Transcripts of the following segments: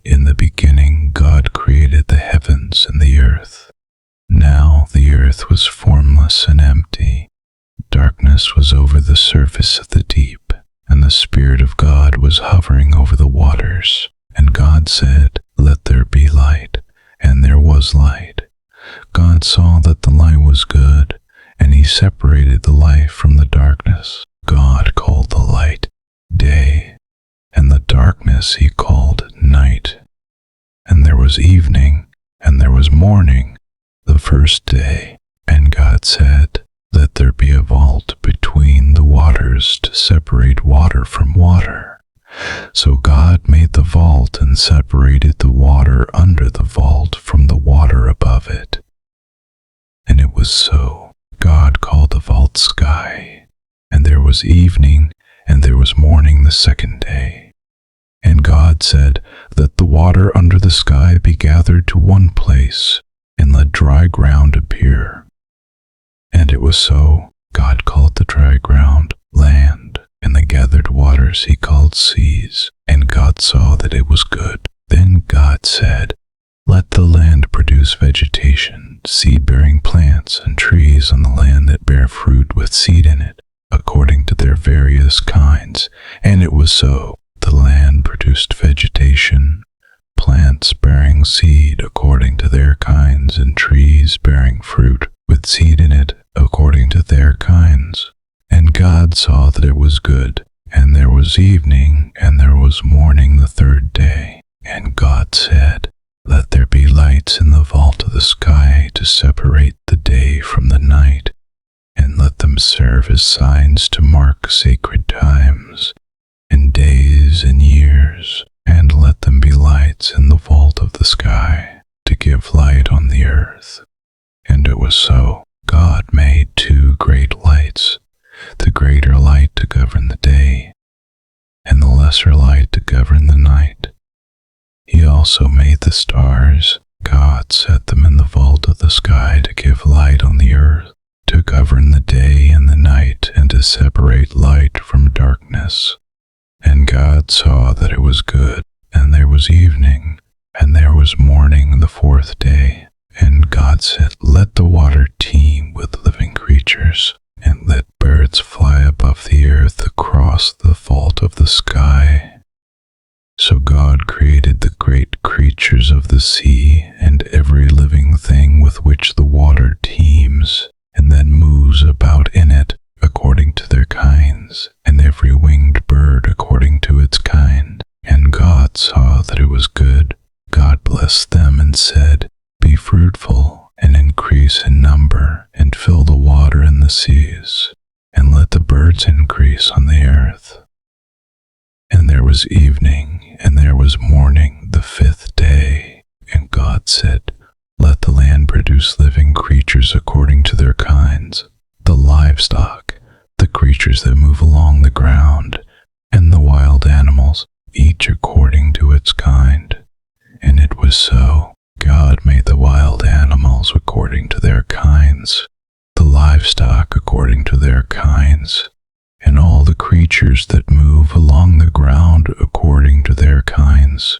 In the beginning, God created the heavens and the earth. Now the earth was formless and empty. Darkness was over the surface of the deep, and the Spirit of God was hovering over the waters. And God said, "Let there be light," and there was light. God saw that the light was good, and he separated the light from the darkness. God called the light day, and the darkness he called night. And there was evening, and there was morning, the first day. And God said, "Let there be a vault between the waters to separate water from water." So God made the vault and separated the water under the vault from the water above it. And it was so. God called the vault sky. And there was evening, and there was morning the second day. And God said, "Let the water under the sky be gathered to one place, and let dry ground appear." And it was so. God called the dry ground land, and the gathered waters he called seas. And God saw that it was good. Then God said, "Let the land produce vegetation, seed-bearing plants, and trees on the land that bear fruit with seed in it, according to their various kinds." And it was so. The land produced vegetation, plants bearing seed according to their kinds, and trees bearing fruit with seed in it according to their kinds. And God saw that it was good. And there was evening, and there was morning the third day. And God said, "Let there be lights in the vault of the sky to separate the day from the night, and let them serve as signs to mark sacred times, and days and years, and let them be lights in the vault of the sky to give light on the earth." And it was so. God made two great lights, the greater light to govern the day, and the lesser light to govern the night. He also made the stars. God set them in the vault of the sky to give light on the earth, to govern the day and the night, and to separate light from darkness. And God saw that it was good. And there was evening, and there was morning the fourth day. And God said, "Let the water teem with living creatures, and let birds fly above the earth across the vault of the sky." So God created the great creatures of the sea, and every living thing with which the water teems, and that moves about in it according to their kinds, and every winged bird according to its kind. And God saw that it was good. God blessed them and said, "Be fruitful, and increase in number, and fill the water in the seas, and let the birds increase on the earth." And there was evening, and there was morning the fifth day. And God said, "Let the land produce living creatures according to their kinds, the livestock, the creatures that move along the ground, and the wild animals, each according to its kind." And it was so. God made the wild animals according to their kinds, the livestock according to their kinds, and all the creatures that move along the ground according to their kinds.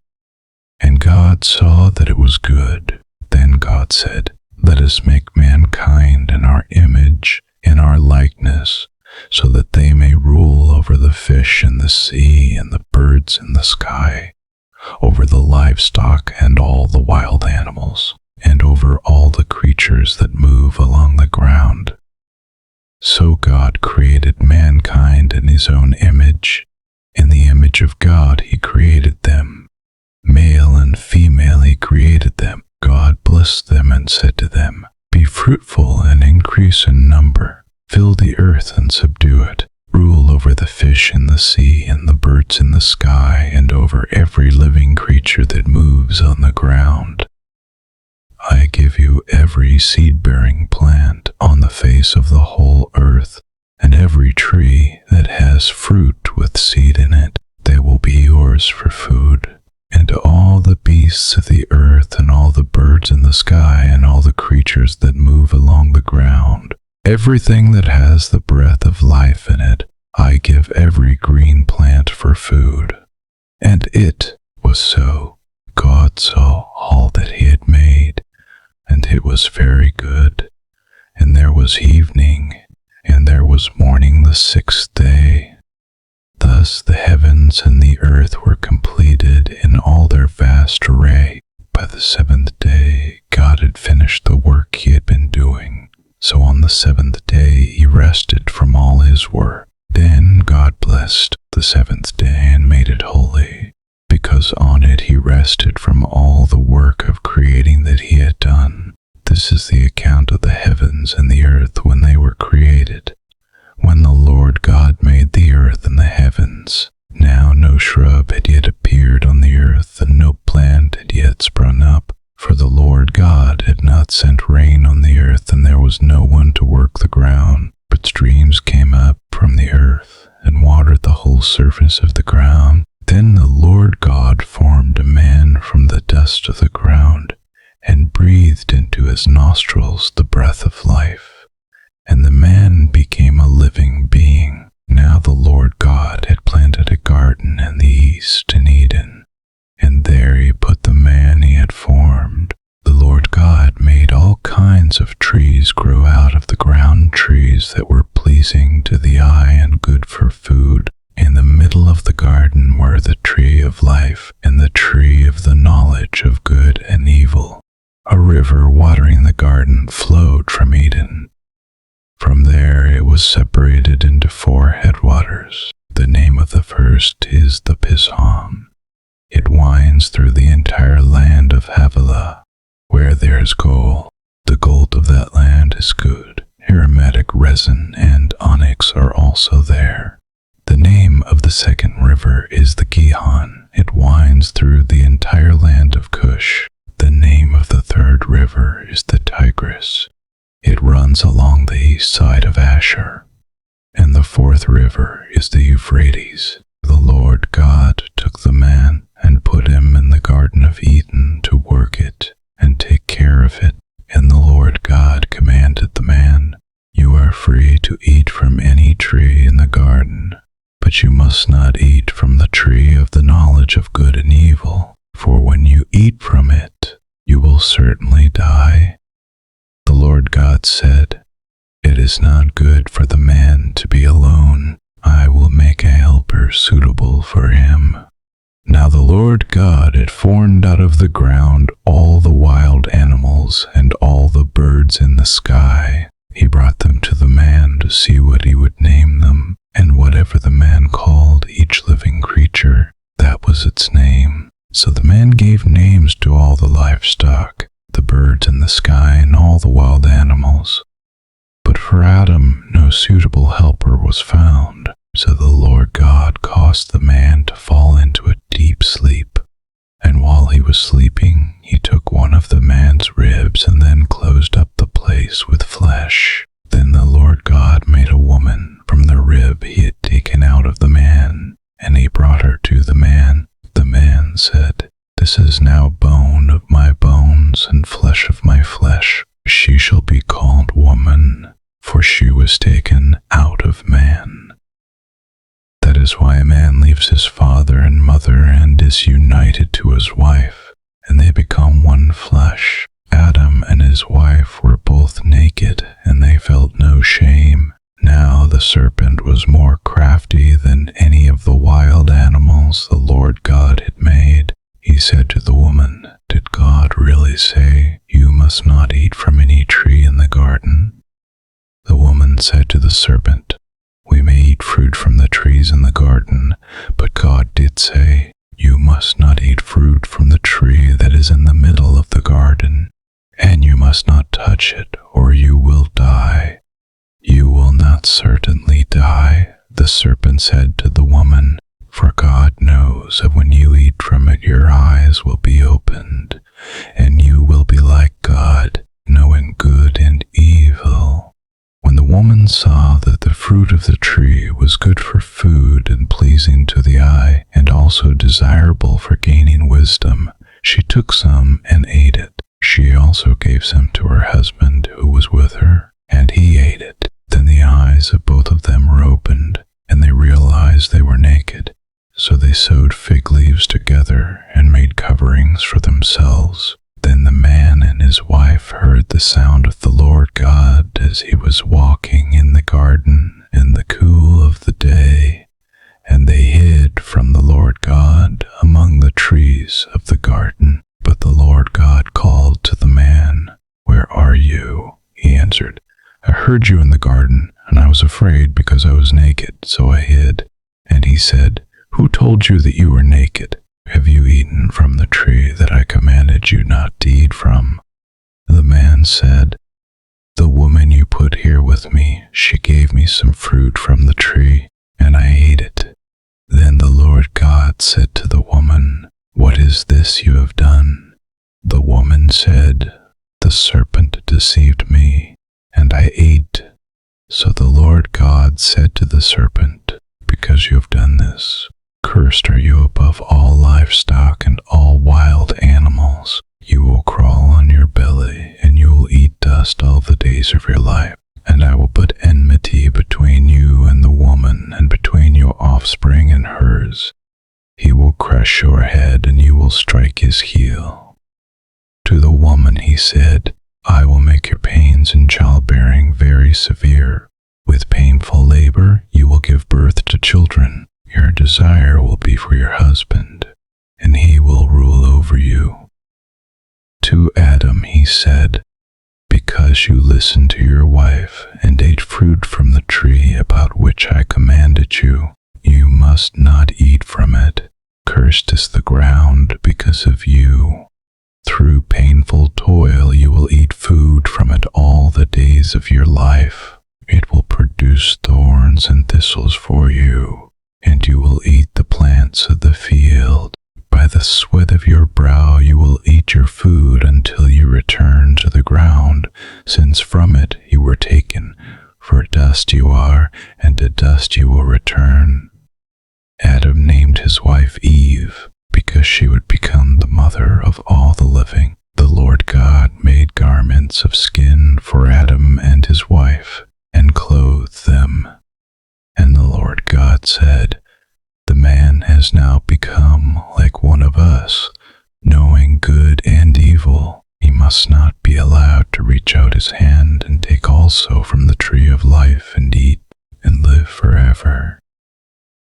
And God saw that it was good. Then God said, "Let us make mankind in our image, in our likeness, so that they may rule over the fish in the sea and the birds in the sky, over the livestock and all the wild animals, and over all the creatures that move along the ground." So God created mankind in his own image. In the image of God he created them. Male and female he created them. God blessed them and said to them, "Be fruitful and increase in number. Fill the earth and subdue it. Rule over the fish in the sea and the birds in the sky, and over every living creature that moves on the ground. I give you every seed-bearing plant on the face of the whole earth, and every tree that has fruit with seed in it. They will be yours for food. And all the beasts of the earth, and all the birds in the sky, and all the creatures that move along the ground, everything that has the breath of life in it, I give every green plant for food." And it was so. God saw all that he had made, and it was very good. And there was evening, and there was morning the sixth day. Thus the heavens and the earth were completed in all their vast array. By the seventh day, God had finished the work he had been doing. So on the seventh day he rested from all his work. Then God blessed the seventh day and made it holy, because on it he rested from all the work of creating that he had done. This is the account of the heavens and the earth when they were created, when the Lord God made the earth and the heavens. Now no shrub had yet appeared on the earth, and no plant had yet sprung up, for the Lord God had not sent rain on the earth, and there was no one to work the ground. But streams came up from the earth and watered the whole surface of the ground. Then the Lord God formed a man from the dust of the ground, and breathed into his nostrils the breath of life, and the man became a living being. Now the Lord God had planted a garden in the east in Eden, and there he put the man he had formed. The Lord God made all kinds of trees grow out of the ground, trees that were pleasing to the eye and good for food. In the middle of the garden were the tree of life and the tree of the knowledge of good and evil. A river watering the garden flowed from Eden. From there it was separated into 4 headwaters. The name of the first is the Pishon. It winds through the entire land of Havilah, where there is gold. The gold of that land is good. Aromatic resin and onyx are also there. The name of the second river is the Gihon. It winds through the entire land of Cush. The name of the third river is the Tigris. It runs along the east side of Asher. And the fourth river is the Euphrates. The Lord God took the man and put him in the Garden of Eden to work it and take care of it. And the Lord God commanded the man, "You are free to eat from any tree in the garden, but you must not eat from the tree of the knowledge of good and evil, for when you eat from it, you will certainly die." The Lord God said, "It is not good for the man to be alone. I will make a helper suitable for him." Now the Lord God had formed out of the ground all the wild animals and all the birds in the sky. He brought them to the man to see what he would name them, and whatever the man called each living creature, that was its name. So the man gave names to all the livestock, the birds in the sky, and all the wild animals. But for Adam no suitable helper was found. So the Lord God caused the man to fall into a deep sleep. And while he was sleeping, he took one of the man's ribs and then closed up the place with flesh. Then the Lord God made a woman from the rib he had taken out of the man, and he brought her to the man. The man said, "This is now bone of my bones and flesh of my flesh. She shall be called woman, for she was taken out of man." That is why a man leaves his father and mother and is united to his wife, and they become one flesh. Adam and his wife were both naked, and they felt no shame. Now the serpent was more crafty than any of the wild animals the Lord God had made. He said to the woman, "Did God really say, 'You must not eat from any tree in the garden'?" The woman said to the serpent, "We may eat fruit from the trees in the garden, but God did say, 'You must not eat fruit from the tree that is in the middle of the garden, and you must not touch it, or you will die.'" "You will not certainly die," the serpent said to the woman, "for God knows that when you eat from it your eyes will be opened, and you will be like God, knowing good and evil." When the woman saw that the fruit of the tree was good for food and pleasing to the eye, and also desirable for gaining wisdom, she took some and ate it. She also gave some to her husband who was with her, and he ate it. Then the eyes of both of them were opened, and they realized they were naked. So they sewed fig leaves together and made coverings for themselves. his wife heard the sound of the Lord God as he was walking in the garden in the cool of the day, and they hid from the Lord God among the trees of the garden. But the Lord God called to the man, "Where are you?" He answered, "I heard you in the garden, and I was afraid because I was naked, so I hid." And he said, "Who told you that you were naked? Have you eaten from the tree that I commanded you not to eat from?" The man said, "The woman you put here with me, she gave me some fruit from the tree, and I ate it." Then the Lord God said to the woman, "What is this you have done?" The woman said, "The serpent deceived me, and I ate." So the Lord God said to the serpent, "Because you have done this, cursed are you above all livestock and all wild animals. You will crawl on your belly, and you will eat dust all the days of your life. And I will put enmity between you and the woman, and between your offspring and hers. He will crush your head, and you will strike his heel." To the woman he said, "I will make your pains in childbearing very severe. With painful labor you will give birth to children. Your desire will be for your husband, and he will rule over you." To Adam he said, "Because you listened to your wife and ate fruit from the tree about which I commanded you, you must not eat from it. Cursed is the ground because of you. Through painful toil you will eat food from it all the days of your life. It will produce thorns and thistles for you, and you will eat the plants of the field. By the sweat of your brow you will eat your food until you return to the ground, since from it you were taken. For dust you are, and to dust you will return." Adam named his wife Eve, because she would become the mother of all the living. The Lord God made garments of skin for Adam and his wife, and clothed them. And the Lord God said, "The man has now become like one of us, knowing good and evil. He must not be allowed to reach out his hand and take also from the tree of life and eat and live forever."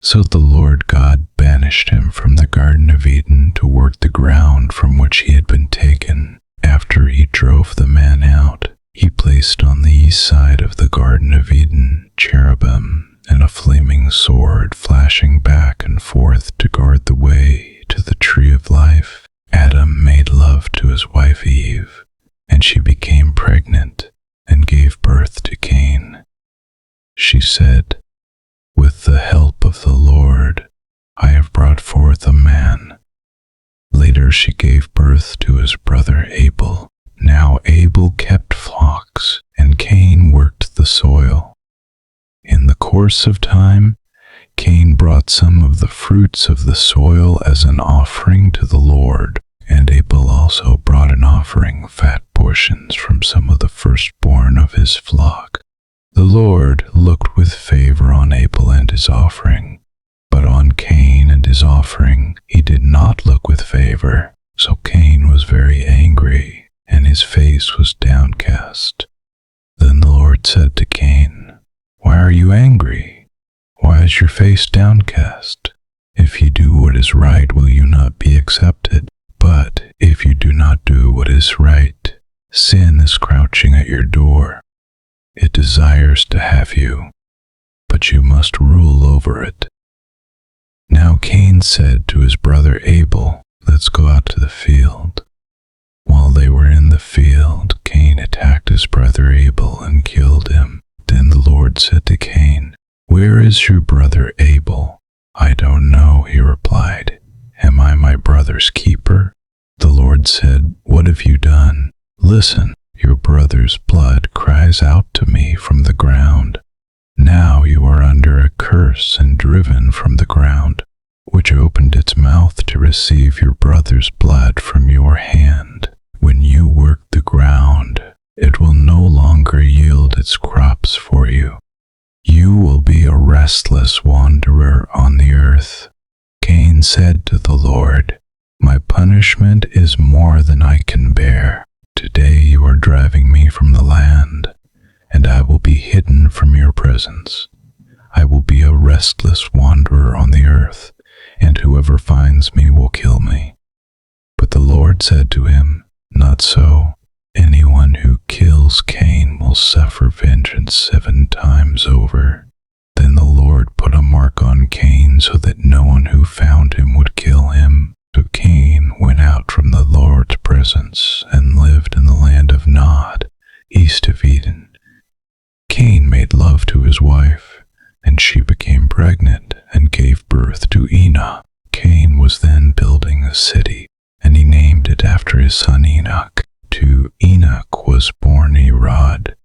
So the Lord God banished him from the Garden of Eden to work the ground from which he had been taken. After he drove the man out, he placed on the east side of the Garden of Eden cherubim and a flaming sword flashing back and forth to guard the way to the tree of life. Adam made love to his wife Eve, and she became pregnant and gave birth to Cain. She said, "With the help of the Lord, I have brought forth a man." Later she gave birth to his brother Abel. Now Abel kept flocks, and Cain worked the soil. In the course of time, Cain brought some of the fruits of the soil as an offering to the Lord, and Abel also brought an offering, fat portions from some of the firstborn of his flock. The Lord looked with favor on Abel and his offering, but on Cain and his offering he did not look with favor. So Cain was very angry, and his face was downcast. Then the Lord said to Cain, "Why are you angry? Why is your face downcast? If you do what is right, will you not be accepted? But if you do not do what is right, sin is crouching at your door. It desires to have you, but you must rule over it." Now Cain said to his brother Abel, "Let's go out to the field." While they were in the field, Cain attacked his brother Abel and killed him. Then the Lord said to Cain, "Where is your brother Abel?" "I don't know," he replied. "Am I my brother's keeper?" The Lord said, "What have you done? Listen, your brother's blood cries out to me from the ground. Now you are under a curse and driven from the ground, which opened its mouth to receive your brother's blood from your hand. When you work the ground, it will no longer yield its crops for you. You will be a restless wanderer on the earth." Cain said to the Lord, "My punishment is more than I can bear. Today you are driving me from the land, and I will be hidden from your presence. I will be a restless wanderer on the earth, and whoever finds me will kill me." But the Lord said to him, "Not so. Anyone who kills Cain will suffer vengeance 7 times over." Then the Lord put a mark on Cain so that no one who found him would kill him. So Cain went out from the Lord's presence and lived in the land of Nod, east of Eden. Cain made love to his wife, and she became pregnant and gave birth to Enoch. Cain was then building a city, and he named it after his son Enoch. To Enoch was born Irad,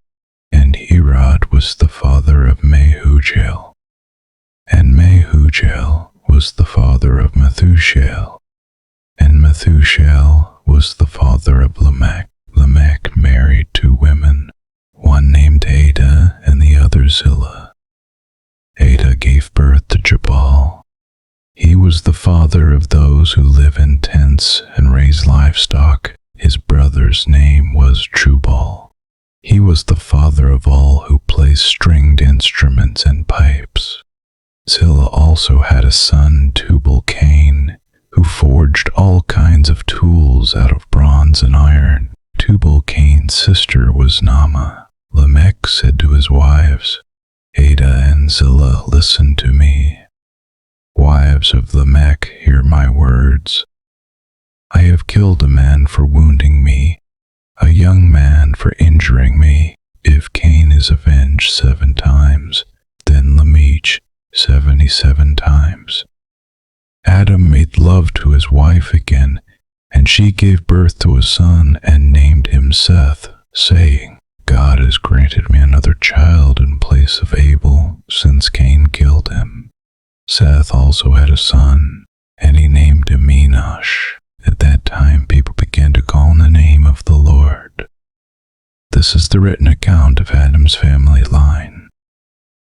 and Irad was the father of Mehujael, and Mehujael was the father of Methushael, and Methushael was the father of Lamech. Lamech married 2 women, one named Ada and the other Zillah. Ada gave birth to Jabal. He was the father of those who live in tents and raise livestock. His brother's name was Jubal. He was the father of all who play stringed instruments and pipes. Zillah also had a son, Tubal-Cain, who forged all kinds of tools out of bronze and iron. Tubal-Cain's sister was Naamah. Lamech said to his wives, "Ada and Zillah, listen to me. Wives of Lamech, hear my words. I have killed a man for wounding me, a young man for injuring me. If Cain is avenged 7 times, then Lamech 77 times. Adam made love to his wife again, and she gave birth to a son and named him Seth, saying, God has granted me another child in place of Abel, since Cain killed him. Seth also had a son, and he named him Enosh. At that time people began to call on the name of the Lord. This is the written account of Adam's family line.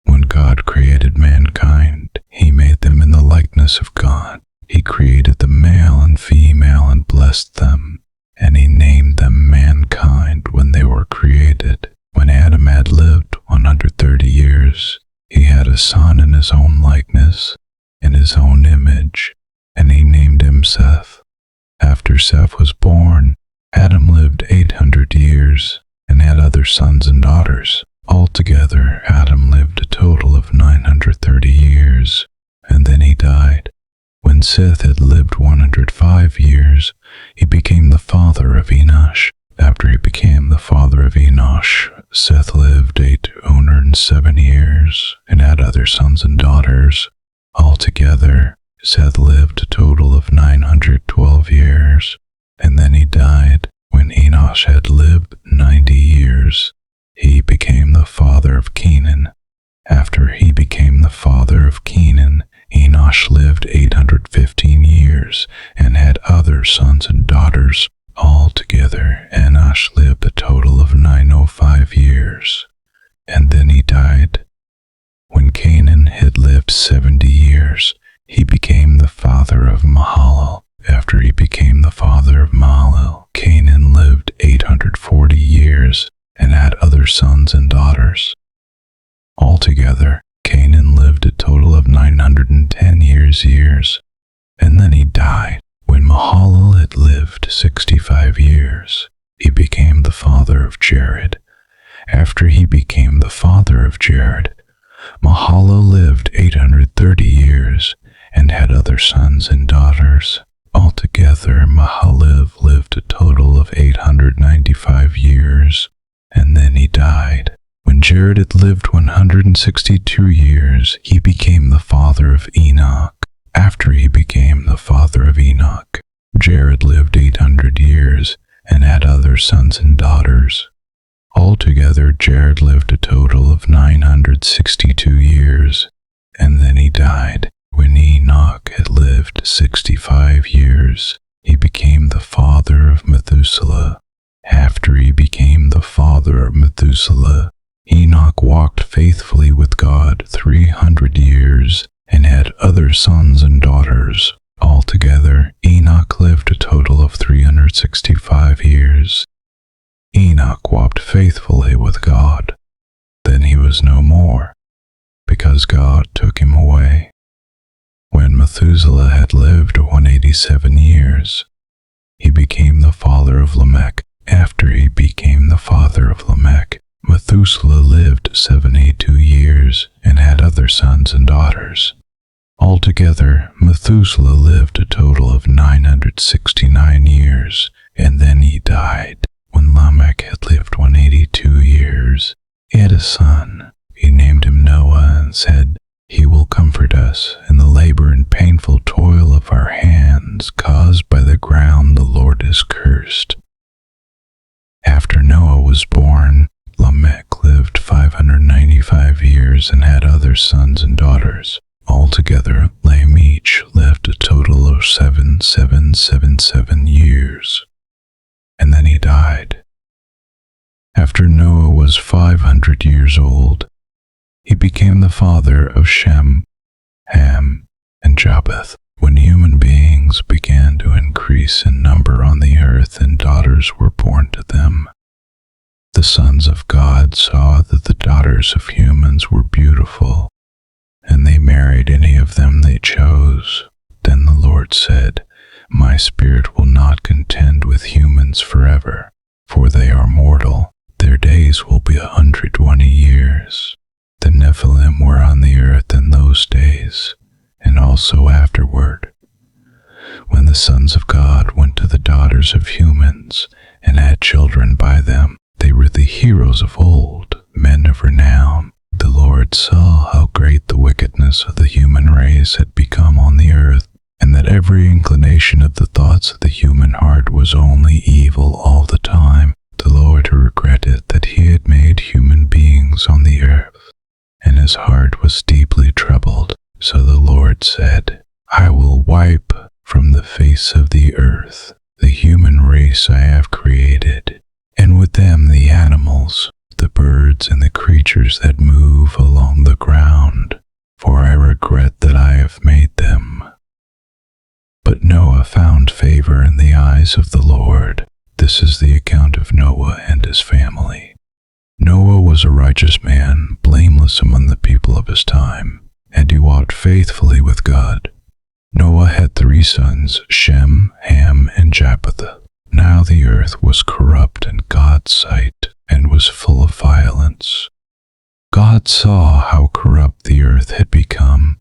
When God created mankind, he made them in the likeness of God. He created the male and female and blessed them, and he named them mankind when they were created. When Adam had lived 130 years, he had a son in his own likeness, in his own image, and he named him Seth. After Seth was born, Adam lived 800 years and had other sons and daughters. Altogether, Adam lived a total of 930 years, and then he died. When Seth had lived 105 years, he became the father of Enosh. After he became the father of Enosh, Seth lived 807 years and had other sons and daughters. Altogether, Seth lived a total of 912 years, and then he died. When Enosh had lived 90 years, he became the father of Kenan. After he became the father of Kenan, Enosh lived 815 years and had other sons and daughters. Altogether, Enosh lived a total of 905 years, and then he died. When Canaan had lived 70 years, he became the father of Mahalalel. After he became the father of Mahalalel, Canaan lived 840 years and had other sons and daughters. Altogether, Canaan lived a total of 910 years, and then he died. When Mahalalel had lived 65 years, he became the father of Jared. After he became the father of Jared, Mahalalel lived 830 years and had other sons and daughters. Altogether, Mahalalel lived a total of 895 years, and then he died. When Jared had lived 162 years, he became the father of Enoch. After he became the father of Enoch, Jared lived 800 years and had other sons and daughters. Altogether, Jared lived a total of 962 years, and then he died. When Enoch had lived 65 years, he became the father of Methuselah. After he became the father of Methuselah, Enoch walked faithfully with God 300 years and had other sons and daughters. Altogether, Enoch lived a total of 365 years, faithfully with God. Then he was no more, because God took him away. When Methuselah had lived 187 years, he became the father of Lamech. After he became the father of Lamech, Methuselah lived 72 years and had other sons and daughters. Altogether, Methuselah lived a total of 969 years, and then he died. When Lamech had lived 182 years, he had a son. He named him Noah and said, "He will comfort us in the labor and painful toil of our hands caused by the ground the Lord has cursed." After Noah was born, Lamech lived 595 years and had other sons and daughters. Altogether, Lamech lived a total of 777 years, and then he died. After Noah was 500 years old, he became the father of Shem, Ham, and Japheth. When human beings began to increase in number on the earth and daughters were born to them, the sons of God saw that the daughters of humans were beautiful, and they married any of them they chose. Then the Lord said, "My spirit will not contend with humans forever, for they are mortal. Their days will be 120 years. The Nephilim were on the earth in those days, and also afterward. When the sons of God went to the daughters of humans and had children by them, they were the heroes of old, men of renown. The Lord saw how great the wickedness of the human race had become on the earth, and that every inclination of the thoughts of the human heart was only evil all the time. The Lord regretted that he had made human beings on the earth, and his heart was deeply troubled. So the Lord said, "I will wipe from the face of the earth the human race I have created, and with them the animals, the birds, and the creatures that move along the ground, for I regret that I have made them." But Noah found favor in the eyes of the Lord. This is the account of Noah and his family. Noah was a righteous man, blameless among the people of his time, and he walked faithfully with God. Noah had 3 sons, Shem, Ham, and Japheth. Now the earth was corrupt in God's sight and was full of violence. God saw how corrupt the earth had become,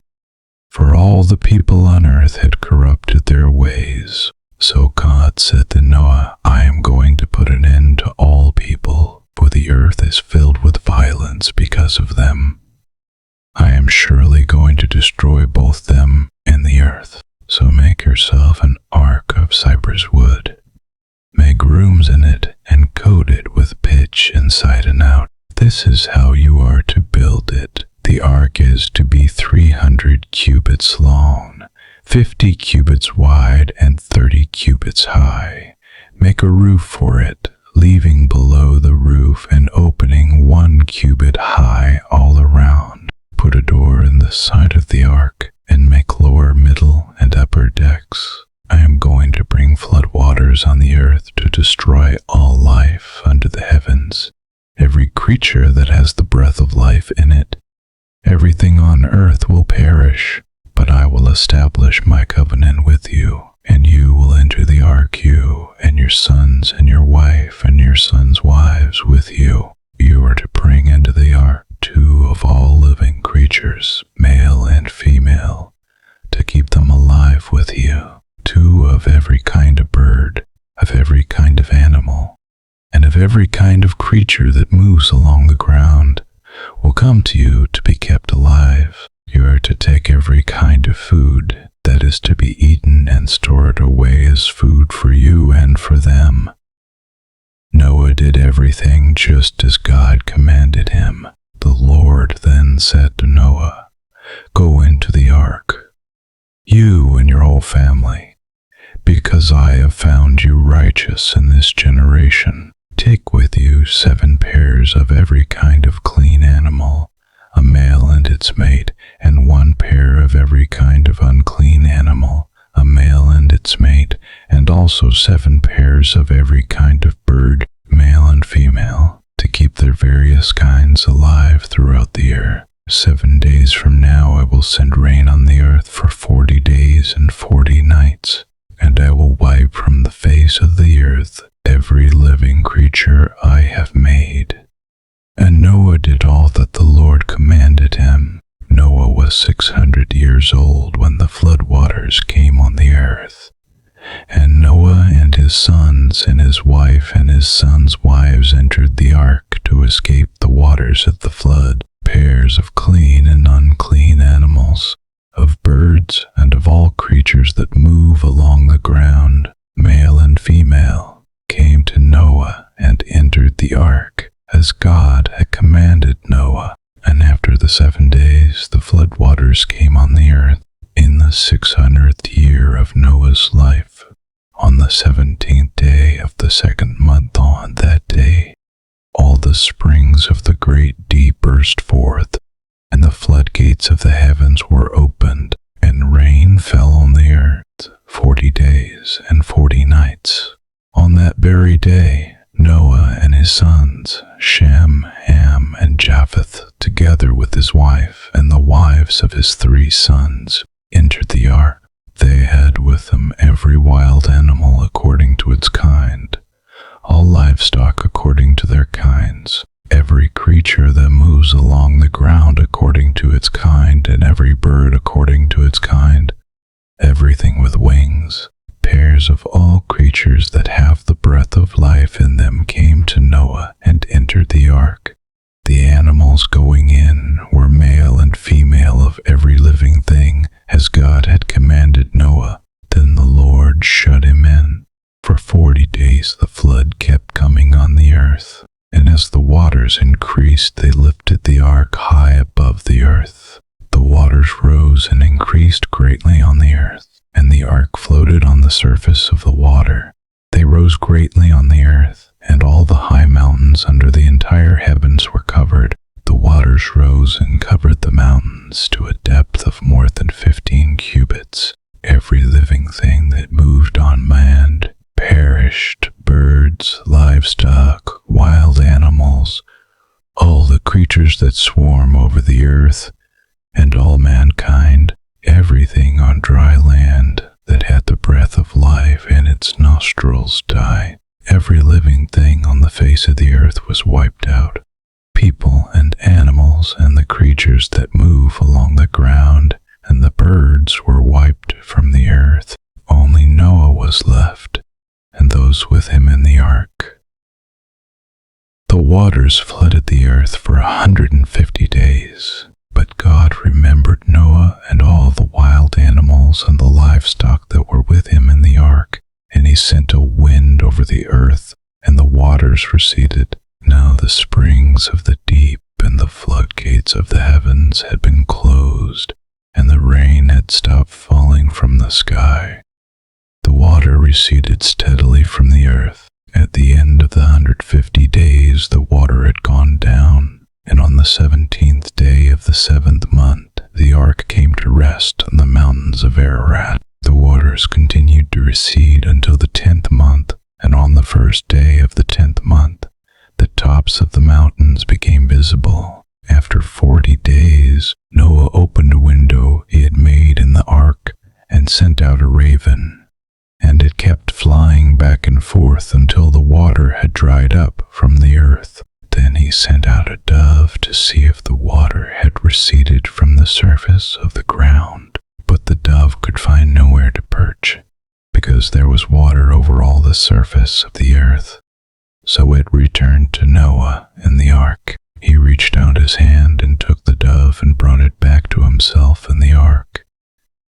for all the people on earth had corrupted their ways. So God said to Noah, "I am going to put an end to all people, for the earth is filled with violence because of them. I am surely going to destroy both them and the earth. So make yourself an ark of cypress wood. Make rooms in it and coat it with pitch inside and out. This is how you are to build it. The ark is to be 300 cubits long, 50 cubits wide, and 30 cubits high. Make a roof for it, leaving below the roof an opening 1 cubit high all around. Put a door in the side of the ark, and make lower, middle, and upper decks. I am going to bring flood waters on the earth to destroy all life under the heavens, every creature that has the breath of life in it. Everything on earth will perish, but I will establish my covenant with you, and you will enter the ark, you and your sons and your wife and your sons' wives with you. You are to bring into the ark 2 of all living creatures, male and female, to keep them alive with you. 2 of every kind of bird, of every kind of animal, and of every kind of creature that moves along the ground will come to you to be kept alive. You are to take every kind of food that is to be eaten and store it away as food for you and for them." Noah did everything just as God commanded him. The Lord then said to Noah, "Go into the ark, you and your whole family, because I have found you righteous in this generation. Take with you 7 pairs of every kind of clean animal, a male and its mate, and 1 pair of every kind of unclean animal, a male and its mate, and also 7 pairs of every kind of bird, male and female, to keep their various kinds alive throughout the year. 7 days from now I will send rain on the earth for 40 days and 40 nights, and I will wipe from the face of the earth every living creature I have made. And Noah did all that the Lord commanded him. Noah was 600 years old when the flood waters came on the earth. And Noah and his sons and his wife and his sons' wives entered the ark to escape the waters of the flood. Pairs of clean and unclean animals, of birds and of all creatures that move along the ground, male and female, came to Noah and entered the ark, as God had commanded Noah. And after the 7 days the flood waters came on the earth, in the 600th year of Noah's life, on the 17th day of the 2nd month. On that day all the springs of the great deep burst forth, and the floodgates of the heavens were opened, and rain fell on the earth 40 days and 40 nights. On that very day Noah and his sons, Shem, Ham, and Japheth, together with his wife and the wives of his 3 sons, entered the ark. They had with them every wild animal according to its kind, all livestock according to their kinds, every creature that moves along the ground according to its kind, and every bird according to its kind, everything with wings. Pairs of all creatures that have the breath of life in them came to Noah and entered the ark. The animals going in were male and female of every living thing, as God had commanded Noah. Then the Lord shut him in. For 40 days the flood kept coming on the earth, and as the waters increased, they lifted the ark high above the earth. The waters rose and increased greatly on the earth, and the ark floated on the surface of the water. They rose greatly on the earth, and all the high mountains under the entire heavens were covered. The waters rose and covered the mountains to a depth of more than 15 cubits. Every living thing that moved on land perished, birds, livestock, wild animals, all the creatures that swarm over the earth, and all mankind, everything on dry land that had the breath of life in its nostrils died. Every living thing on the face of the earth was wiped out. People and animals and the creatures that move along the ground and the birds were wiped from the earth. Only Noah was left, and those with him in the ark. The waters flooded the earth for 150 days, but God remembered Noah and all the wild animals and the livestock that were with him in the ark, and he sent a wind over the earth, and the waters receded. Now the springs of the deep and the floodgates of the heavens had been closed, and the rain had stopped falling from the sky. The water receded steadily from the earth. At the end of the 150 days the water had gone down, and on the 17th day of the 7th month the ark came to rest on the mountains of Ararat. The waters continued to recede until the 10th month, and on the first day of the 10th month the tops of the mountains became visible. After 40 days Noah opened a window he had made in the ark and sent out a raven, and it kept flying back and forth until the water had dried up from the earth. Then he sent out a dove to see if the water had receded from the surface of the ground, but the dove could find nowhere to perch, because there was water over all the surface of the earth. So it returned to Noah in the ark. He reached out his hand and took the dove and brought it back to himself in the ark.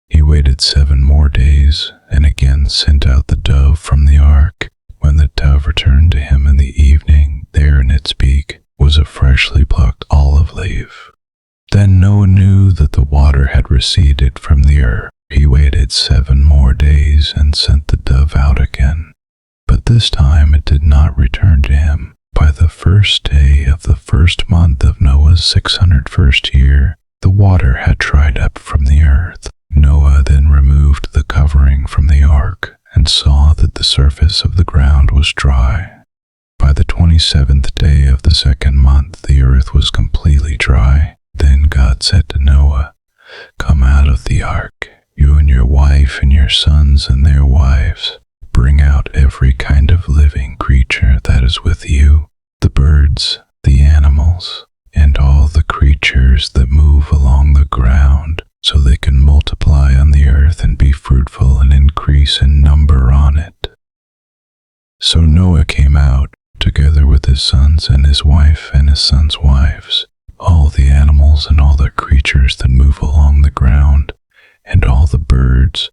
He waited 7 more days and again sent out the dove from the ark. When the dove returned to him in the evening, there in its beak was a freshly plucked olive leaf. Then Noah knew that the water had receded from the earth. He waited 7 more days and sent the dove out again. But this time it did not return to him. By the first day of the 1st month of Noah's 601st year, the water had dried up from the earth. Noah then removed the covering from the ark and saw that the surface of the ground was dry. By the 27th day of the second month, the earth was completely dry. Then God said to Noah, "Come out of the ark, you and your wife and your sons and their wives. Bring out every kind of living creature that is with you, the birds, the animals, and all the creatures that move along the ground, so they can multiply on the earth and be fruitful and increase in number on it." So Noah came out, together with his sons and his wife and his sons' wives, all the animals and all the creatures that move along the ground, and all the birds.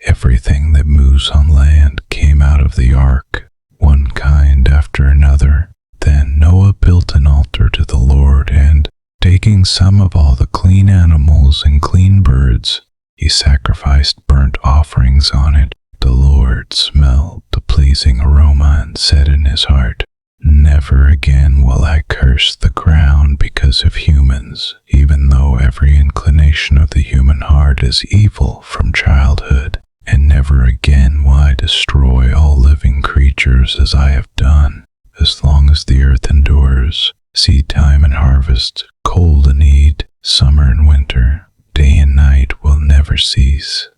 Everything that moves on land came out of the ark, one kind after another. Then Noah built an altar to the Lord, and, taking some of all the clean animals and clean birds, he sacrificed burnt offerings on it. The Lord smelled the pleasing aroma and said in his heart, "Never again will I curse the ground because of humans, even though every inclination of the human heart is evil from childhood. And never again will I destroy all living creatures as I have done. As long as the earth endures, seed time and harvest, cold and heat, summer and winter, day and night will never cease."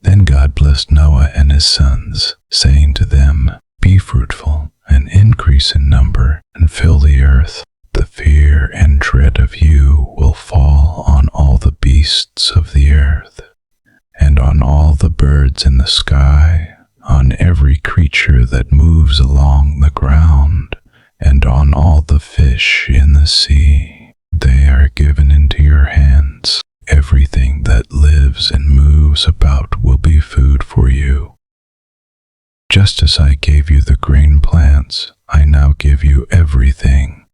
Then God blessed Noah and his sons, saying to them, "Be fruitful and increase in number and fill the earth. The fear and dread of you will fall on all the beasts of the earth, and on all the birds in the sky, on every creature that moves along the ground, and on all the fish in the sea. They are given into your hands. Everything that lives and moves about will be food for you. Just as I gave you the green plants, I now give you everything.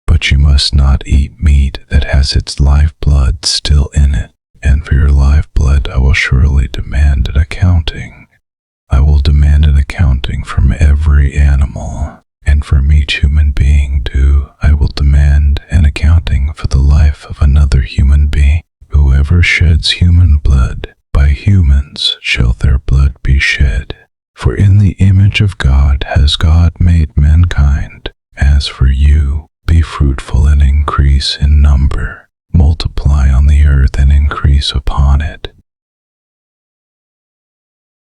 But you must not eat meat that has its live blood still in it, and for your live blood I will surely demand an accounting. I will demand an accounting from every animal, and from each human being too. I will demand an accounting for the life of another human being. Whoever sheds human blood, by humans shall their blood be shed. For in the image of God has God made mankind. As for you, be fruitful and increase in number. Multiply on the earth and increase upon it."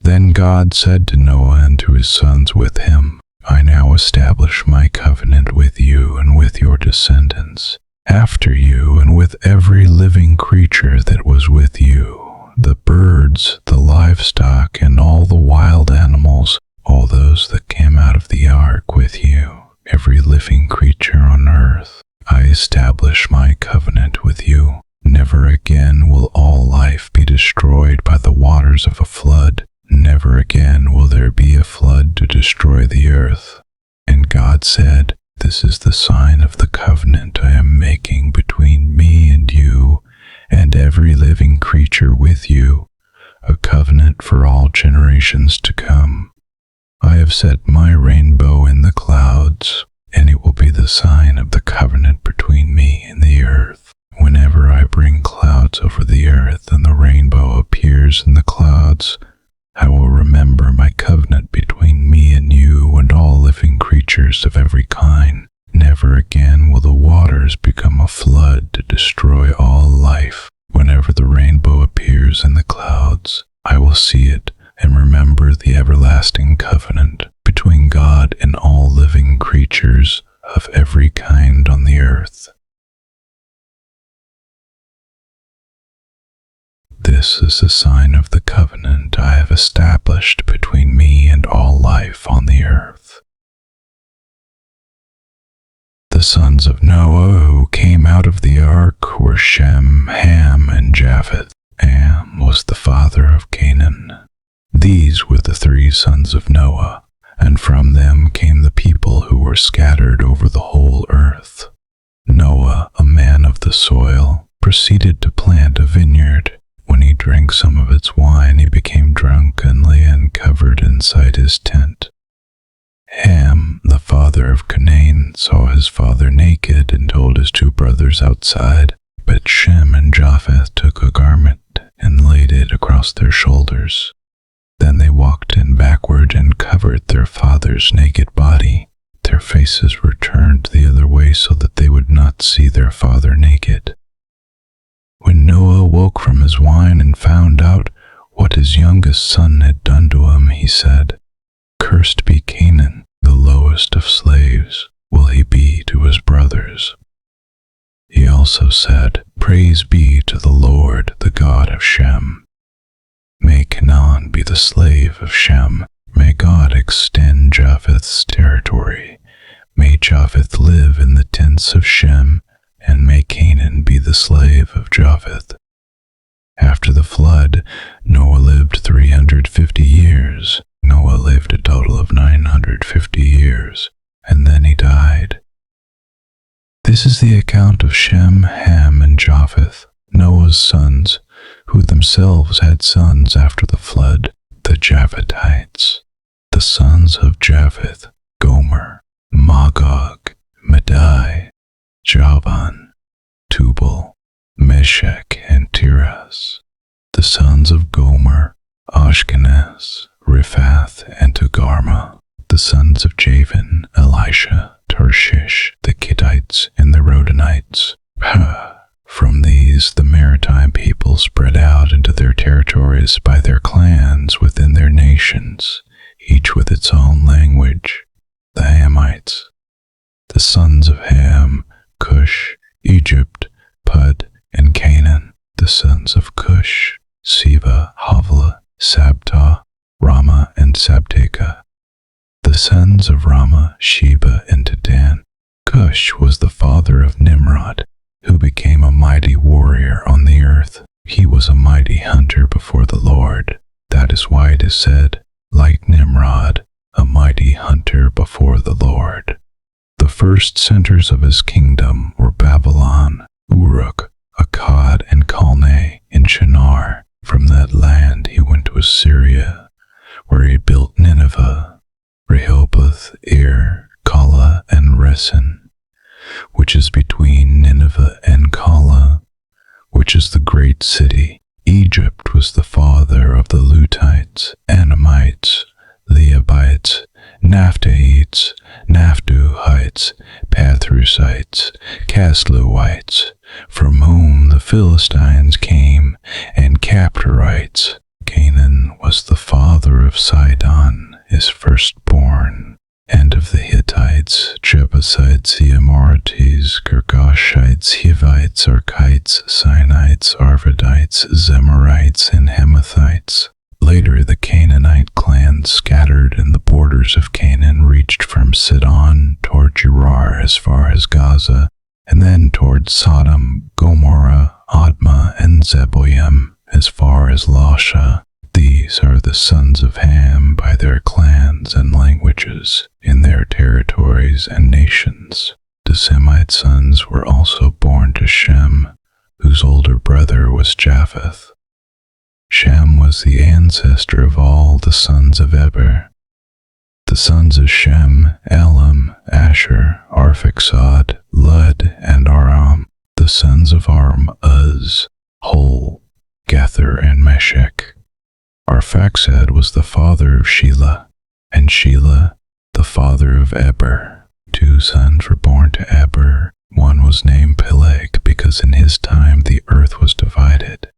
Then God said to Noah and to his sons with him, "I now establish my covenant with you and with your descendants after you, and with every living creature that was with you, the birds, the livestock, and all the wild animals, all those that came out of the ark with you, every living creature on earth. I establish my covenant with you. Never again will all life be destroyed by the waters of a flood. Never again will there be a flood to destroy the earth." And God said, "This is the sign of the covenant I am making between me and you and every living creature with you, a covenant for all generations to come. I have set my rainbow in the clouds, and it will be the sign of the covenant between me and the earth. Whenever I bring clouds over the earth and the rainbow appears in the clouds, I will remember my covenant between me and you and all living creatures of every kind. Never again will the waters become a flood to destroy all life. Whenever the rainbow appears in the clouds, I will see it and remember the everlasting covenant between God and all living creatures of every kind on the earth." This is the sign of the covenant I have established between me and all life on the earth. The sons of Noah who came out of the ark were Shem, Ham, and Japheth. Ham was the father of Canaan. These were the 3 sons of Noah, and from them came the people who were scattered over the whole earth. Noah, a man of the soil, proceeded to plant a vineyard. When he drank some of its wine, he became drunk and lay uncovered inside his tent. Ham, the father of Canaan, saw his father naked and told his 2 brothers outside. But Shem and Japheth took a garment and laid it across their shoulders. Then they walked in backward and covered their father's naked body. Their faces were turned the other way so that they would not see their father naked. When Noah woke from his wine and found out what his youngest son had done to him, he said, "Cursed be Canaan, the lowest of slaves will he be to his brothers." He also said, "Praise be to the Lord, the God of Shem. May Canaan be the slave of Shem. May God extend Japheth's territory. May Japheth live in the tents of Shem, and may Canaan be the slave of Japheth." After the flood, Noah lived 350 years. Noah lived a total of 950 years, and then he died. This is the account of Shem, Ham, and Japheth, Noah's sons, who themselves had sons after the flood, the Japhethites. The sons of Japheth: Gomer, Magog, Madai, Javan, Tubal, Meshech, and Tiras. The sons of Gomer: Ashkenaz, Riphath, and Togarmah. The sons of Javan: Elisha, Tarshish, the Kittites, and the Rodanites. From these, the maritime people spread out into their territories by their clans within their nations, each with its own language. The Hamites. The sons of Ham: Cush, Egypt, Pud, and Canaan. The sons of Cush: Seba, Havilah, Sabta, Rama, and Sabteka. The sons of Rama: Sheba and Dedan. Cush was the father of Nimrod, who became a mighty warrior on the earth. He was a mighty hunter before the Lord. That is why it is said, like Nimrod, a mighty hunter before the Lord. The first centers of his kingdom were Babylon, Uruk, Akkad, and Calneh in Shinar. From that land he went to Assyria, where he built Nineveh, Rehoboth, Ir, Kala, and Resen, which is between Nineveh and Kala, which is the great city. Egypt was the father of the Lutites, Anamites, Leabites, Naphtahites, Naphtuhites, Pathrusites, Casluhites, from whom the Philistines came, and Captorites. Canaan was the father of Sidon, his firstborn, and of the Hittites, Jebusites, Amorites, Girgashites, Hivites, Archites, Sinites, Arvadites, Zemarites, and Hamathites. Later, the Canaanite clans scattered in the borders of Canaan reached from Sidon toward Gerar as far as Gaza, and then toward Sodom, Gomorrah, Admah, and Zeboim as far as Lasha. These are the sons of Ham by their clans and languages, in their territories and nations. The Semite sons were also born to Shem, whose older brother was Japheth. Shem was the ancestor of all the sons of Eber. The sons of Shem: Elam, Asher, Arphaxad, Lud, and Aram. The sons of Aram: Uz, Hol, Gether, and Meshech. Arphaxad was the father of Shelah, and Shelah the father of Eber. 2 sons were born to Eber. One was named Peleg because in his time the earth was divided.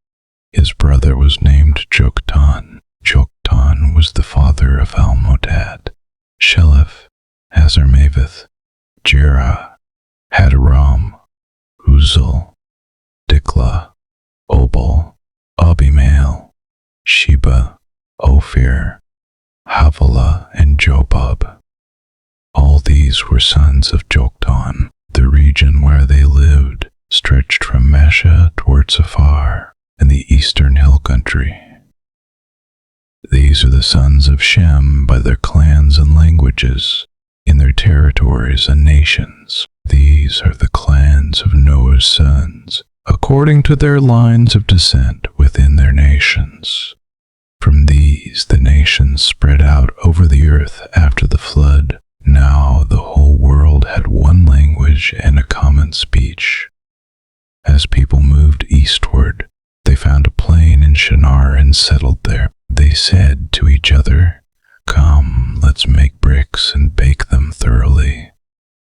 His brother was named Joktan. Joktan was the father of Almodad, Sheleph, Hazarmaveth, Jerah, Hadaram, Uzal, Diklah, Obal, Abimael, Sheba, Ophir, Havilah, and Jobab. All these were sons of Joktan. The region where they lived stretched from Mesha toward Safar in the eastern hill country. These are the sons of Shem by their clans and languages, in their territories and nations. These are the clans of Noah's sons, according to their lines of descent within their nations. From these the nations spread out over the earth after the flood. Now the whole world had one language and a common speech. As people moved eastward, they found a plain in Shinar and settled there. They said to each each other, "Come, let's make bricks and bake them thoroughly."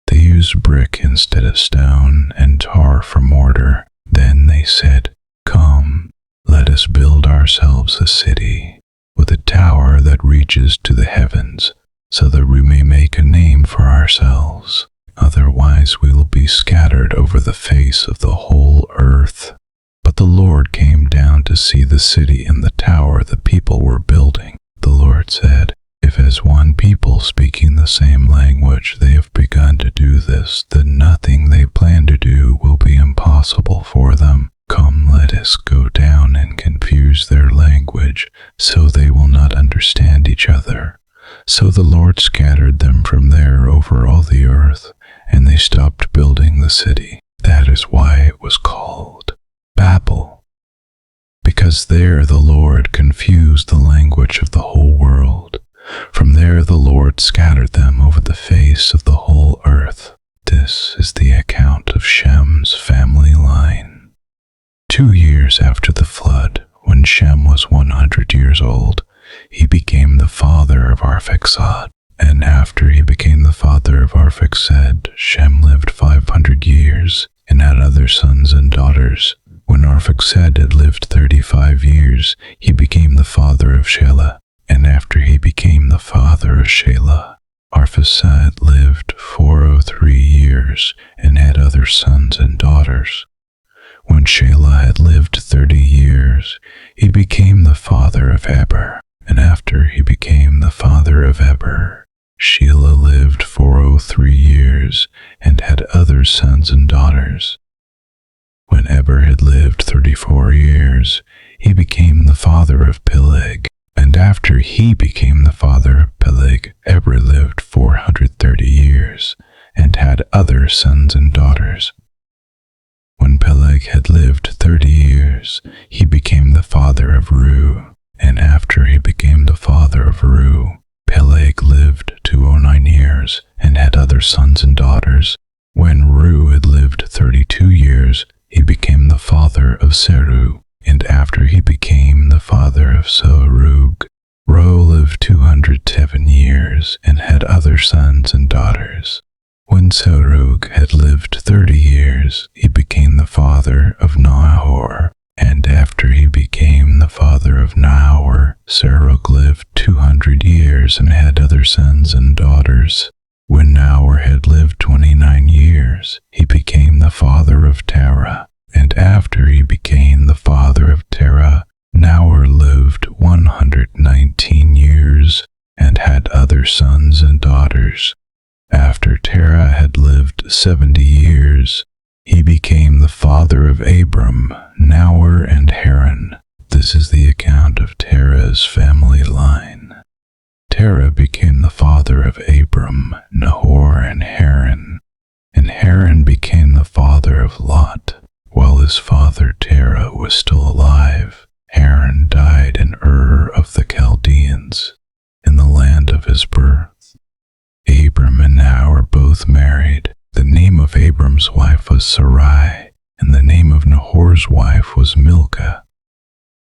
They used brick instead of stone and tar for mortar. Then they said, "Come, let us build ourselves a city with a tower that reaches to the heavens, so that we may make a name for ourselves. Otherwise we will be scattered over the face of the whole earth." But the Lord came down to see the city and the tower the people were building. The Lord said, "If as one people speaking the same language they have begun to do this, then nothing they plan to do will be impossible for them. Come, let us go down and confuse their language, so they will not understand each other." So the Lord scattered them from there over all the earth, and they stopped building the city. That is why it was called Babel, because there the Lord confused the language of the whole world. From there the Lord scattered them over the face of the whole earth. This is the account of Shem's family line. 2 years after the flood, when Shem was 100 years old, he became the father of Arphaxad. And after he became the father of Arphaxad, Shem lived 500 years and had other sons and daughters. When Arphaxad had lived 35 years, he became the father of Shelah. And after he became the father of Shelah, Arphaxad lived 403 years and had other sons and daughters. When Shelah had lived 30 years, he became the father of Eber. And after he became the father of Eber, Shelah lived 403 years and had other sons and daughters. When Eber had lived 34 years, he became the father of Peleg. And after he became the father of Peleg, Eber lived 430 years and had other sons and daughters. When Peleg had lived 30 years, he became the father of Reu. And after he became the father of Reu, Peleg lived 209 years and had other sons and daughters. When Reu had lived 32 years, he became the father of Serug. And after he became the father of Serug, Reu lived 207 years and had other sons and daughters. When Serug had lived 30 years, he became the father of Nahor. And after he became the father of Nahor, Serug lived 200 years and had other sons and daughters. When Nahor had lived 29 years, he became the father of Terah. And after he became the father of Terah, Nahor lived 119 years and had other sons and daughters. After Terah had lived 70 years, he became the father of Abram, Nahor, and Haran. This is the account of Terah's family line. Terah became the father of Abram, Nahor, and Haran. And Haran became the father of Lot. While his father Terah was still alive, Haran died in Ur of the Chaldeans, in the land of his birth. Abram and Nahor both married. The name of Abram's wife was Sarai, and the name of Nahor's wife was Milcah.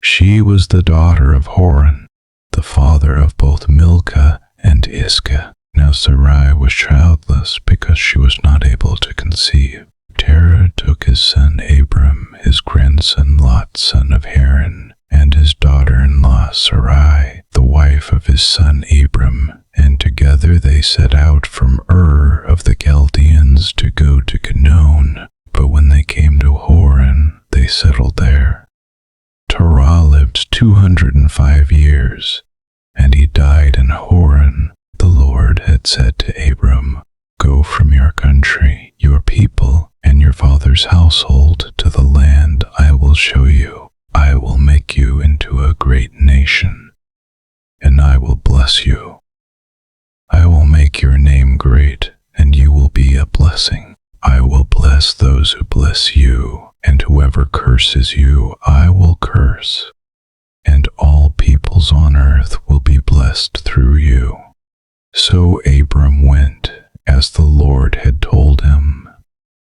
She was the daughter of Haran, the father of both Milcah and Iscah. Now Sarai was childless because she was not able to conceive. Terah took his son Abram, his grandson Lot, son of Haran, and his daughter-in-law Sarai, the wife of his son Abram, and together they set out from Ur of the Chaldeans to go to Canaan. But when they came to Haran, they settled there. Terah lived 205 years, and he died in Haran. The Lord had said to Abram, "Go from your country, your people, and your father's household to the land I will show you. I will make you into a great nation, and I will bless you. I will make your name great, and you will be a blessing. I will bless those who bless you, and whoever curses you I will curse, and all peoples on earth will be blessed through you." So Abram went, as the Lord had told him,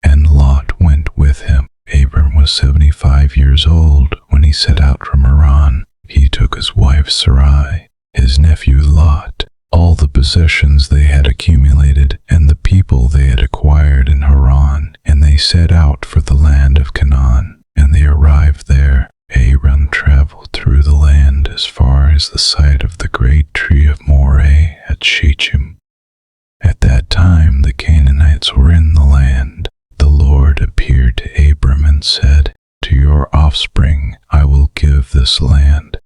and Lot went with him. Abram was 75 years old when he set out from Haran. He took his wife Sarai, his nephew Lot, all the possessions they had accumulated, and the people they had acquired in Haran, and they set out for the land of Canaan. And they arrived there. Abram traveled through the land as far as the site of the great tree of Moreh at Shechem. At that time the Canaanites were in the land. The Lord appeared to Abram and said, "To your offspring I will give this land."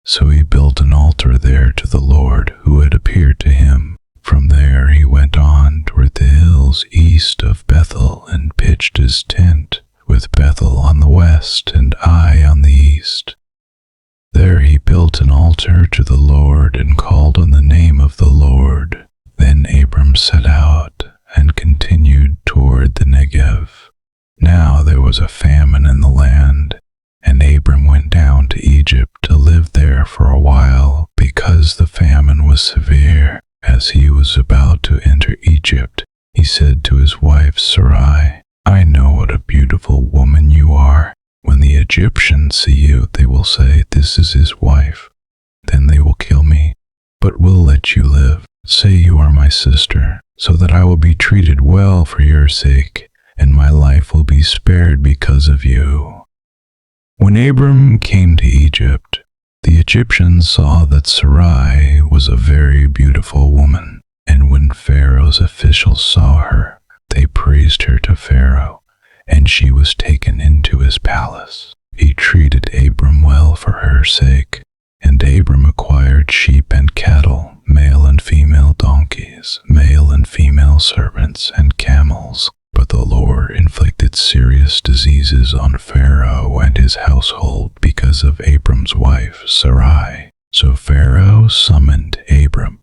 So he built an altar there to the Lord who had appeared to him. From there he went on toward the hills east of Bethel and pitched his tent, with Bethel on the west and Ai on the east. There he built an altar to the Lord and called on the name of the Lord. Then Abram set out and continued toward the Negev. Now there was a famine in the land, and Abram went down to Egypt to live there for a while because the famine was severe. As he was about to enter Egypt, he said to his wife Sarai, "I know what a beautiful woman you are. When the Egyptians see you, they will say, 'This is his wife.' Then they will kill me, but will let you live. Say you are my sister, so that I will be treated well for your sake, and my life will be spared because of you." When Abram came to Egypt, the Egyptians saw that Sarai was a very beautiful woman, and when Pharaoh's officials saw her, they praised her to Pharaoh, and she was taken into his palace. He treated Abram well for her sake, and Abram acquired sheep and cattle, male and female donkeys, male and female servants, and camels. But the Lord inflicted serious diseases on Pharaoh and his household because of Abram's wife, Sarai. So Pharaoh summoned Abram.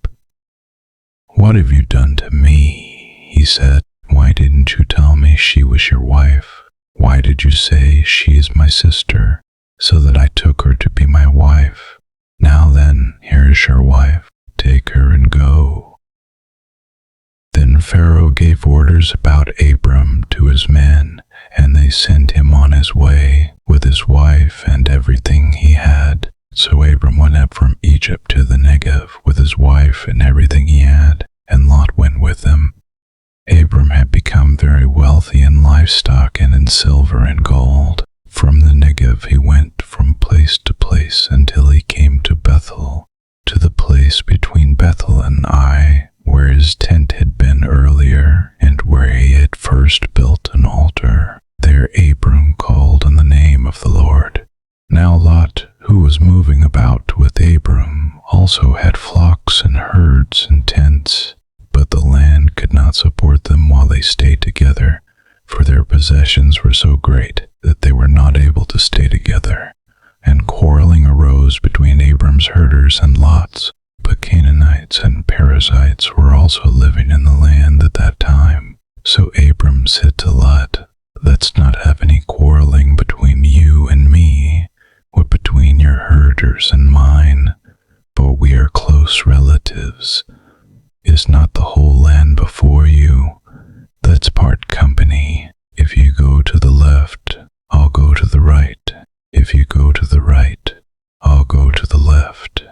"What have you done to me?" he said. "Why didn't you tell me she was your wife? Why did you say she is my sister, so that I took her to be my wife? Now then, here is your wife. Take her and go." Then Pharaoh gave orders about Abram to his men, and they sent him on his way with his wife and everything he had. So Abram went up from Egypt to the Negev with his wife and everything he had, and Lot went with him. Abram had become very wealthy in livestock and in silver and gold. From the Negev he went from place to place until he came to Bethel, to the place between Bethel and Ai, where his tent had been earlier, and where he had first built an altar. There Abram called on the name of the Lord. Now Lot, who was moving about with Abram, also had flocks and herds and tents, but the land could not support them while they stayed together, for their possessions were so great that they were not able to stay together. And quarreling arose between Abram's herders and Lot's. But Canaanites and Perizzites were also living in the land at that time. So Abram said to Lot, "Let's not have any quarreling between you and me, or between your herders and mine, for we are close relatives. Is not the whole land before you? Let's part company. If you go to the left, I'll go to the right. If you go to the right, I'll go to the left."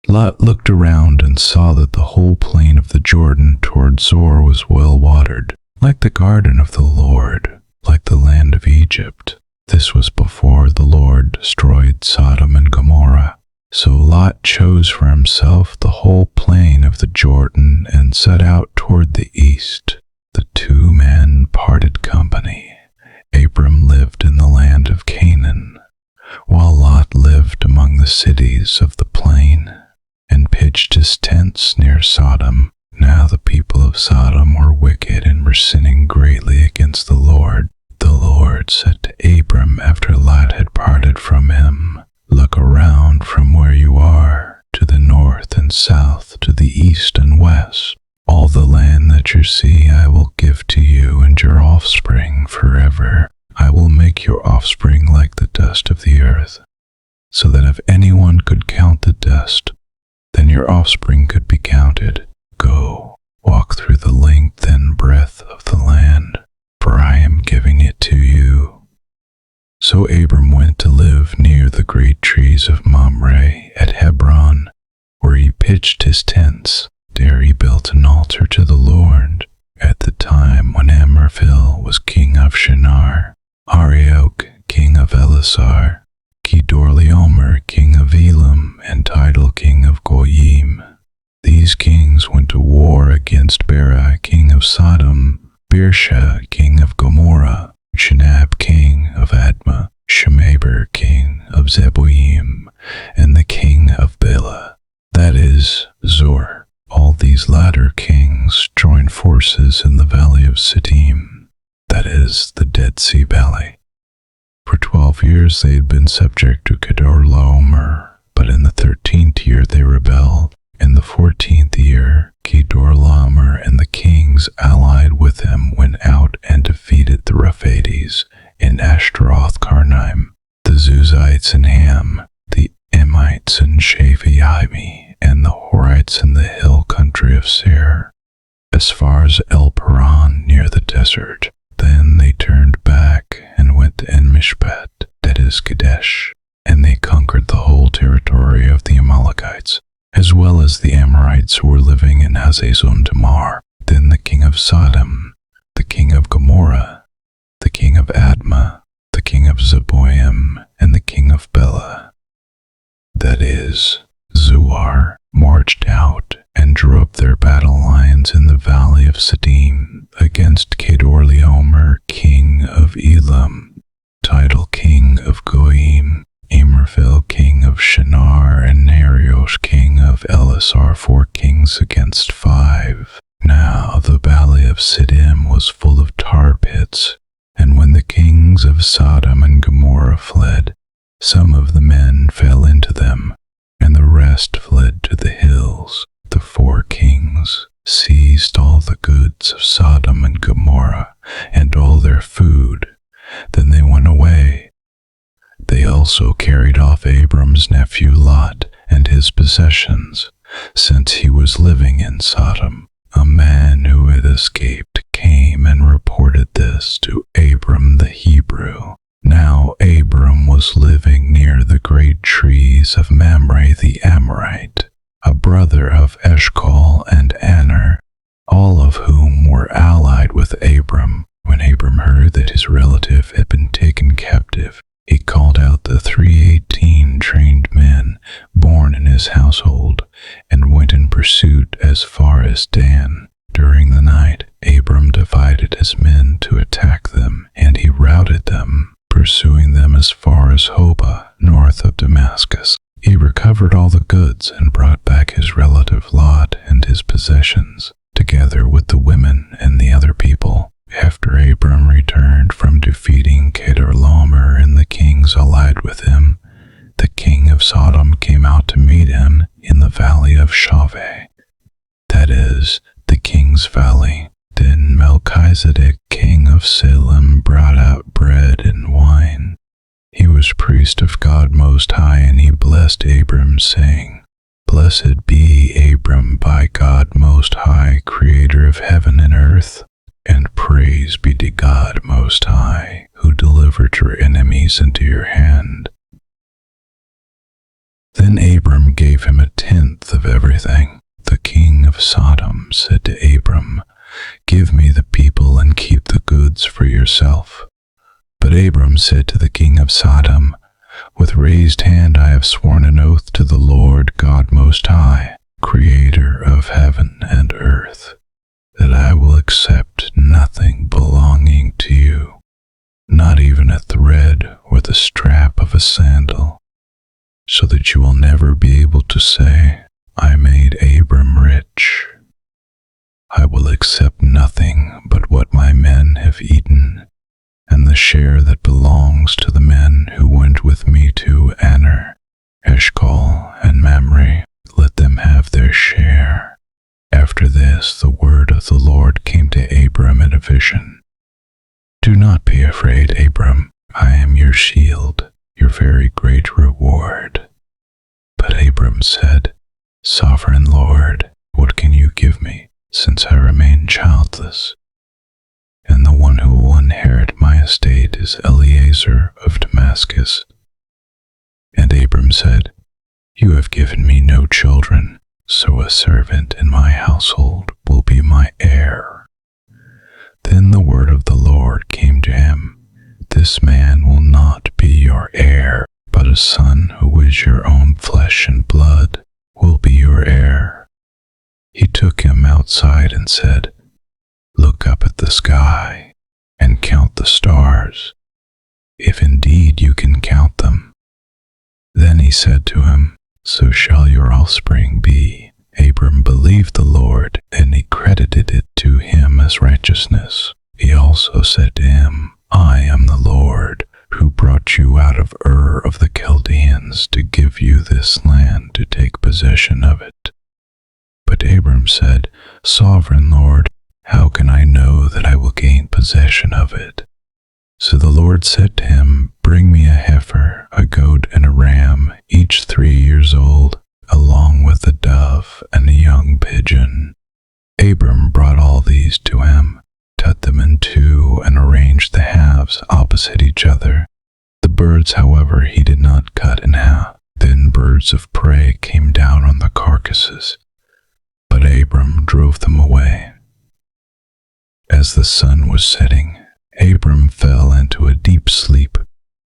Lot looked around and saw that the whole plain of the Jordan toward Zoar was well watered, like the garden of the Lord, like the land of Egypt. This was before the Lord destroyed Sodom and Gomorrah. So Lot chose for himself the whole plain of the Jordan and set out toward the east. The two men parted company. Abram lived in the land of Canaan, while Lot lived among the cities of the plain, and pitched his tents near Sodom. Now the people of Sodom were wicked and were sinning greatly against the Lord. The Lord said to Abram after Lot had parted from him, "Look around from where you are, to the north and south, to the east and west. All the land that you see I will give to you and your offspring forever. I will make your offspring like the dust of the earth, so that if anyone could count the dust, then your offspring could be counted. Go, walk through the length and breadth of the land, for I am giving it to you." So Abram went to live near the great trees of Mamre at Hebron. pitched his tents. There he built an altar to the Lord. At the time when Amraphel was king of Shinar, Arioch king of Elasar, Kedorlaomer king of Elam, and Tidal king of Goyim. These kings went to war against Bera king of Sodom, Birsha king of Gomorrah, Shinab king of Admah, Shemeber king of Zeboim, and the king of Bela, that is, Zor. All these latter kings joined forces in the valley of Siddim, that is, the Dead Sea Valley. For 12 years they had been subject to Kedorlaomer, but in the 13th year they rebelled. In the 14th year, Kedorlaomer and the kings allied with him went out and defeated the Rephaites in Ashtaroth Karnaim, the Zuzites in Ham, the Emites in Shephaimi, and the Horites in the hill country of Seir, as far as El Paran near the desert. Then they turned back and went to En-Mishpat, that is Kadesh, and they conquered the whole territory of the Amalekites, as well as the Amorites who were living in Hazazon Tamar. Then the king of Sodom, the king of Gomorrah, the king of Admah, the king of Zeboim, and the king of Bela, that is, Zoar, marched out and drew up their battle lines in the valley of Siddim against Kedorlaomer king of Elam, Tidal king of Goyim, Amraphel king of Shinar, and Arioch king of Elasar, 4 kings against 5. Now the valley of Siddim was full of tar pits, and when the kings of Sodom and Gomorrah fled, some of the men fell into them, and the rest fled to the hills. The 4 kings seized all the goods of Sodom and Gomorrah, and all their food. Then they went away. They also carried off Abram's nephew Lot and his possessions, since he was living in Sodom. A man who had escaped came and reported this to Abram the Hebrew. Now Abram was living near the great trees of Mamre the Amorite, a brother of Eshcol and Aner, all of whom were allied with Abram. When Abram heard that his relative had been taken captive, he called out the 318 trained men born in his household and went in pursuit as far as Dan. During the night, Abram divided his men to attack them, and he routed them, pursuing them as far as Hobah, north of Damascus. He recovered all the goods and brought back his relative Lot and his possessions, together with the women and the other people. After Abram returned from defeating Kedorlaomer and the kings allied with him, the king of Sodom came out to meet him in the valley of Shaveh, that is, the king's valley. Then Melchizedek, king of Salem, brought out bread and wine. He was priest of God Most High, and he blessed Abram, saying, "Blessed be Abram by God Most High, creator of heaven and earth, and praise be to God Most High, who delivered your enemies into your hand." Then Abram gave him 1/10 of everything. The king of Sodom said to Abram, "Give me the people and keep the goods for yourself." But Abram said to the king of Sodom, "With raised hand I have sworn an oath to the Lord God Most High, creator of heaven and earth, that I will accept nothing belonging to you, not even a thread or the strap of a sandal, so that you will never be able to say, 'I made Abram rich.' I will accept nothing but what my men have eaten, and the share that belongs to the men who went with me to Aner, Eshcol, and Mamre. Let them have their share." After this, the word of the Lord came to Abram in a vision. "Do not be afraid, Abram. I am your shield, your very great reward." But Abram said, "Sovereign Lord, what can you give me, since I remain childless? And the one who will inherit my estate is Eliezer of Damascus." And Abram said, "You have given me no children, so a servant in my household will be my heir." Then the word of the Lord came to him, "This man will not be your heir, but a son who is your own flesh and blood will be your heir." He took him outside and said, "Look up at the sky and count the stars, if indeed you can count them." Then he said to him, "So shall your offspring be." Abram believed the Lord, and he credited it to him as righteousness. He also said to him, "I am the Lord, who brought you out of Ur of the Chaldeans to give you this land to take possession of it." But Abram said, "Sovereign Lord, how can I know that I will gain possession of it?" So the Lord said to him, "Bring me a heifer, a goat, and a ram, each 3 years old, along with a dove and a young pigeon." Abram brought all these to him, cut them in two, and arranged the halves opposite each other. The birds, however, he did not cut in half. Then birds of prey came down on the carcasses, but Abram drove them away. As the sun was setting, Abram fell into a deep sleep,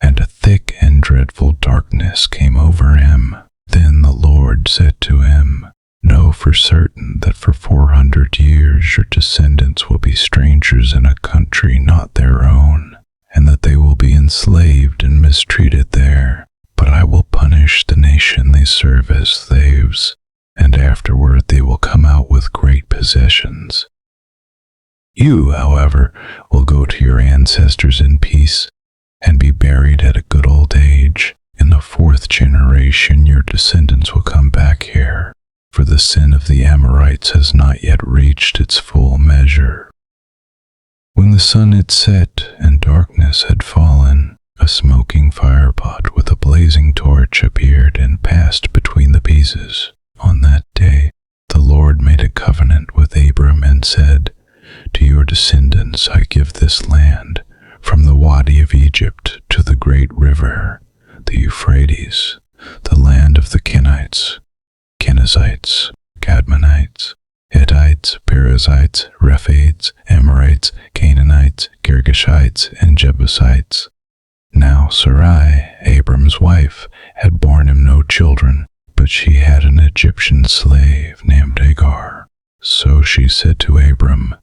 and a thick and dreadful darkness came over him. Then the Lord said to him, "Know for certain that for 400 years your descendants will be strangers in a country not their own, and that they will be enslaved and mistreated there. But I will punish the nation they serve as slaves, and afterward they will come out with great possessions. You, however, will go to your ancestors in peace and be buried at a good old age. In the 4th generation your descendants will come back here, for the sin of the Amorites has not yet reached its full measure." When the sun had set and darkness had fallen, a smoking firepot with a blazing torch appeared and passed between the pieces. On that day the Lord made a covenant with Abram and said, "To your descendants I give this land, from the Wadi of Egypt to the great river, the Euphrates, the land of the Kenites, Kenizzites, Cadmonites, Hittites, Perizzites, Rephaites, Amorites, Canaanites, Girgashites, and Jebusites." Now Sarai, Abram's wife, had borne him no children, but she had an Egyptian slave named Hagar. So she said to Abram,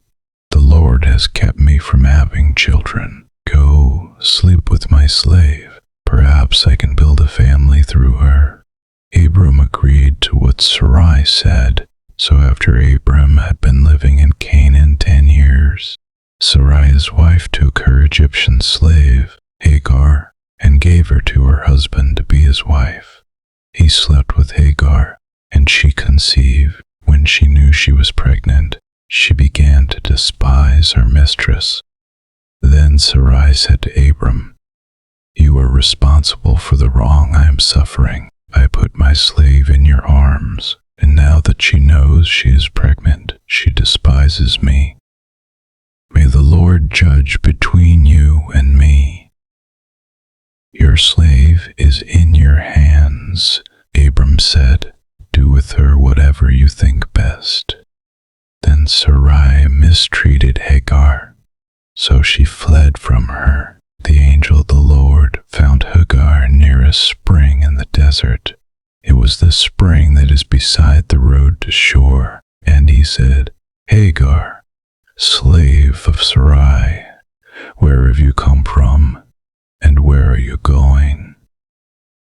"The Lord has kept me from having children. Go, sleep with my slave. Perhaps I can build a family through her." Abram agreed to what Sarai said. So after Abram had been living in Canaan 10 years, Sarai's wife took her Egyptian slave, Hagar, and gave her to her husband to be his wife. He slept with Hagar, and she conceived. When she knew she was pregnant, she began to despise her mistress. Then Sarai said to Abram, "You are responsible for the wrong I am suffering. I put my slave in your arms, and now that she knows she is pregnant, she despises me. May the Lord judge between you and me. Your slave is in your hands." Abram said, "Do with her whatever you think best." Then Sarai mistreated Hagar, so she fled from her. The angel of the Lord found Hagar near a spring in the desert. It was the spring that is beside the road to Shur, and he said, "Hagar, slave of Sarai, where have you come from, and where are you going?"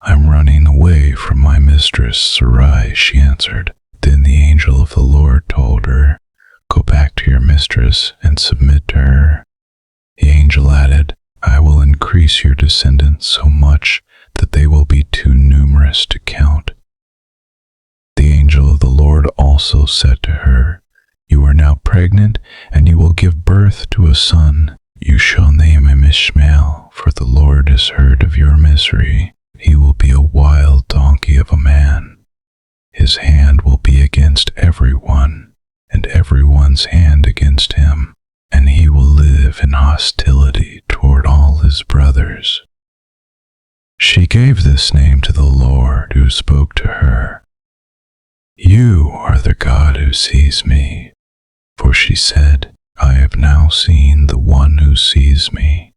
"I'm running away from my mistress Sarai," she answered. Then the angel of the Lord told her, "Go back to your mistress and submit to her." The angel added, "I will increase your descendants so much that they will be too numerous to count." The angel of the Lord also said to her, "You are now pregnant, and you will give birth to a son. You shall name him Ishmael, for the Lord has heard of your misery. He will be a wild donkey of a man. His hand will be against everyone, and everyone's hand against him, and he will live in hostility toward all his brothers." She gave this name to the Lord who spoke to her. You are the God who sees me. For she said, I have now seen the one who sees me.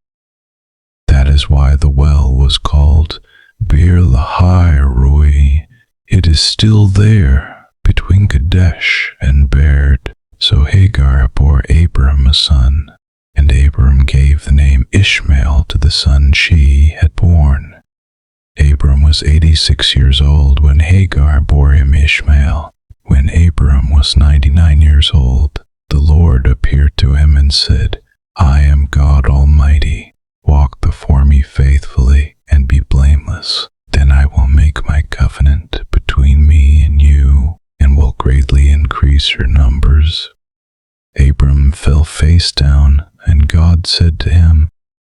That is why the well was called Beer Lahai Roi. It is still there, between Kadesh and Bered. So Hagar bore Abram a son, and Abram gave the name Ishmael to the son she had borne. Abram was 86 years old when Hagar bore him Ishmael. When Abram was 99 years old, the Lord appeared to him and said, I am God Almighty. Walk before me faithfully and be blameless. Then I will make my covenant between me and you, and will greatly increase your numbers. Abram fell face down, and God said to him,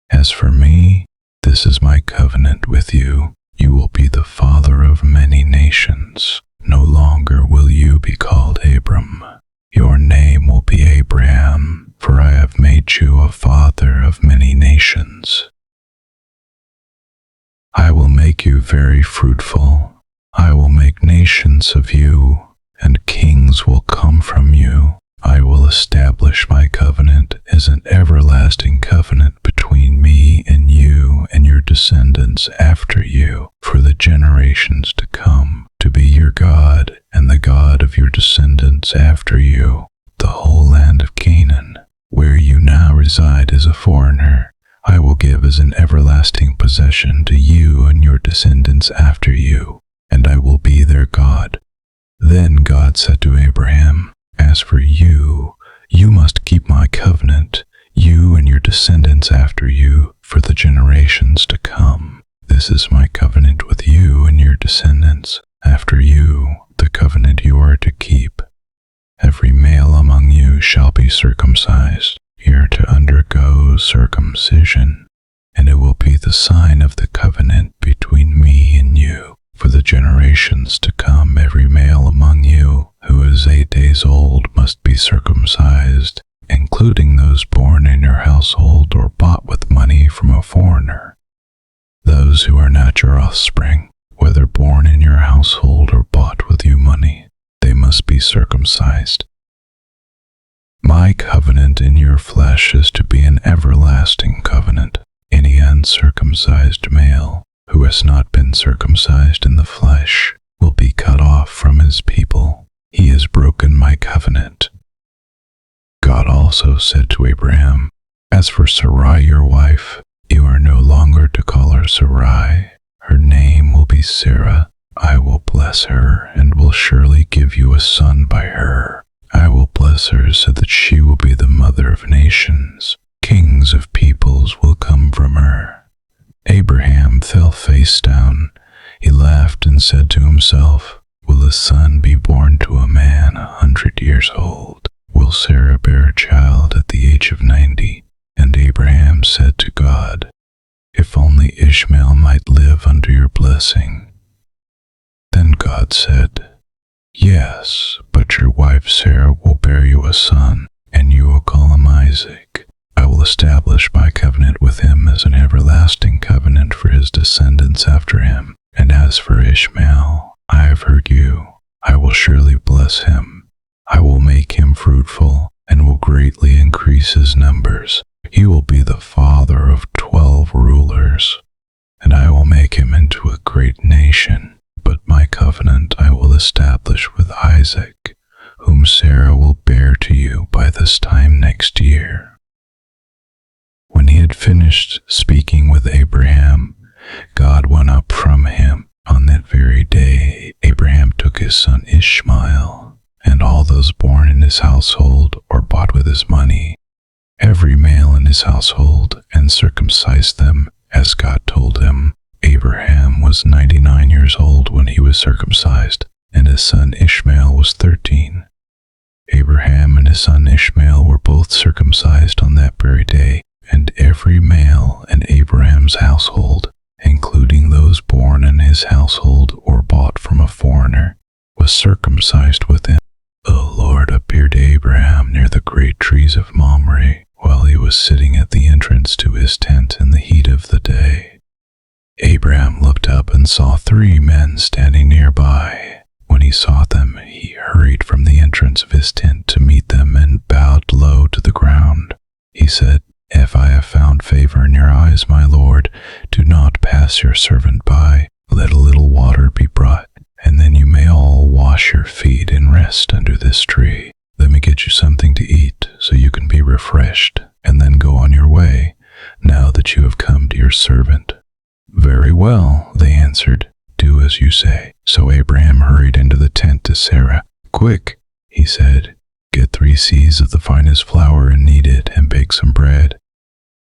As for me, this is my covenant with you. You will be the father of many nations. No longer will you be called Abram. Your name will be Abraham, for I have made you a father of many nations. I will make you very fruitful. I will make nations of you, and kings will come from you. I will establish my covenant as an everlasting covenant between me and you and your descendants after you for the generations to come, to be your God and the God of your descendants after you. The whole land of Canaan, where you now reside as a foreigner, I will give as an everlasting possession to you and your descendants after you, and I will be their God. Then God said to Abraham, As for you, you must keep my covenant, you and your descendants after you, for the generations to come. This is my covenant with you and your descendants after you, the covenant you are to keep. Every male among you shall be circumcised. You are to undergo circumcision, and it will be the sign of the covenant between me and you. For the generations to come, every male among you who is 8 days old must be circumcised, including those born in your household or bought with money from a foreigner. Those who are not your offspring, whether born in your household or bought with you money, they must be circumcised. My covenant in your flesh is to be an everlasting covenant. Any uncircumcised male who has not been circumcised in the flesh will be cut off from his people. He has broken my covenant. God also said to Abraham, As for Sarai your wife, you are no longer to call her Sarai. Her name will be Sarah. I will bless her and will surely give you a son by her. I will bless her so that she will be the mother of nations. Kings of peoples will come from her. Abraham fell face down. He laughed and said to himself, Will a son be born to a man 100 years old? Will Sarah bear a child at the age of 90? And Abraham said to God, If only Ishmael might live under your blessing. Then God said, Yes, but your wife Sarah will bear you a son, and you will call him Isaac. I will establish my covenant with him as an everlasting covenant for his descendants after him. And as for Ishmael, I have heard you. I will surely bless him. I will make him fruitful and will greatly increase his numbers. He will be the father of 12 rulers, and I will make him into a great nation. But my covenant I will establish with Isaac, whom Sarah will bear to you by this time next year. When he had finished speaking with Abraham, God went up from him. On that very day, Abraham took his son Ishmael, and all those born in his household or bought with his money, every male in his household, and circumcised them, as God told him. Abraham was 99 years old when he was circumcised, and his son Ishmael was 13. Abraham and his son Ishmael were both circumcised on that very day, and every male in Abraham's household, including those born in his household or bought from a foreigner, was circumcised with him. The Lord appeared to Abraham near the great trees of Mamre, while he was sitting at the entrance to his tent in the heat of the day. Abraham looked up and saw 3 men standing nearby. When he saw them, he he said, "If I have found favor in your eyes, my lord, do not pass your servant by. Let a little water be brought, and then you may all wash your feet and rest under this tree. Let me get you something to eat, so you can be refreshed, and then go on your way, now that you have come to your servant." "Very well," they answered. "Do as you say." So Abraham hurried into the tent to Sarah. "Quick," he said, "get 3 seahs of the finest flour and knead it, and bake some bread."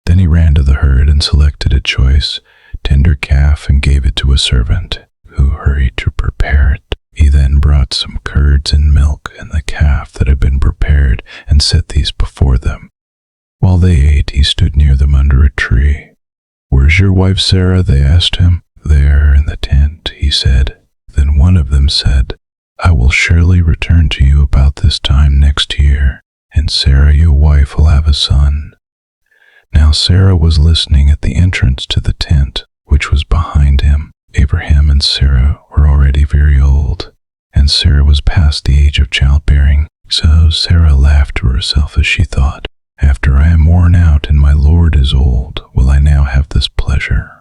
Then he ran to the herd and selected a choice, tender calf and gave it to a servant, who hurried to prepare it. He then brought some curds and milk and the calf that had been prepared and set these before them. While they ate, he stood near them under a tree. "Where's your wife Sarah?" they asked him. "There in the tent," he said. Then one of them said, "I will surely return to you about this time next year, and Sarah your wife will have a son." Now Sarah was listening at the entrance to the tent, which was behind him. Abraham and Sarah were already very old, and Sarah was past the age of childbearing. So Sarah laughed to herself as she thought, "After I am worn out and my Lord is old, will I now have this pleasure?"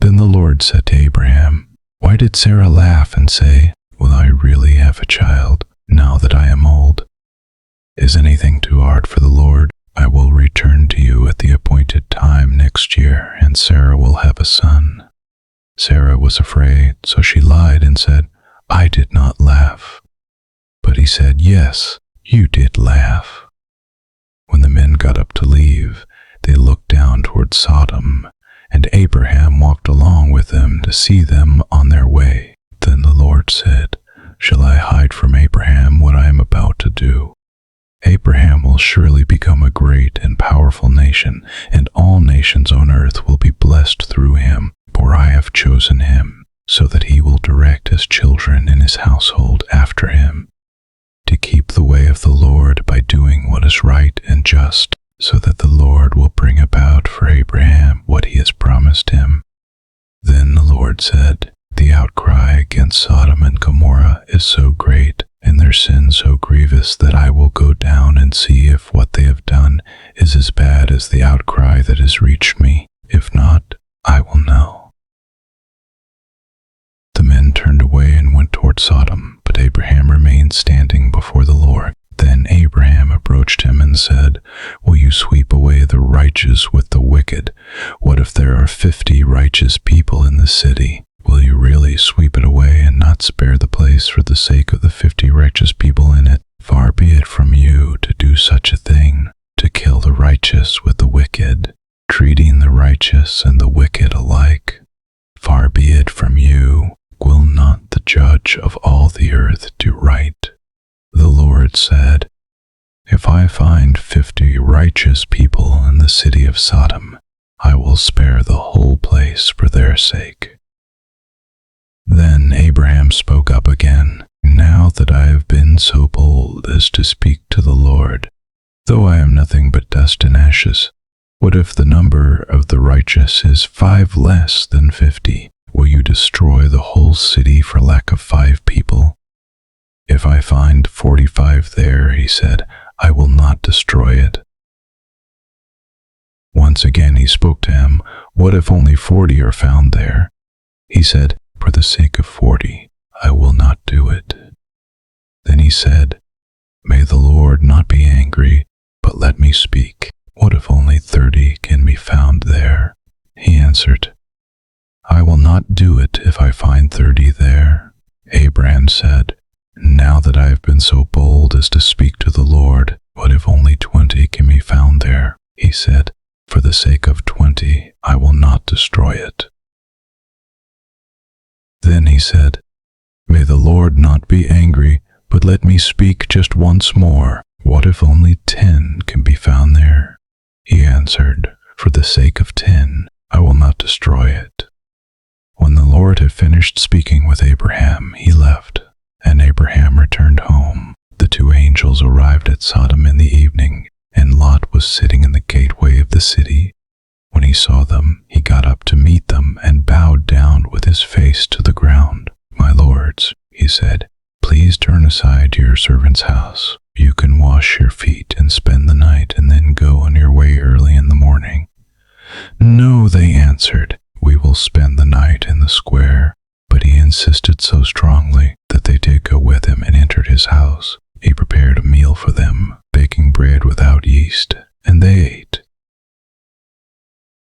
Then the Lord said to Abraham, "Why did Sarah laugh and say, 'Will I really have a child, now that I am old?' Is anything too hard for the Lord? I will return to you at the appointed time next year, and Sarah will have a son." Sarah was afraid, so she lied and said, "I did not laugh." But he said, "Yes, you did laugh." When the men got up to leave, they looked down toward Sodom, and Abraham walked along with them to see them on their way. Then the Lord said, "Shall I hide from Abraham what I am about to do? Abraham will surely become a great and powerful nation, and all nations on earth will be blessed through him, for I have chosen him, so that he will direct his children and his household after him, to keep the way of the Lord by doing what is right and just, so that the Lord will bring about for Abraham what he has promised him." Then the Lord said, "The outcry against Sodom and Gomorrah is so great, and their sin so grievous, that I will go down and see if what they have done is as bad as the outcry that has reached me. If not, I will know." The men turned away and went toward Sodom, but Abraham remained standing before the Lord. Then Abraham approached him and said, "Will you sweep away the righteous with the wicked? What if there are 50 righteous people in the city? Will you really sweep it away and not spare the place for the sake of the 50 righteous people in it? Far be it from you to do such a thing, to kill the righteous with the wicked, treating the righteous and the wicked alike. Far be it from you. Will not the judge of all the earth do right?" The Lord said, "If I find 50 righteous people in the city of Sodom, I will spare the whole place for their sake." Then Abraham spoke up again, "Now that I have been so bold as to speak to the Lord, though I am nothing but dust and ashes, what if the number of the righteous is 5 less than 50? Will you destroy the whole city for lack of 5 people? If I find 45 there," he said, "I will not destroy it." Once again he spoke to him, "What if only 40 are found there?" He said, "For the sake of 40, I will not do it." Then he said, "May the Lord not be angry, but let me speak. What if only 30 can be found there?" He answered, "I will not do it if I find 30 there." Abraham said, "Now that I have been so bold as to speak to the Lord, what if only 20 can be found there?" He said, "For the sake of 20, I will not destroy it." Then he said, "May the Lord not be angry, but let me speak just once more. What if only 10 can be found there?" He answered, "For the sake of 10, I will not destroy it." When the Lord had finished speaking with Abraham, he left, and Abraham returned home. The 2 angels arrived at Sodom in the evening, and Lot was sitting in the gateway of the city. When he saw them, he got up to meet them and bowed down with his face to the ground. "My lords," he said, "please turn aside to your servant's house. You can wash your feet and spend the night and then go on your way early in the morning." "No," they answered, "we will spend the night in the square." But he insisted so strongly that they did go with him and entered his house. He prepared a meal for them, baking bread without yeast, and they ate.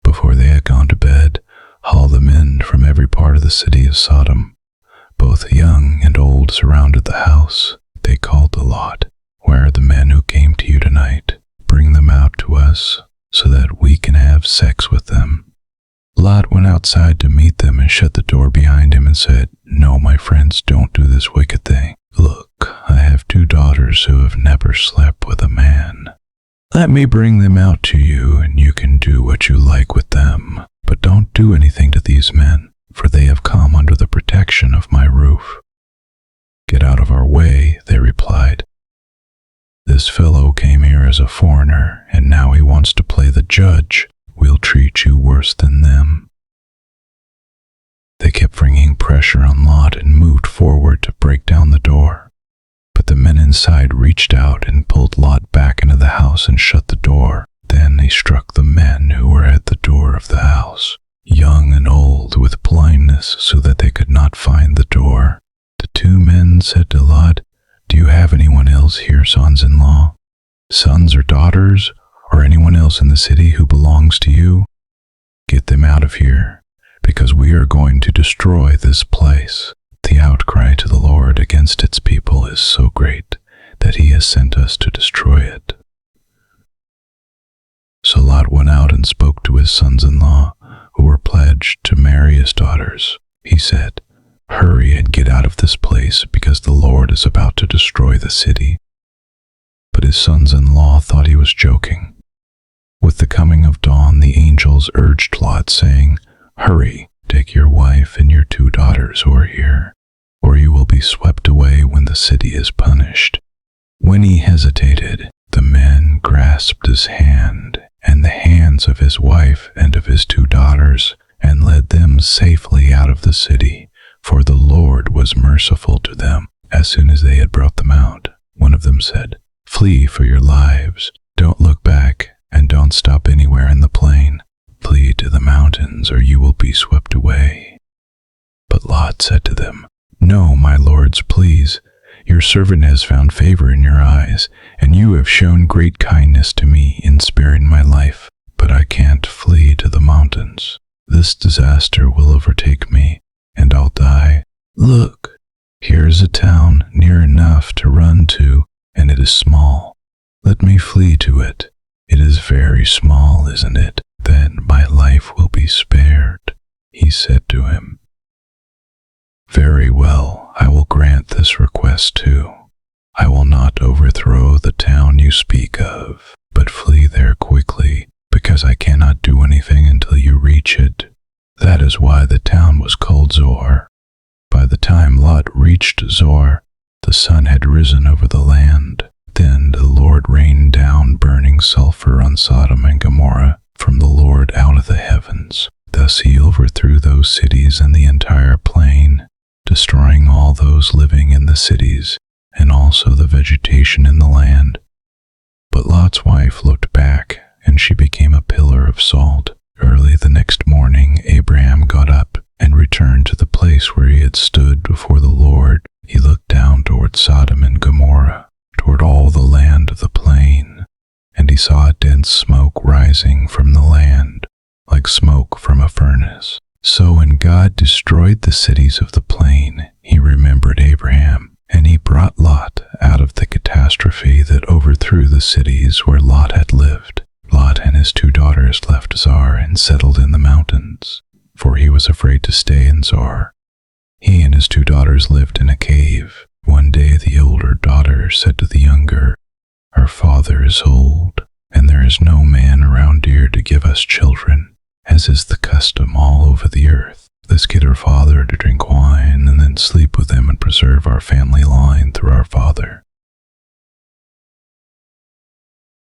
Before they had gone to bed, all the men from every part of the city of Sodom, both young and old, surrounded the house. They called to Lot, "Where are the men who came to you tonight? Bring them out to us, so that we can have sex with them." Lot went outside to meet them and shut the door behind him and said, "No, my friends, don't do this wicked thing. Look, I have 2 daughters who have never slept with a man. Let me bring them out to you, and you can do what you like with them. But don't do anything to these men, for they have come under the protection of my roof." "Get out of our way," they replied. "This fellow came here as a foreigner, and now he wants to play the judge. We'll treat you worse than them." They kept bringing pressure on Lot and moved forward to break down the door. But the men inside reached out and pulled Lot back into the house and shut the door. Then they struck the men who were at the door of the house, young and old, with blindness, so that they could not find the door. The 2 men said to Lot, "Do you have anyone else here, sons-in-law, sons or daughters, or anyone else in the city who belongs to you? Get them out of here, because we are going to destroy this place. The outcry to the Lord against its people is so great that he has sent us to destroy it." So Lot went out and spoke to his sons-in-law, who were pledged to marry his daughters. He said, "Hurry and get out of this place, because the Lord is about to destroy the city." But his sons-in-law thought he was joking. With the coming of dawn, the angels urged Lot, saying, "Hurry, take your wife and your 2 daughters who are here, or you will be swept away when the city is punished." When he hesitated, the men grasped his hand and the hands of his wife and of his 2 daughters and led them safely out of the city, for the Lord was merciful to them. As soon as they had brought them out, one of them said, "Flee for your lives. Don't look back, and don't stop anywhere in the plain. Flee to the mountains, or you will be swept away." But Lot said to them, "No, my lords, please. Your servant has found favor in your eyes, and you have shown great kindness to me in sparing my life. But I can't flee to the mountains. This disaster will overtake me, and I'll die. Look, here is a town near enough to run to, and it is small. Let me flee to it. It is very small, isn't it? Then my life will be spared." He said to him, "Very well, I will grant this request too. I will not overthrow the town you speak of, but flee there quickly, because I cannot do anything until you reach it." That is why the town was called Zoar. By the time Lot reached Zoar, the sun had risen over the land. Then the Lord rained down burning sulfur on Sodom and Gomorrah from the Lord out of the heavens. Thus he overthrew those cities and the entire plain, destroying all those living in the cities and also the vegetation in the land. But Lot's wife looked back, and she became a pillar of salt. Early the next morning, Abraham got up and returned to the place where he had stood before the Lord. He looked down toward Sodom and Gomorrah, toward all the land of the plain, and he saw a dense smoke rising from the land, like smoke from a furnace. So when God destroyed the cities of the plain, he remembered Abraham, and he brought Lot out of the catastrophe that overthrew the cities where Lot had lived. Lot and his 2 daughters left Zoar and settled in the mountains, for he was afraid to stay in Zoar. He and his 2 daughters lived in a cave. One day the older daughter said to the younger, "Our father is old, and there is no man around here to give us children, as is the custom all over the earth. Let's get our father to drink wine and then sleep with him and preserve our family line through our father."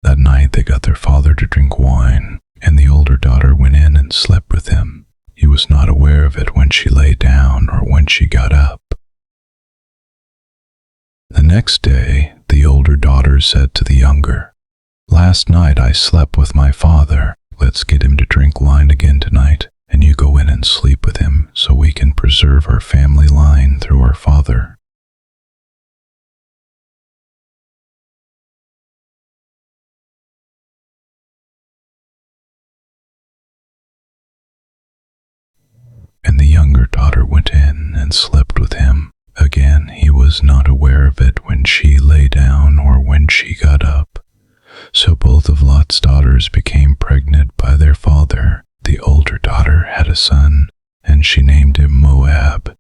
That night they got their father to drink wine, and the older daughter went in and slept with him. He was not aware of it when she lay down or when she got up. The next day, The older daughter said to the younger, "Last night I slept with my father. Let's get him to drink wine again tonight, and you go in and sleep with him so we can preserve our family line through our father." And the younger daughter went in and slept with him. Again, he was not aware of it when she lay down or when she got up. So both of Lot's daughters became pregnant by their father. The older daughter had a son, and she named him Moab.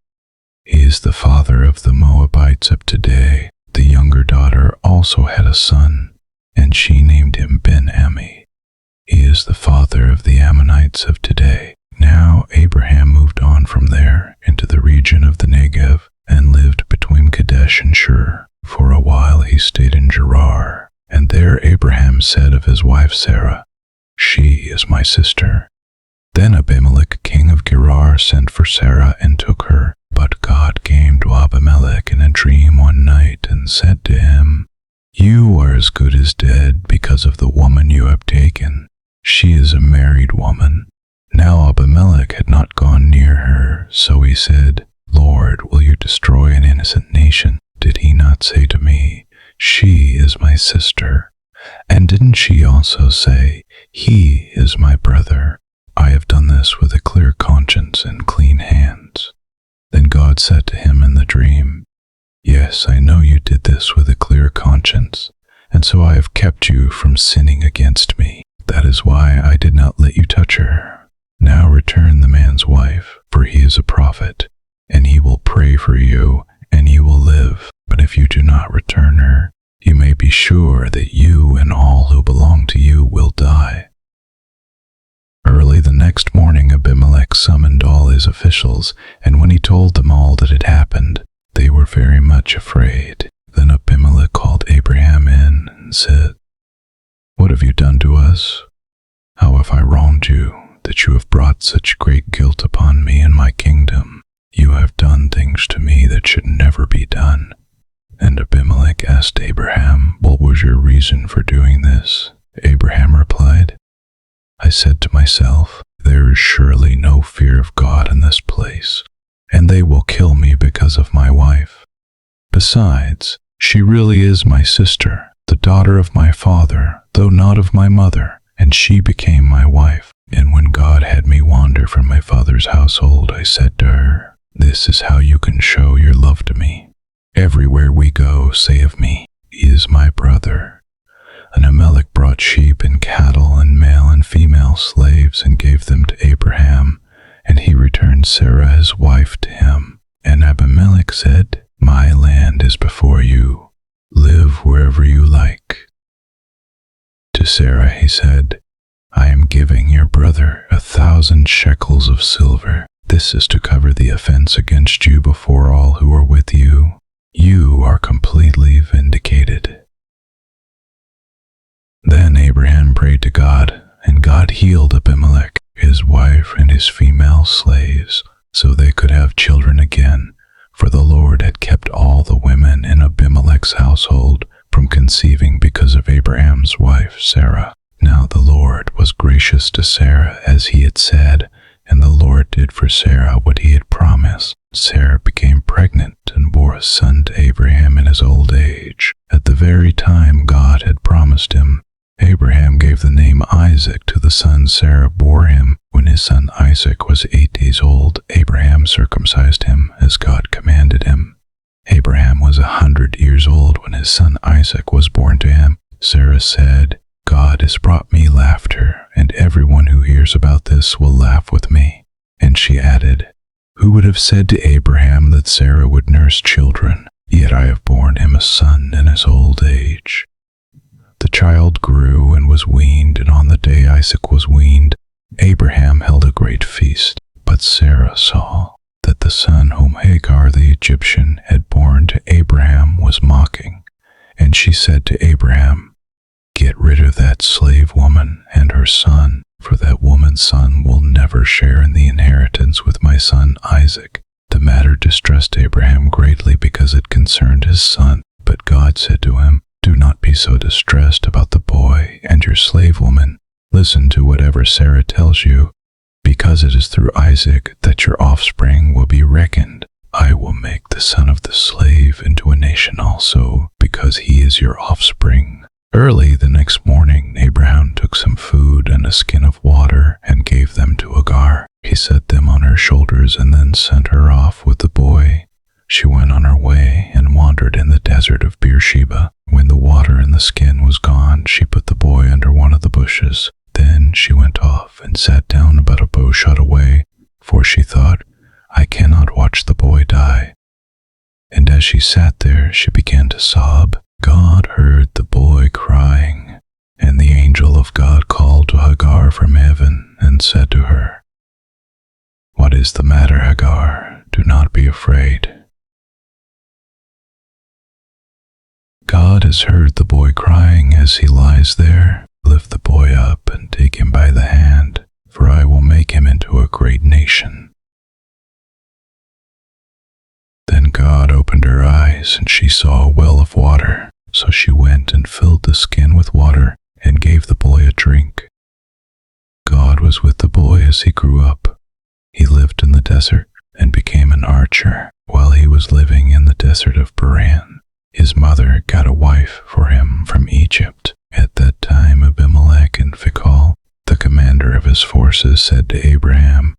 He is the father of the Moabites of today. The younger daughter also had a son, and she named him Ben-Ammi. He is the father of the Ammonites of today. Now Abraham moved on from there into the region of the Negev and lived between Kadesh and Shur. For a while he stayed in Gerar, and there Abraham said of his wife Sarah, "She is my sister." Then Abimelech, king of Gerar, sent for Sarah and took her. But God came to Abimelech in a dream one night and said to him, "You are as good as dead because of the woman you have taken. She is a married woman." Now Abimelech had not gone near her, so he said, "Lord, will you destroy an innocent nation? Did he not say to me, 'She is my sister'? And didn't she also say, 'He is my brother'? I have done this with a clear conscience and clean hands." Then God said to him in the dream, "Yes, I know you did this with a clear conscience, and so I have kept you from sinning against me. That is why I did not let you touch her. Now return the man's wife, for he is a prophet, and he will pray for you, and you will live. But if you do not return her, you may be sure that you and all who belong to you will die." Early the next morning Abimelech summoned all his officials, and when he told them all that had happened, they were very much afraid. Then Abimelech called Abraham in and said, "What have you done to us? How have I wronged you, that you have brought such great guilt upon me and my kingdom? You have done things to me that should never be done." And Abimelech asked Abraham, "What was your reason for doing this?" Abraham replied, "I said to myself, there is surely no fear of God in this place, and they will kill me because of my wife. Besides, she really is my sister, the daughter of my father, though not of my mother, and she became my wife. And when God had me wander from my father's household, I said to her, 'This is how you can show your love to me. Everywhere we go, say of me, he is my brother.' And Abimelech brought sheep and cattle and male and female slaves and gave them to Abraham, and he returned Sarah his wife to him. And Abimelech said, 'My land is before you. Live wherever you like.' To Sarah he said, 'I am giving your brother 1,000 shekels of silver. This is to cover the offense against you before all who are with you. You are completely vindicated.' Then Abraham prayed to God, and God healed Abimelech, his wife, and his female slaves, so they could have children again, for the Lord had kept all the women in Abimelech's household from conceiving because of Abraham's wife Sarah. Now the Lord was gracious to Sarah as he had said, and the Lord did for Sarah what he had promised. Sarah became pregnant and bore a son to Abraham in his old age, at the very time God had promised him. Abraham gave the name Isaac to the son Sarah bore him. When his son Isaac was 8 days old, Abraham circumcised him as God commanded him. Abraham was 100 years old when his son Isaac was born to him. Sarah said, "God has brought me laughter, and everyone who hears about this will laugh with me." And she added, "Who would have said to Abraham that Sarah would nurse children? Yet I have borne him a son in his old age." The child grew and was weaned, and on the day Isaac was weaned, Abraham held a great feast. But Sarah saw that the son whom Hagar the Egyptian had borne to Abraham was mocking, and she said to Abraham, "Get rid of that slave woman and her son, for that woman's son will never share in the inheritance with my son Isaac." The matter distressed Abraham greatly because it concerned his son, but God God said to him, "Do not be so distressed about the boy and your slave woman. Listen to whatever Sarah tells you, because it is through Isaac that your offspring will be reckoned. I will make the son of the slave into a nation also, because he is your offspring." Early the next morning, Abraham took some food and a skin of water and gave them to Hagar. He set them on her shoulders and then sent her off with the boy. She went on her way and wandered in the desert of Beersheba. When the water in the skin was gone, she put the boy under one of the bushes. Then she went off and sat down about a bow shot away, for she thought, "I cannot watch the boy die." And as she sat there, she began to sob. God heard the boy crying, and the angel of God called to Hagar from heaven and said to her, "What is the matter, Hagar? Do not be afraid. God has heard the boy crying as he lies there. Lift the boy up and take him by the hand, for I will make him into a great nation." Then God opened her eyes, and she saw a well of water. So she went and filled the skin with water and gave the boy a drink. God was with the boy as he grew up. He lived in the desert and became an archer. While he was living in the desert of Paran, his mother got a wife for him from Egypt. At that time, Abimelech and Phicol, the commander of his forces, said to Abraham,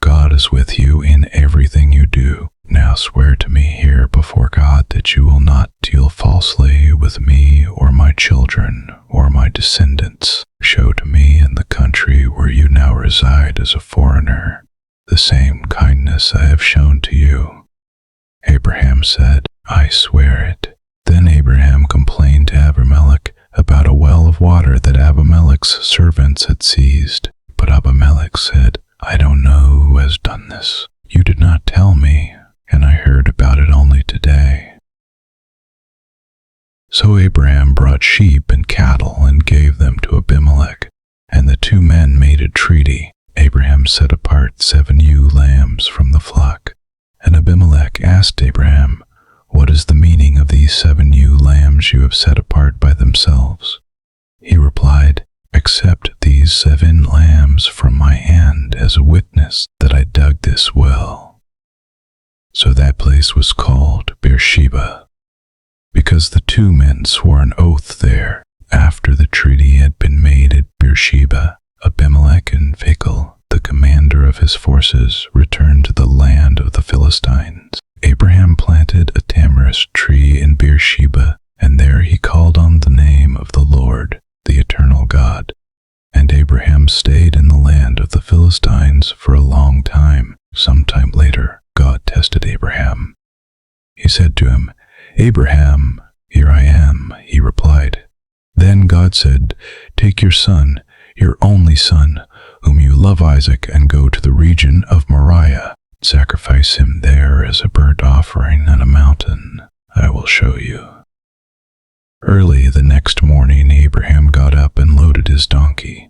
"God is with you in everything you do. Now swear to me here before God that you will not deal falsely with me or my children or my descendants. Show to me in the country where you now reside as a foreigner the same kindness I have shown to you." Abraham said, "I swear it." Then Abraham complained to Abimelech about a well of water that Abimelech's servants had seized. But Abimelech said, "I don't know who has done this. You did not tell me, and I heard about it only today." So Abraham brought sheep and cattle and gave them to Abimelech, and the two men made a treaty. Abraham set apart 7 ewe lambs from the flock, and Abimelech asked Abraham, "What is the meaning of these 7 ewe lambs you have set apart by themselves?" He replied, "Accept these 7 lambs from my hand as a witness that I dug this well." So that place was called Beersheba, because the two men swore an oath there. After the treaty had been made at Beersheba, Abimelech and Phicol, the commander of his forces, returned to the land of the Philistines. Abraham planted a tamarisk tree in Beersheba, and there he called on the name of the Lord, the eternal God. And Abraham stayed in the land of the Philistines for a long time. Sometime later, God tested Abraham. He said to him, "Abraham, here I am," he replied. Then God said, "Take your son, your only son, whom you love, Isaac, and go to the region of Moriah. Sacrifice him there as a burnt offering on a mountain I will show you." Early the next morning, Abraham got up and loaded his donkey.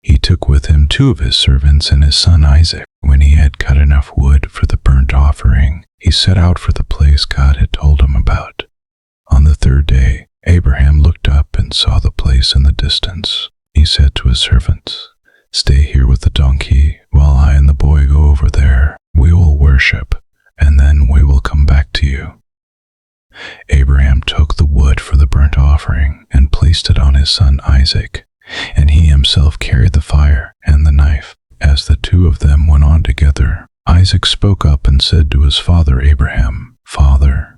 He took with him 2 of his servants and his son Isaac. When he had cut enough wood for the burnt offering, he set out for the place God had told him about. On the 3rd day, Abraham looked up and saw the place in the distance. He said to his servants, "Stay here with the donkey while I and the boy go over there. We will worship, and then we will come back to you." Abraham took the wood for the burnt offering and placed it on his son Isaac, and he himself carried the fire and the knife. As the 2 of them went on together, Isaac spoke up and said to his father Abraham, "Father."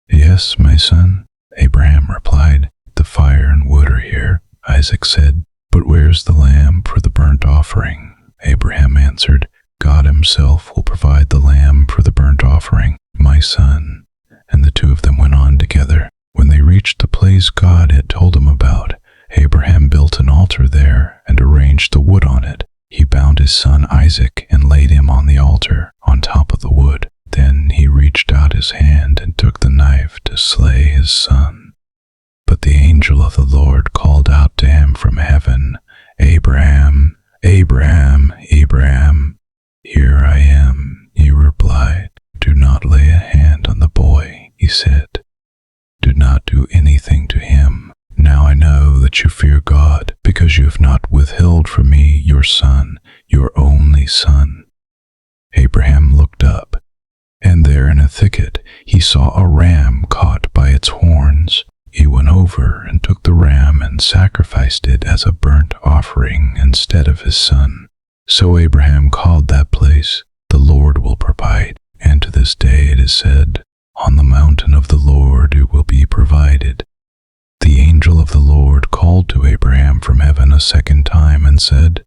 "Yes, my son," Abraham replied. "The fire and wood are here." Isaac said, "But where's the lamb for the burnt offering?" Abraham answered, "God himself will provide the lamb for the burnt offering, my son." And the 2 of them went on together. When they reached the place God had told him about, Abraham built an altar there and arranged the wood on it. He bound his son Isaac and laid him on the altar on top of the wood. Then he reached out his hand and took the knife to slay his son. But the angel of the Lord called out to him from heaven, "Abraham, Abraham, Abraham." "Here I am," he replied. "Do not lay a hand on the boy," he said. that you fear God, because you have not withheld from me your son, your only son." Abraham looked up, and there in a thicket he saw a ram caught by its horns. He went over and took the ram and sacrificed it as a burnt offering instead of his son. So Abraham called that place, "The Lord will provide," and to this day it is said, "On the mountain of the Lord it will be provided." The angel of the Lord called to Abraham from heaven a second time and said,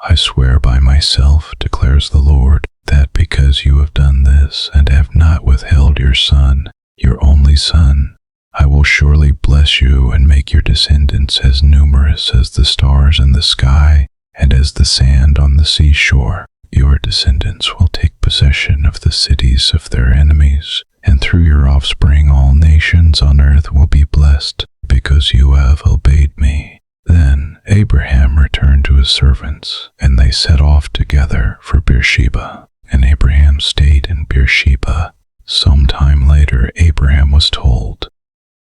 "I swear by myself, declares the Lord, that because you have done this and have not withheld your son, your only son, I will surely bless you and make your descendants as numerous as the stars in the sky and as the sand on the seashore. Your descendants will take possession of the cities of their enemies, and through your offspring all nations on earth will be blessed, because you have obeyed me." Then Abraham returned to his servants, and they set off together for Beersheba. And Abraham stayed in Beersheba. Some time later Abraham was told,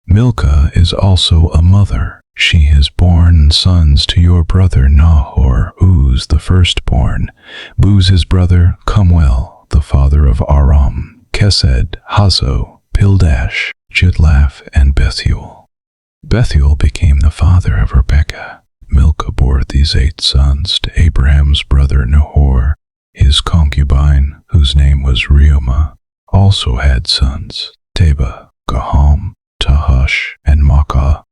"Milcah is also a mother. She has borne sons to your brother Nahor, Uz the firstborn, Buz his brother, Kemuel, the father of Aram, Kesed, Hazo, Pildash, Jidlaph, and Bethuel." Bethuel became the father of Rebekah. Milcah bore these 8 sons to Abraham's brother Nahor. His concubine, whose name was Reumah, also had sons, Teba, Gaham, Tahash, and Maachah.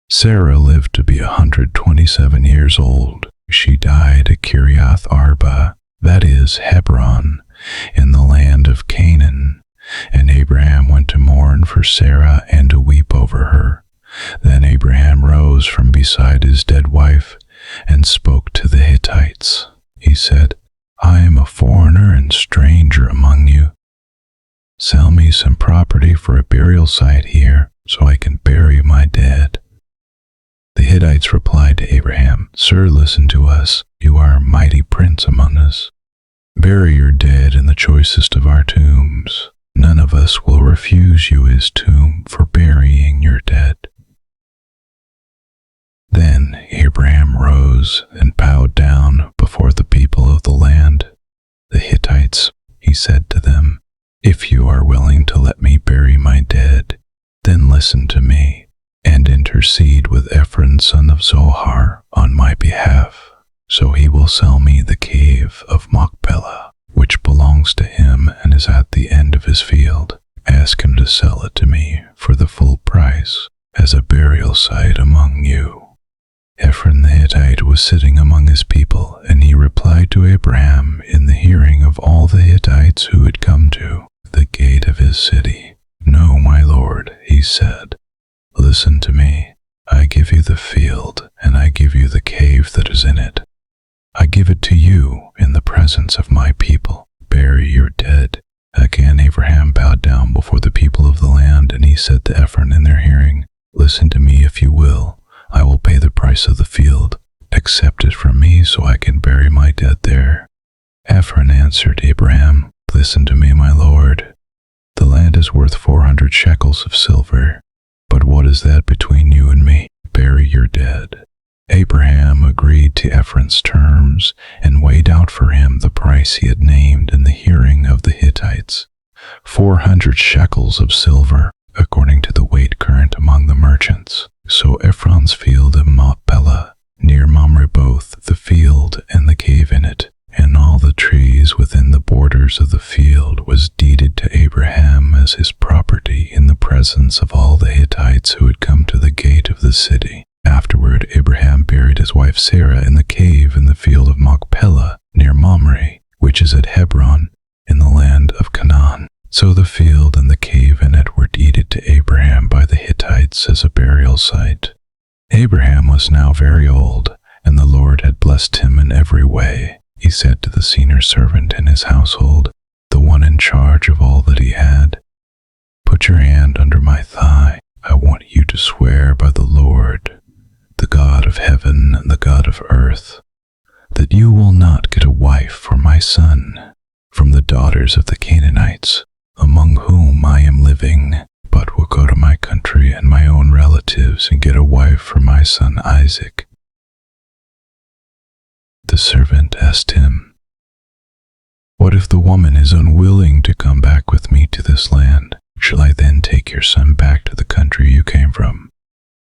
Sarah lived to be 127 years old. She died at Kiriath Arba, that is, Hebron, in the land of Canaan. And Abraham went to mourn for Sarah and to weep over her. Then Abraham rose from beside his dead wife and spoke to the Hittites. He said, "I am a foreigner and stranger among you. Sell me some property for a burial site here, so I can bury my dead." The Hittites replied to Abraham, "Sir, listen to us. You are a mighty prince among us. Bury your dead in the choicest of our tombs. None of us will refuse you his tomb for burying your dead." Then Abraham rose and bowed down before the people of the land. "The Hittites," he said to them, "if you are willing to let me bury my dead, then listen to me and intercede with Ephron son of Zohar on my behalf. So he will sell me the cave of Machpelah, which belongs to him and is at the end of his field. Ask him to sell it to me for the full price as a burial site among you." Ephron the Hittite was sitting among his people, and he replied to Abraham in the hearing of all the Hittites who had come to the gate of his city. "No, my lord," he said, "listen to me. I give you the field, and I give you the cave that is in it. I give it to you in the presence of my people. Bury your dead." Again Abraham bowed down before the people of the land, and he said to Ephron in their hearing, "Listen to me if you will. I will pay the price of the field. Accept it from me so I can bury my dead there." Ephron answered Abraham, "Listen to me, my lord. The land is worth 400 shekels of silver. But what is that between you and me? Bury your dead." Abraham agreed to Ephron's terms and weighed out for him the price he had named in the hearing of the Hittites, 400 shekels of silver, according to the weight current among the merchants. So Ephron's field of Machpelah, near Mamre, both the field and the cave in it, and all the trees within the borders of the field, was deeded to Abraham as his property in the presence of all the Hittites who had come to the gate of the city. Afterward, Abraham buried his wife Sarah in the cave in the field of Machpelah, near Mamre, which is at Hebron, in the land of Canaan. So the field and the cave in it were deeded to Abraham by the Hittites as a burial site. Abraham was now very old, and the Lord had blessed him in every way. He said to the senior servant in his household, the one in charge of all that he had, "Put your hand under my thigh. I want you to swear by the Lord, the God of heaven and the God of earth, that you will not get a wife for my son from the daughters of the Canaanites, among whom I am living, but will go to my country and my own relatives and get a wife for my my son Isaac." The servant asked him, "What if the woman is unwilling to come back with me to this land? Shall I then take your son back to the country you came from?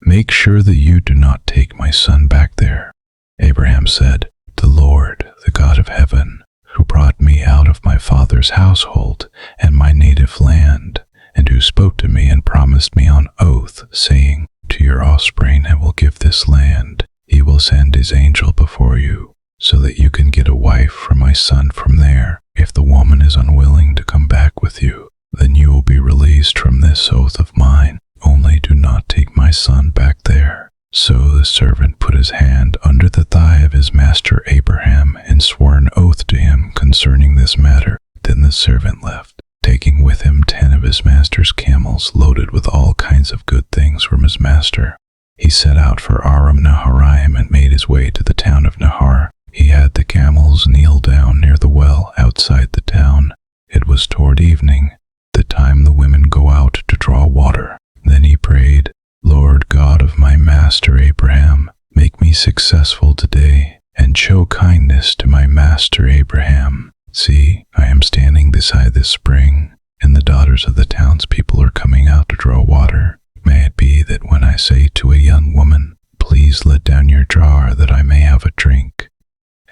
Make sure that you do not take my son back there." Abraham said, "The Lord, the God of heaven, who brought me out of my father's household and my native land, and who spoke to me and promised me on oath, saying, 'To your offspring I will give this land,' he will send his angel before you, so that you can get a wife for my son from there. If the woman is unwilling to come back with you, then you will be released from this oath of mine. Only do not take my son back there." So the servant put his hand under the thigh of his master Abraham and swore an oath to him concerning this matter. Then the servant left, taking with him 10 of his master's camels loaded with all kinds of good things from his master. He set out for Aram Naharaim and made his way to the town of Nahar. He had the camels kneel down near the well outside the town. It was toward evening, the time the women go out to draw water. Then he prayed, "Lord God of my master Abraham, make me successful today, and show kindness to my master Abraham. See, I am standing beside this spring, and the daughters of the townspeople are coming out to draw water. May it be that when I say to a young woman, 'Please let down your jar that I may have a drink,'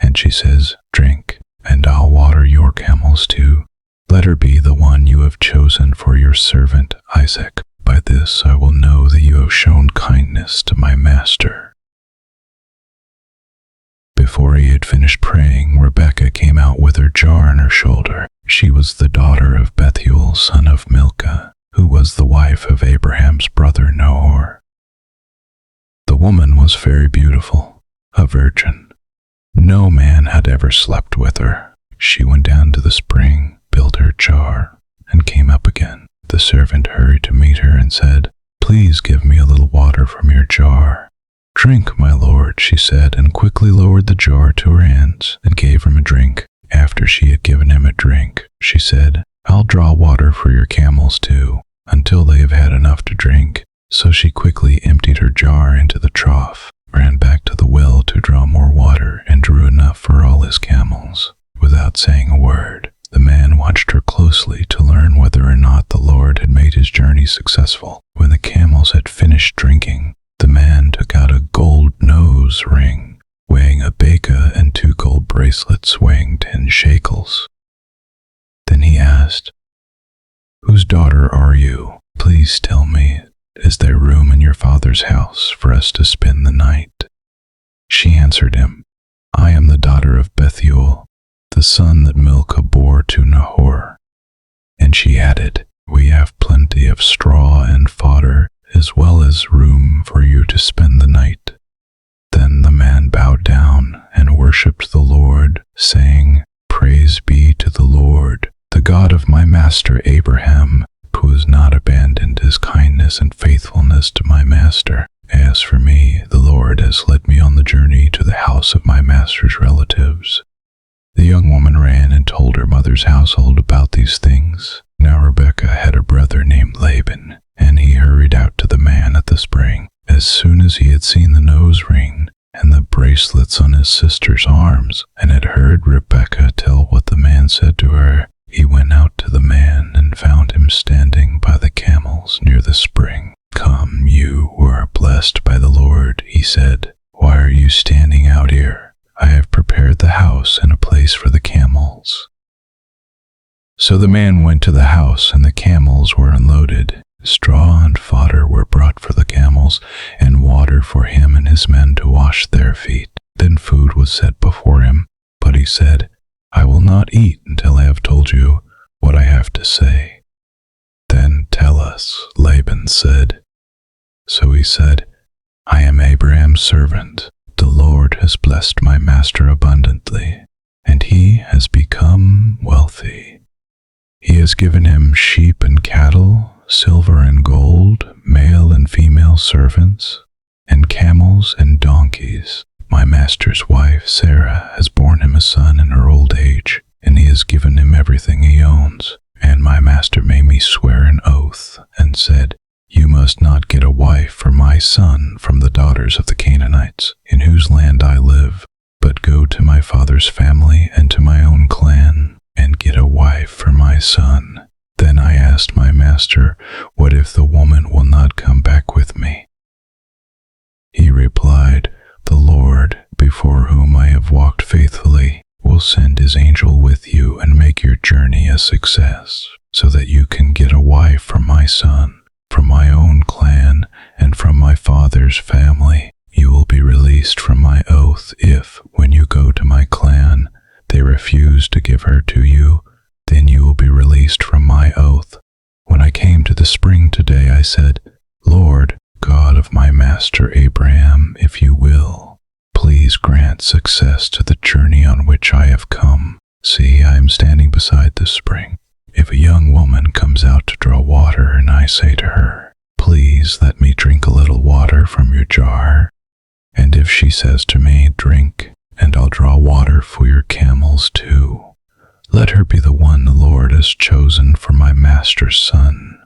and she says, 'Drink, and I'll water your camels too,' let her be the one you have chosen for your servant Isaac. By this I will know that you have shown kindness to my master." Before he had finished praying, Rebekah came out with her jar on her shoulder. She was the daughter of Bethuel, son of Milcah, who was the wife of Abraham's brother Nahor. The woman was very beautiful, a virgin. No man had ever slept with her. She went down to the spring, filled her jar, and came up again. The servant hurried to meet her and said, "Please give me a little water from your jar." "Drink, my lord," she said, and quickly lowered the jar to her hands and gave him a drink. After she had given him a drink, she said, "I'll draw water for your camels too, until they have had enough to drink." So she quickly emptied her jar into the trough, ran back to the well to draw more water, and drew enough for all his camels. Without saying a word, the man watched her closely to learn whether or not the Lord had made his journey successful. When the camels had finished drinking, the man took out a gold nose ring, weighing a beka, and 2 gold bracelets weighing 10 shekels. Then he asked, "Whose daughter are you? Please tell me, is there room in your father's house for us to spend the night?" She answered him, "I am the daughter of Bethuel, the son that Milcah bore to Nahor." And she added, "We have plenty of straw and fodder, as well as room for you to spend the night." Then the man bowed down and worshipped the Lord, saying, "Praise be to the Lord, the God of my master Abraham, who has not abandoned his kindness and faithfulness to my master. As for me, the Lord has led me on the journey to the house of my master's relatives." The young woman ran and told her mother's household about these things. Now Rebekah had a brother named Laban, and he hurried out to the man at the spring. As soon as he had seen the nose ring and the bracelets on his sister's arms, and had heard Rebekah tell what the man said to her, he went out to the man and found him standing by the camels near the spring. "Come, you who are blessed by the Lord," he said. "Why are you standing out here? I have prepared the house and a place for the camels." So the man went to the house, and the camels were unloaded. Straw and fodder were brought for the camels, and water for him and his men to wash their feet. Then food was set before him, but he said, "I will not eat until I have told you what I have to say." "Then tell us," Laban said. So he said, "I am Abraham's servant. The Lord has blessed my master abundantly, and he has become wealthy. He has given him sheep and cattle, silver and gold, male and female servants, and camels and donkeys. My master's wife, Sarah, has borne him a son in her old age, and he has given him everything he owns. And my master made me swear an oath and said, 'You must not get a wife for my my son from the daughters of the Canaanites, in whose land I live, but go to my father's family and to my own clan, and get a wife for my son. Then I asked my master, what if the woman will not come back with me? He replied, the Lord, before whom I have walked faithfully, will send his angel with you and make your journey a success, so that you can get a wife for my son, from my own clan, and from my father's family. You will be released from my oath if, when you go to my clan, they refuse to give her to you. Then you will be released from my oath. When I came to the spring today, I said, Lord, God of my master Abraham, if you will, please grant success to the journey on which I have come. See, I am standing beside this spring. If a young woman comes out to draw water and I say to her, please let me drink a little water from your jar, and if she says to me, drink, and I'll draw water for your camels too, let her be the one the Lord has chosen for my master's son.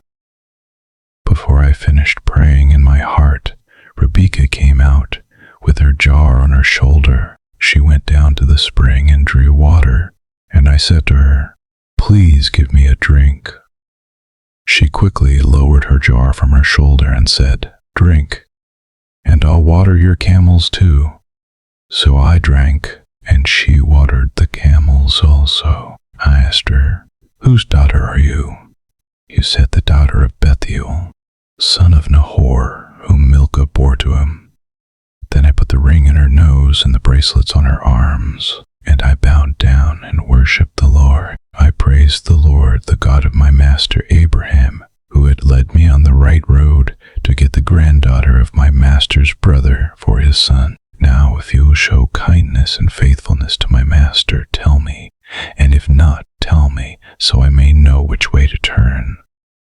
Before I finished praying in my heart, Rebekah came out with her jar on her shoulder. She went down to the spring and drew water, and I said to her, please give me a drink. She quickly lowered her jar from her shoulder and said, drink, and I'll water your camels too. So I drank, and she watered the camels also. I asked her, whose daughter are you? You said, the daughter of Bethuel, son of Nahor, whom Milcah bore to him. Then I put the ring in her nose and the bracelets on her arms, and I bowed down and worshipped the Lord. I praised the Lord, the God of my master Abraham, who had led me on the right road to get the granddaughter of my master's brother for his son. Now, if you will show kindness and faithfulness to my master, tell me, and if not, tell me, so I may know which way to turn.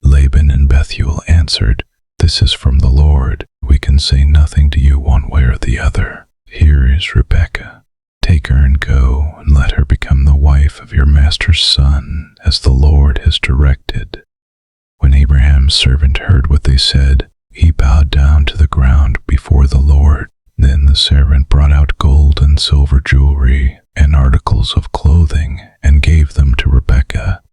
Laban and Bethuel answered, this is from the Lord. We can say nothing to you one way or the other. Here is Rebekah. Take her and go, and let her become the wife of your master's son, as the Lord has directed. When Abraham's servant heard what they said, he bowed down to the ground before the Lord. Then the servant brought out gold and silver jewelry and articles of clothing and gave them to Rebekah.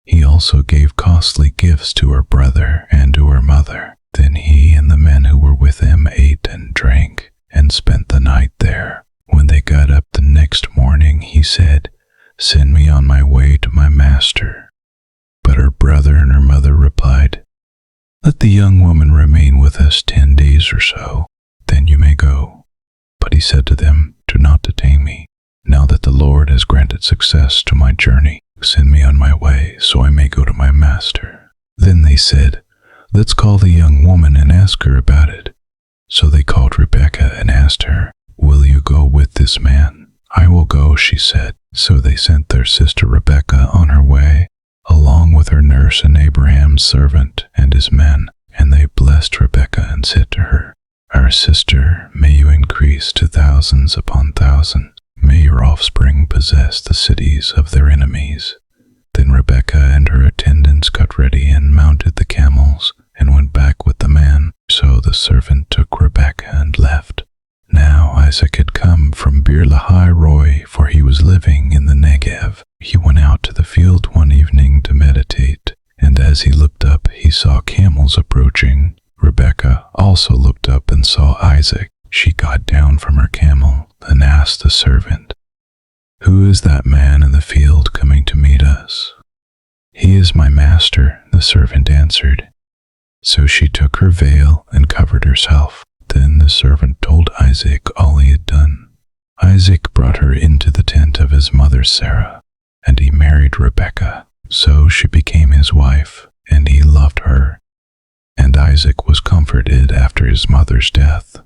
He also gave costly gifts to her brother and to her mother. Then he and the men who were with him ate and drank and spent the night there. When they got up the next morning, he said, send me on my way to my master. But her brother and her mother replied, let the young woman remain with us 10 days or so. Then you may go. But he said to them, do not detain me. Now that the Lord has granted success to my journey, send me on my way, so I may go to my master. Then they said, let's call the young woman and ask her about it. So they called Rebekah and asked her, will you go with this man? I will go, she said. So they sent their sister Rebekah on her way, along with her nurse and Abraham's servant and his men. And they blessed Rebekah and said to her, our sister, may you increase to thousands upon thousands. May your offspring possess the cities of their enemies. Then Rebekah and her attendants got ready and mounted the camels and went back with the man. So the servant took Rebekah and left. Now Isaac had come from Beer Lahai Roi, for he was living in the Negev. He went out to the field one evening to meditate, and as he looked up, he saw camels approaching. Rebekah also looked up and saw Isaac. She got down from her camel and asked the servant, who is that man in the field coming to meet us? He is my master, the servant answered. So she took her veil and covered herself. Then the servant told Isaac all he had done. Isaac brought her into the tent of his mother Sarah, and he married Rebekah. So she became his wife, and he loved her. And Isaac was comforted after his mother's death.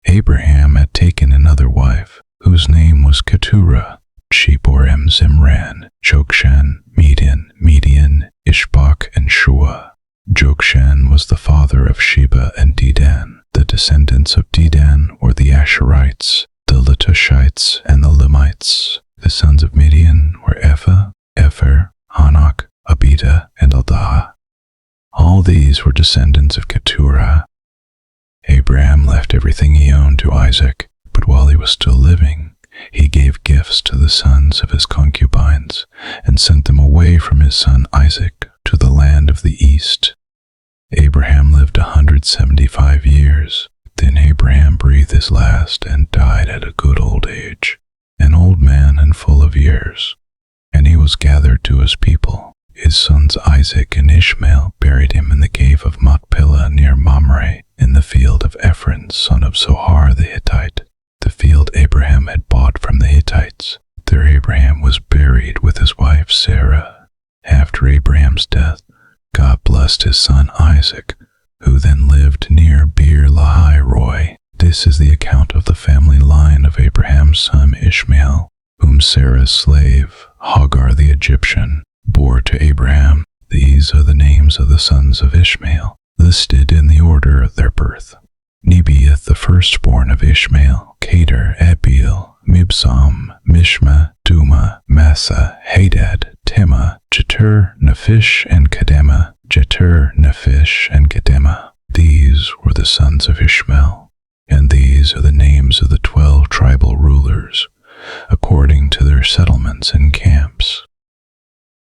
Abraham had taken another wife, whose name was Keturah. She bore him Zimran, Jokshan, Median, Ishbak, and Shua. Jokshan was the father of Sheba and Dedan. The descendants of Dedan were the Asherites, the Letushites, and the Limites. The sons of Midian were Ephah, Epher, Hanok, Abida, and Eldah. All these were descendants of Keturah. Abraham left everything he owned to Isaac, but while he was still living, he gave gifts to the sons of his concubines and sent them away from his son Isaac to the land of the east. Abraham lived 175 years. Then Abraham breathed his last and died at a good old age, an old man and full of years. And he was gathered to his people. His sons Isaac and Ishmael buried him in the cave of Machpelah near Mamre, in the field of Ephron, son of Zohar the Hittite, the field Abraham had bought from the Hittites. There Abraham was buried with his wife Sarah. After Abraham's death, God blessed his son Isaac, who then lived near Beer Lahai Roi. This is the account of the family line of Abraham's son Ishmael, whom Sarah's slave, Hagar the Egyptian, bore to Abraham. These are the names of the sons of Ishmael, listed in the order of their birth. Nebaioth, the firstborn of Ishmael, Kedar, Abiel, Mibsam, Mishma, Duma, Massa, Hadad, Tema, Jetur, Nephish, and Kedema. Jetur, Nephish, and Kedema. These were the sons of Ishmael, and these are the names of the 12 tribal rulers, according to their settlements and camps.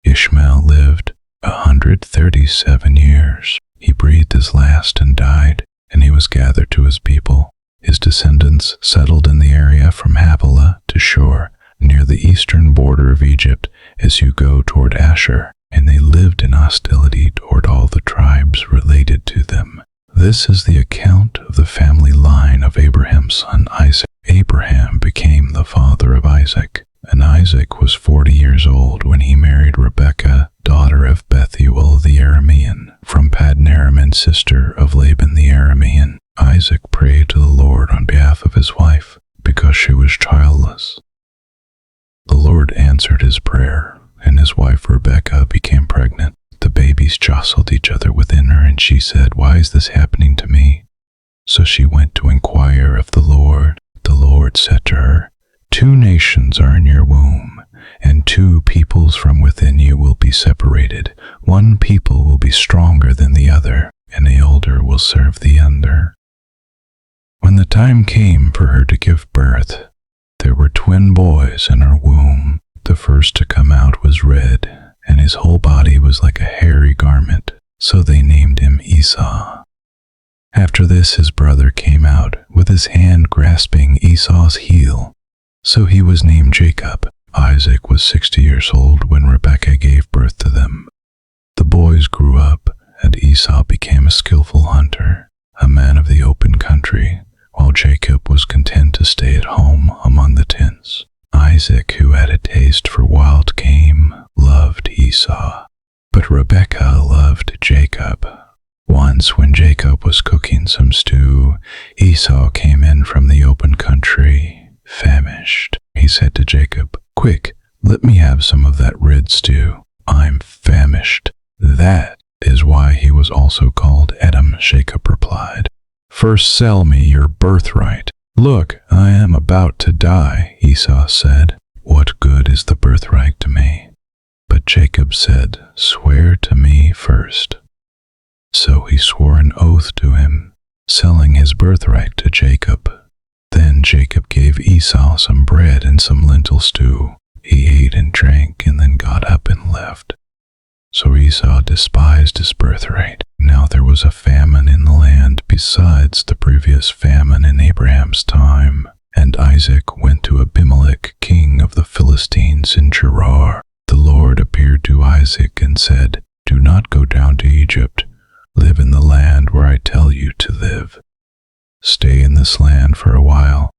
Ishmael lived 137 years. He breathed his last and died, and he was gathered to his people. His descendants settled in the area from Havilah to Shur, near the eastern border of Egypt as you go toward Asher, and they lived in hostility toward all the tribes related to them. This is the account of the family line of Abraham's son Isaac. Abraham became the father of Isaac, and Isaac was 40 years old when he married Rebekah, daughter of Bethuel the Aramean, from Paddan Aram and sister of Laban the Aramean. Isaac prayed to the Lord on behalf of his wife, because she was childless. The Lord answered his prayer, and his wife Rebekah became pregnant. The babies jostled each other within her, and she said, "Why is this happening to me?" So she went to inquire of the Lord. The Lord said to her, "2 nations are in your womb, and 2 peoples from within you will be separated. One people will be stronger than the other, and the older will serve the younger." When the time came for her to give birth, there were twin boys in her womb. The first to come out was red, and his whole body was like a hairy garment, so they named him Esau. After this his brother came out, with his hand grasping Esau's heel, so he was named Jacob. Isaac was 60 years old when Rebekah gave birth to them. The boys grew up, and Esau became a skillful hunter, a man of the open country, while Jacob was content to stay at home among the tents. Isaac, who had a taste for wild game, loved Esau, but Rebekah loved Jacob. Once when Jacob was cooking some stew, Esau came in from the open country, famished. He said to Jacob, "Quick, let me have some of that red stew. I'm famished." That is why he was also called Edom, Jacob replied. "First sell me your birthright." "Look, I am about to die," Esau said. "What good is the birthright to me?" But Jacob said, "Swear to me first." So he swore an oath to him, selling his birthright to Jacob. Then Jacob gave Esau some bread and some lentil stew. He ate and drank and then got up and left. So Esau despised his birthright. Now there was a famine in the land besides the previous famine in Abraham's time. And Isaac went to Abimelech, king of the Philistines in Gerar. The Lord appeared to Isaac and said, "Do not go down to Egypt. Live in the land where I tell you to live. Stay in this land for a while,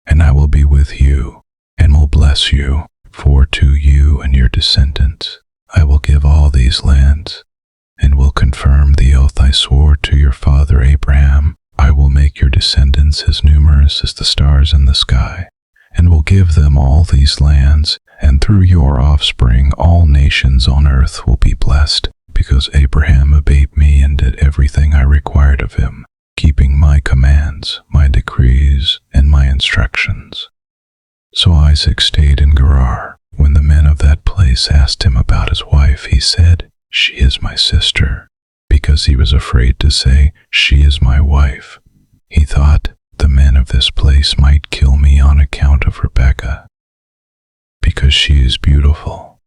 and I will be with you and will bless you. For to you and your descendants I will give all these lands, and will confirm the oath I swore to your father Abraham. I will make your descendants as numerous as the stars in the sky, and will give them all these lands, and through your offspring all nations on earth will be blessed, because Abraham obeyed me and did everything I required of him, keeping my commands, my decrees, and my instructions." So Isaac stayed in Gerar. When the men of that place asked him about his wife, he said, "She is my sister," because he was afraid to say, "She is my wife," He thought, the men of this place might kill me on account of Rebekah, because she is beautiful.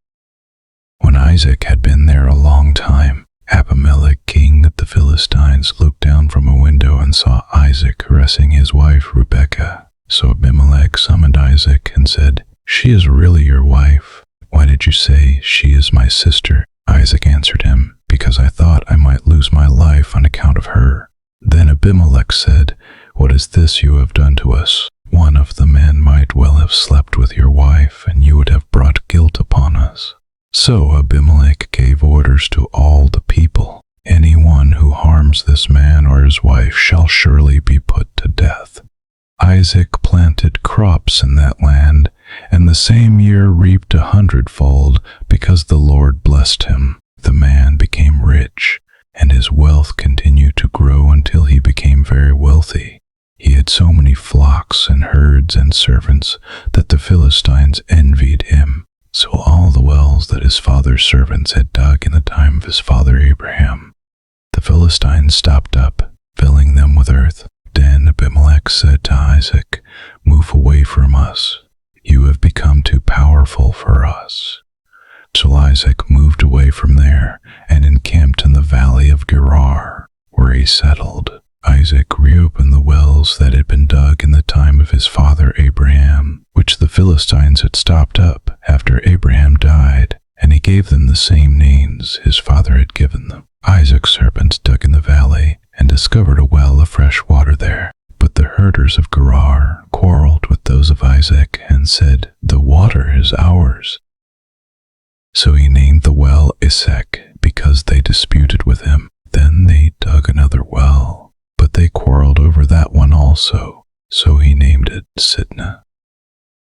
When Isaac had been there a long time, Abimelech, king of the Philistines, looked down from a window and saw Isaac caressing his wife Rebekah. So Abimelech summoned Isaac and said, "She is really your wife. Why did you say, 'She is my sister'?" Isaac answered him, "Because I thought I might lose my life on account of her." Then Abimelech said, "What is this you have done to us? One of the men might well have slept with your wife, and you would have brought guilt upon us." So Abimelech gave orders to all the people, "Anyone who harms this man or his wife shall surely be put to death." Isaac planted crops in that land, and the same year reaped 100-fold, because the Lord blessed him. The man became rich, and his wealth continued to grow until he became very wealthy. He had so many flocks and herds and servants that the Philistines envied him. So all the wells that his father's servants had dug in the time of his father Abraham, the Philistines stopped up, filling them with earth. Then Abimelech said to Isaac, "Move away from us. You have become too powerful for us." So Isaac moved away from there and encamped in the valley of Gerar, where he settled. Isaac reopened the wells that had been dug in the time of his father Abraham, which the Philistines had stopped up after Abraham died, and he gave them the same names his father had given them. Isaac's servants dug in the valley and discovered a well of fresh water there. But the herders of Gerar quarreled with those of Isaac and said, "The water is ours." So he named the well Esek, because they disputed with him. Then they dug another well, but they quarreled over that one also, so he named it Sitnah.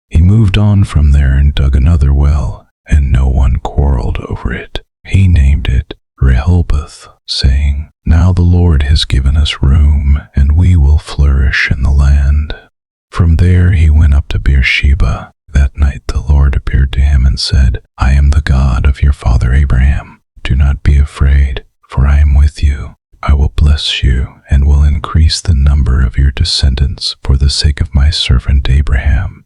He moved on from there and dug another well, and no one quarreled over it. He named it Rehoboth, saying, "Now the Lord has given us room, and we will flourish in the land." From there he went up to Beersheba. That night the Lord appeared to him and said, "I am the God of your father Abraham. Do not be afraid, for I am with you. I will bless you and will increase the number of your descendants for the sake of my servant Abraham."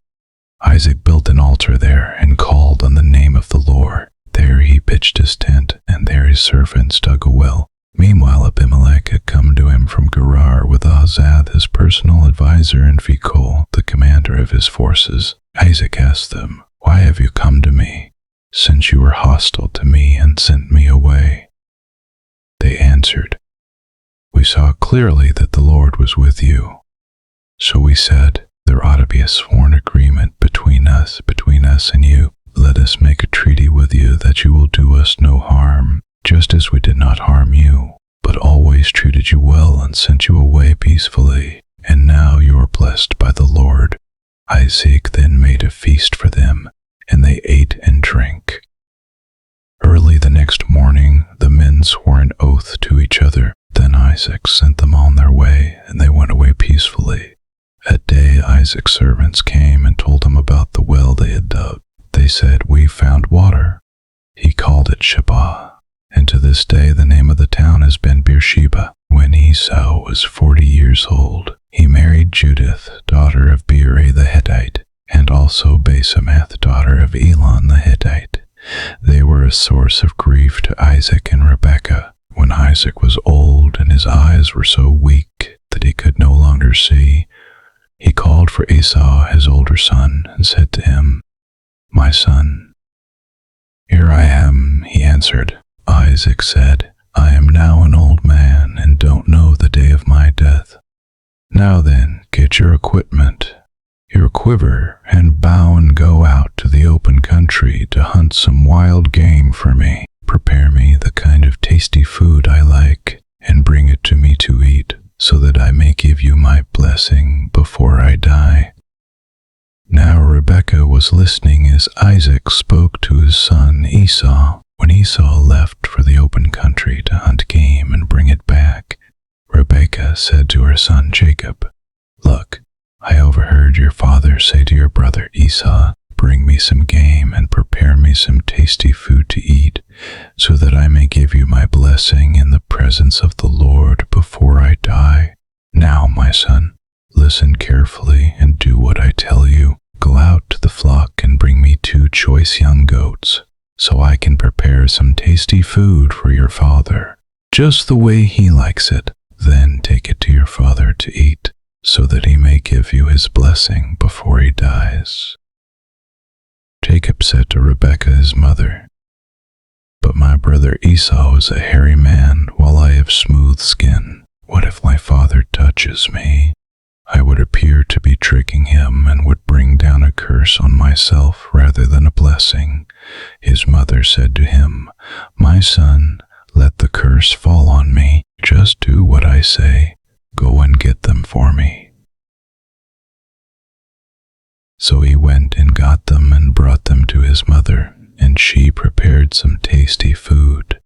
Isaac built an altar there and called on the name of the Lord. There he pitched his tent, and there his servants dug a well. Meanwhile Abimelech had come to him from Gerar with Ahazath his personal advisor and Phicol, the commander of his forces. Isaac asked them, "Why have you come to me, since you were hostile to me and sent me away?" They answered, "We saw clearly that the Lord was with you." So we said, "There ought to be a sworn agreement between us and you. Let us make a treaty with you that you will do us no harm, just as we did not harm you, but always treated you well and sent you away peacefully. And now you are blessed by the Lord." Isaac then made a feast for them, and they ate and drank. Early the next morning, the men swore an oath to each other. Then Isaac sent them on their way, and they went away peacefully. At day, Isaac's servants came and told him about the well they had dug. They said, "We found water." He called it Sheba, and to this day the name of the town has been Beersheba. When Esau was 40 years old, he married Judith, daughter of Beeri the Hittite, and also Basemath, daughter of Elon the Hittite. They were a source of grief to Isaac and Rebekah. When Isaac was old and his eyes were so weak that he could no longer see, he called for Esau, his older son, and said to him, "My son." "Here I am," he answered. Isaac said, "I am now an old man and don't know the day of my death. Now then, get your equipment, your quiver, and bow and go out to the open country to hunt some wild game for me. Prepare me the kind of tasty food I like, and bring it to me to eat, so that I may give you my blessing before I die." Now Rebekah was listening as Isaac spoke to his son Esau. When Esau left for the open country to hunt game and bring it back, Rebekah said to her son Jacob, "Look, I overheard your father say to your brother Esau, 'Bring me some game and prepare me some tasty food to eat, so that I may give you my blessing in the presence of the Lord before I die. Now, my son, listen carefully and do what I tell you. Go out to the flock and bring me 2 choice young goats, so I can prepare some tasty food for your father, just the way he likes it. Then take it to your father to eat, so that he may give you his blessing before he dies." Jacob said to Rebekah his mother, "But my brother Esau is a hairy man, while I have smooth skin. What if my father touches me? I would appear to be tricking him and would bring down a curse on myself rather than a blessing." His mother said to him, "My son, let the curse fall on me. Just do what I say. Go and get them for me." So he went and got them and brought them to his mother, and she prepared some tasty food,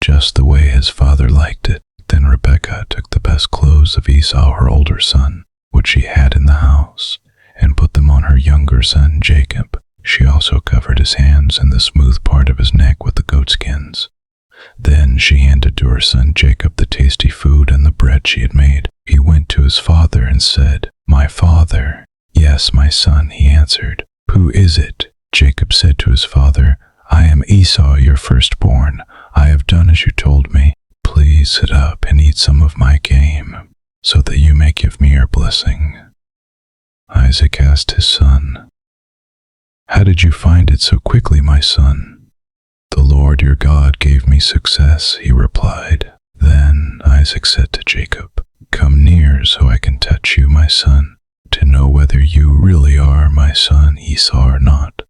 just the way his father liked it. Then Rebekah took the best clothes of Esau, her older son, which she had in the house, and put them on her younger son Jacob. She also covered his hands and the smooth part of his neck with the goatskins. Then she handed to her son Jacob the tasty food and the bread she had made. He went to his father and said, "My father." "Yes, my son," he answered. "Who is it?" Jacob said to his father, "I am Esau, your firstborn. I have done as you told me. Please sit up and eat some of my game, so that you may give me your blessing." Isaac asked his son, "How did you find it so quickly, my son?" "The Lord your God gave me success," he replied. Then Isaac said to Jacob, "Come near so I can touch you, my son, to know whether you really are my son Esau or not."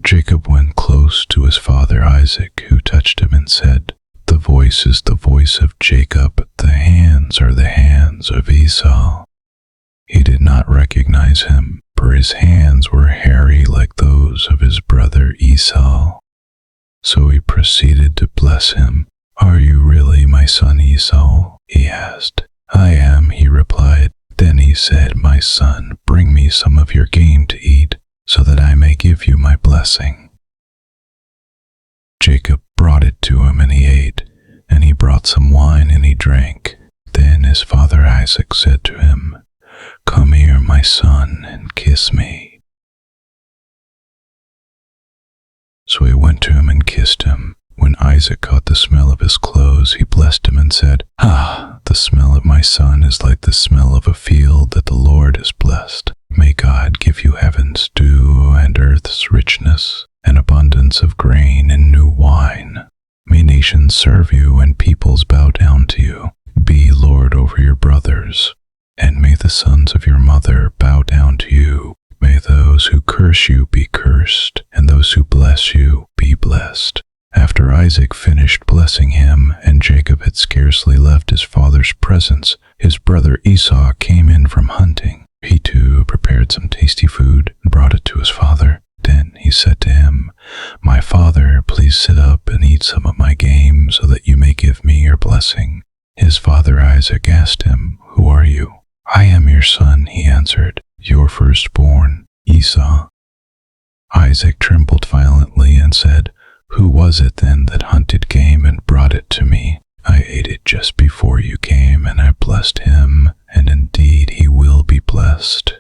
Jacob went close to his father Isaac, who touched him and said, "The voice is the voice of Jacob, the hands are the hands of Esau." He did not recognize him, for his hands were hairy like those of his brother Esau. So he proceeded to bless him. "Are you really my son Esau?" he asked. "I am," he replied. Then he said, "My son, bring me some of your game to eat, so that I may give you my blessing." Jacob brought it to him, and he ate, and he brought some wine, and he drank. Then his father Isaac said to him, "Come here, my son, and kiss me." So he went to him and kissed him. When Isaac caught the smell of his clothes, he blessed him and said, "Ah, the smell of my son is like the smell of a field that the Lord has blessed. May God give you heaven's dew and earth's richness, an abundance of grain and new wine. May nations serve you and peoples bow down to you. Be Lord over your brothers, and may the sons of your mother bow down to you. May those who curse you be cursed, and those who bless you be blessed." After Isaac finished blessing him, and Jacob had scarcely left his father's presence, his brother Esau came in from hunting. He too prepared some tasty food and brought it to his father. Then he said to him, "My father, please sit up and eat some of my game, so that you may give me your blessing." His father Isaac asked him, "Who are you?" "I am your son," he answered, "your firstborn, Esau." Isaac trembled violently and said, "Who was it then that hunted game and brought it to me? I ate it just before you came, and I blessed him, and indeed he will be blessed."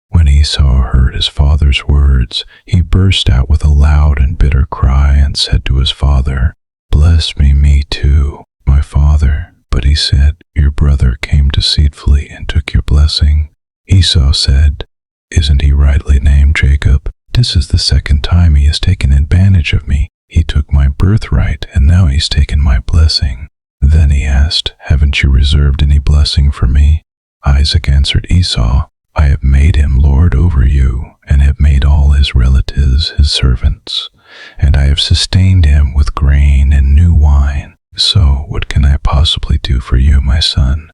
When Esau heard his father's words, he burst out with a loud and bitter cry and said to his father, "Bless me too, my father." But he said, "Your brother came deceitfully and took your blessing." Esau said, "Isn't he rightly named Jacob? This is the second time he has taken advantage of me. He took my birthright, and now he's taken my blessing." Then he asked, "Haven't you reserved any blessing for me?" Isaac answered Esau, "I have made him lord over you, and have made all his relatives his servants, and I have sustained him with grain and new wine. So what can I possibly do for you, my son?"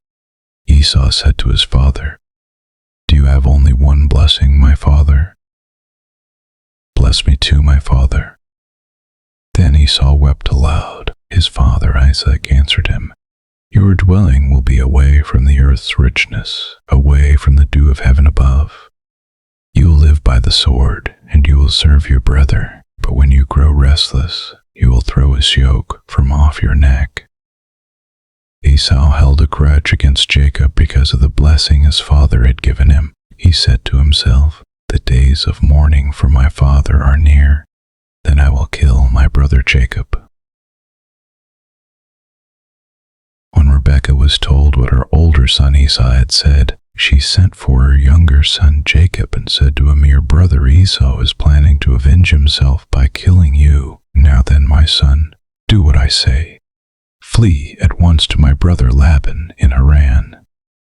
Esau said to his father, "Do you have only one blessing, my father?" "Bless me too, my father." Then Esau wept aloud. His father Isaac answered him, "Your dwelling will be away from the earth's richness, away from the dew of heaven above. You will live by the sword, and you will serve your brother. But when you grow restless, you will throw his yoke from off your neck." Esau held a grudge against Jacob because of the blessing his father had given him. He said to himself, "The days of mourning for my father are near. Then I will kill my brother Jacob." When Rebekah was told what her older son Esau had said, she sent for her younger son Jacob and said to him, "Your brother Esau is planning to avenge himself by killing you. Now then, my son, do what I say. Flee at once to my brother Laban in Haran.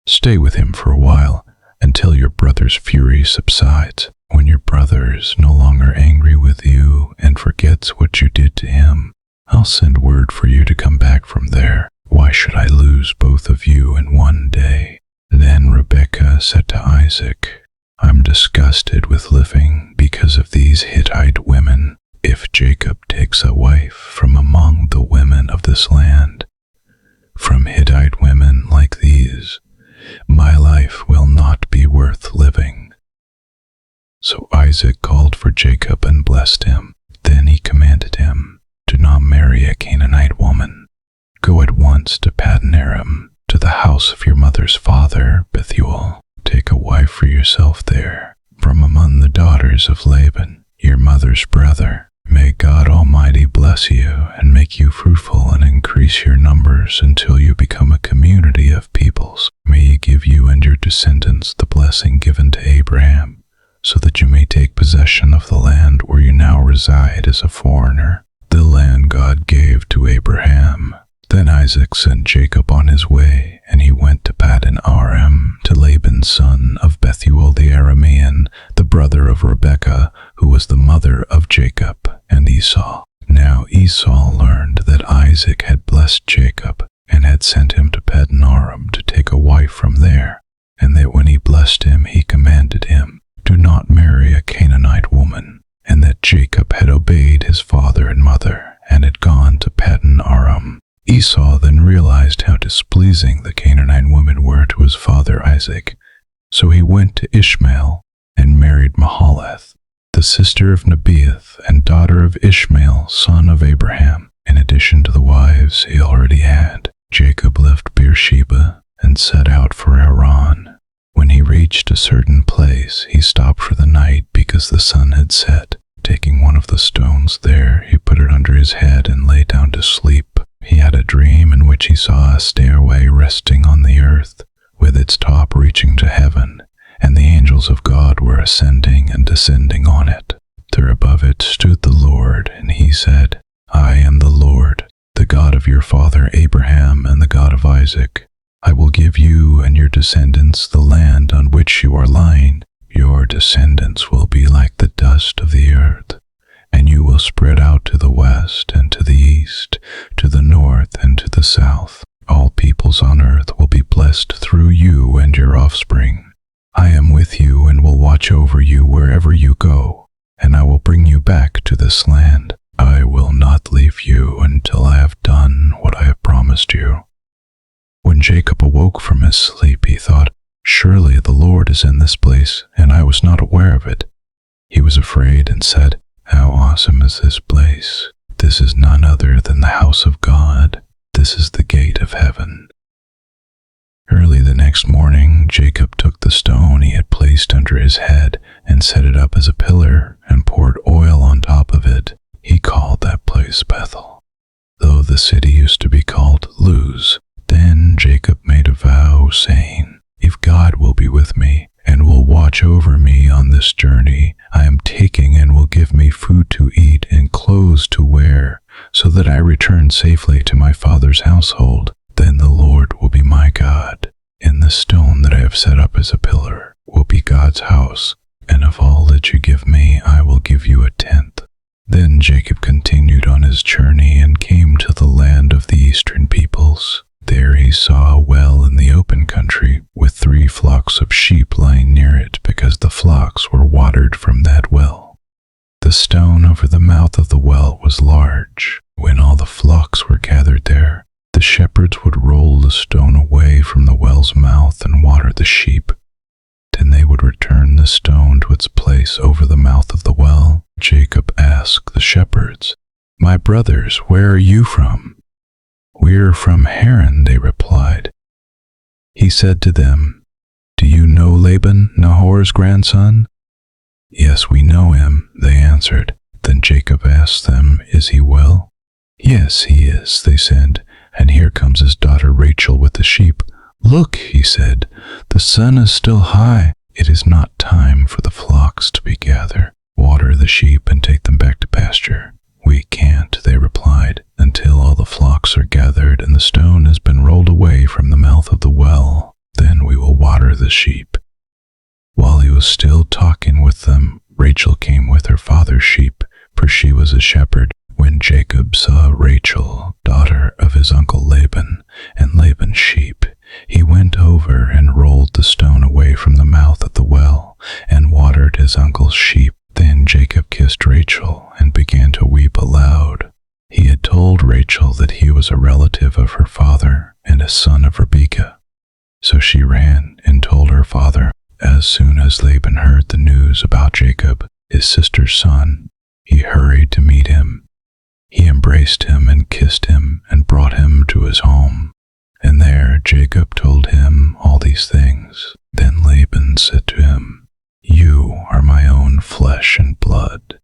Stay with him for a while until your brother's fury subsides. When your brother is no longer angry with you and forgets what you did to him, I'll send word for you to come back from there. Why should I lose both of you in one day?" Then Rebekah said to Isaac, "I'm disgusted with living because of these Hittite women. If Jacob takes a wife from among the women of this land, from Hittite women like these, my life will not be worth living." So Isaac called for Jacob and blessed him. Then he commanded him, "Do not marry a Canaanite woman. Go at once to Paddan Aram, to the house of your mother's father, Bethuel. Take a wife for yourself there, from among the daughters of Laban, your mother's brother. May God Almighty bless you and make you fruitful and increase your numbers until you become a community of peoples. May He give you and your descendants the blessing given to Abraham, so that you may take possession of the land where you now reside as a foreigner, the land God gave to Abraham." Then Isaac sent Jacob on his way, and he went to Paddan Aram, to Laban son of Bethuel the Aramean, the brother of Rebekah, who was the mother of Jacob and Esau. Now Esau learned that Isaac had blessed Jacob and had sent him to Paddan Aram to take a wife from there, and that when he blessed him, he commanded him, "Do not marry a Canaanite woman," and that Jacob had obeyed his father and mother and had gone to Paddan Aram. Esau then realized how displeasing the Canaanite women were to his father Isaac, so he went to Ishmael and married Mahalath, the sister of Nebaioth and daughter of Ishmael, son of Abraham. In addition to the wives he already had, Jacob left Beersheba and set out for Haran. When he reached a certain place, he stopped for the night because the sun had set. Taking one of the stones there, he put it under his head and lay down to sleep. He had a dream in which he saw a stairway resting on the earth, with its top reaching to heaven, and the angels of God were ascending and descending on it. There above it stood the Lord, and he said, "I am the Lord, the God of your father Abraham and the God of Isaac. I will give you and your descendants the land on which you are lying. Your descendants will be like the dust of the earth, and you will spread out to the west and to the east, to the north and to the south. All peoples on earth will be blessed through you and your offspring. I am with you and will watch over you wherever you go, and I will bring you back to this land. I will not leave you until I have done what I have promised you." When Jacob awoke from his sleep, he thought, "Surely the Lord is in this place, and I was not aware of it." He was afraid and said, "How awesome is this place! This is none other than the house of God. This is the gate of heaven." Early the next morning, Jacob took the stone he had placed under his head and set it up as a pillar and poured oil on top of it. He called that place Bethel, though the city used to be called Luz. Then Jacob made a vow, saying, "If God will be with me and will watch over me on this journey I am taking and will give me food to eat and clothes to wear, so that I return safely to my father's household, then the Lord will be my God, and the stone that I have set up as a pillar will be God's house, and of all that you give me I will give you a tenth." Then Jacob continued on his journey and came to the land of the eastern peoples. There he saw a well in the open country, with 3 flocks of sheep lying near it, because the flocks were watered from that well. The stone over the mouth of the well was large. When all the flocks were gathered there, the shepherds would roll the stone away from the well's mouth and water the sheep. Then they would return the stone to its place over the mouth of the well. Jacob asked the shepherds, "My brothers, where are you from?" "We're from Haran," they replied. He said to them, "Do you know Laban, Nahor's grandson?" "Yes, we know him," they answered. Then Jacob asked them, "Is he well?" "Yes, he is," they said, "and here comes his daughter Rachel with the sheep." "Look," he said, "the sun is still high. It is not time for the flocks to be gathered. Water the sheep and take them back to pasture." "We can't," they replied, "until all the flocks are gathered and the stone has been rolled away from the mouth of the well. Then we will water the sheep." While he was still talking with them, Rachel came with her father's sheep, for she was a shepherd. When Jacob saw Rachel, daughter of his uncle Laban, and Laban's sheep, he went over and rolled the stone away from the mouth of the well, and watered his uncle's sheep. Then Jacob kissed Rachel and began to weep aloud. He had told Rachel that he was a relative of her father and a son of Rebekah. So she ran and told her father. As soon as Laban heard the news about Jacob, his sister's son, he hurried to meet him. He embraced him and kissed him and brought him to his home. And there Jacob told him all these things. Then Laban said to him, "You are my own flesh and blood."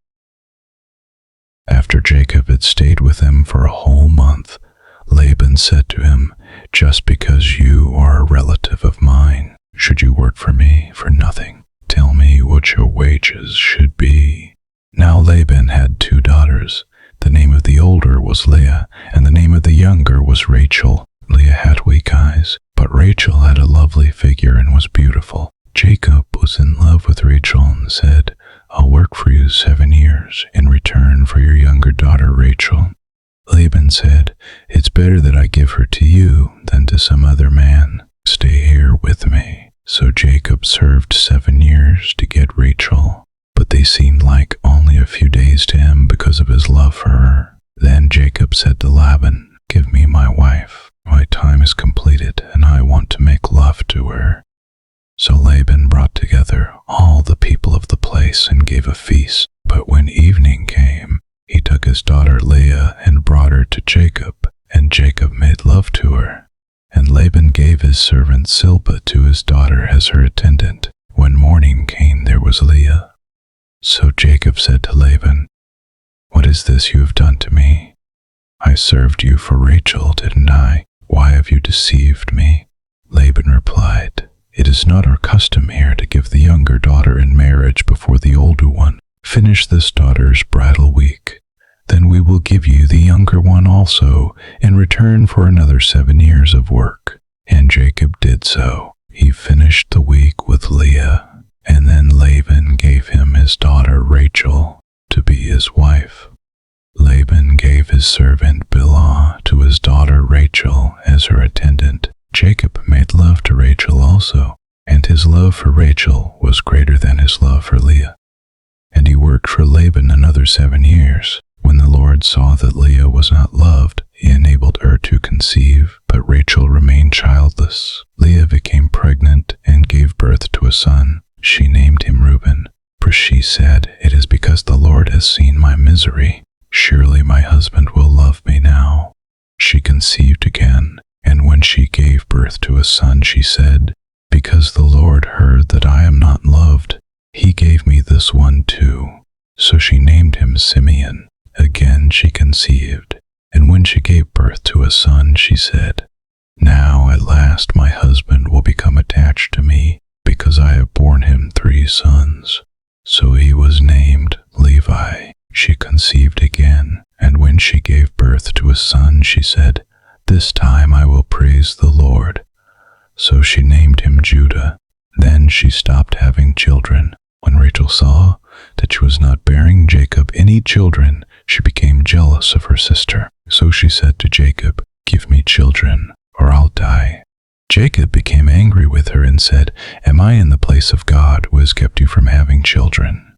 After Jacob had stayed with him for a whole month, Laban said to him, "Just because you are a relative of mine, should you work for me for nothing? Tell me what your wages should be." Now Laban had 2 daughters. The name of the older was Leah, and the name of the younger was Rachel. Leah had weak eyes, but Rachel had a lovely figure and was beautiful. Jacob was in love with Rachel and said, "I'll work for you 7 years in return for your younger daughter Rachel." Laban said, "It's better that I give her to you than to some other man. Stay here with me." So Jacob served 7 years to get Rachel, but they seemed like only a few days to him because of his love for her. Then Jacob said to Laban, "Give me my wife. My time is completed, and I want to make love to her." So Laban brought together all the people of the place and gave a feast. But when evening came, he took his daughter Leah and brought her to Jacob, and Jacob made love to her. And Laban gave his servant Zilpah to his daughter as her attendant. When morning came, there was Leah. So Jacob said to Laban, "What is this you have done to me? I served you for Rachel, didn't I? Why have you deceived me?" Laban replied, "It is not our custom here to give the younger daughter in marriage before the older one. Finish this daughter's bridal week. Then we will give you the younger one also in return for another 7 years of work." And Jacob did so. He finished the week with Leah, and then Laban gave him his daughter Rachel to be his wife. Laban gave his servant Bilhah to his daughter Rachel as her attendant. Jacob made love to Rachel also, and his love for Rachel was greater than his love for Leah. And he worked for Laban another 7 years. When the Lord saw that Leah was not loved, he enabled her to conceive, but Rachel remained childless. Leah became pregnant and gave birth to a son. She named him Reuben, for she said, "It is because the Lord has seen my misery. Surely my husband will love me now." She conceived again, and when she gave birth to a son, she said, "Because the Lord heard that I am not loved, he gave me this one too." So she named him Simeon. Again she conceived, and when she gave birth to a son, she said, "Now at last my husband will become attached to me, because I have borne him 3 sons." So he was named Levi. She conceived again, and when she gave birth to a son, she said, "This time I will praise the Lord." So she named him Judah. Then she stopped having children. When Rachel saw that she was not bearing Jacob any children, she became jealous of her sister. So she said to Jacob, "Give me children, or I'll die." Jacob became angry with her and said, "Am I in the place of God who has kept you from having children?"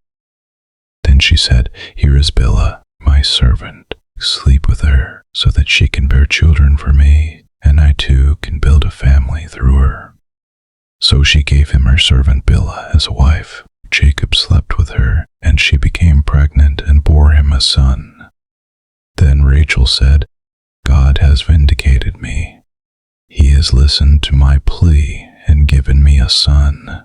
Then she said, "Here is Bilhah, my servant. Sleep with her, so that she can bear children for me, and I too can build a family through her." So she gave him her servant Bilhah as a wife. Jacob slept with her, and she became pregnant and bore him a son. Then Rachel said, God has vindicated me. He has listened to my plea and given me a son.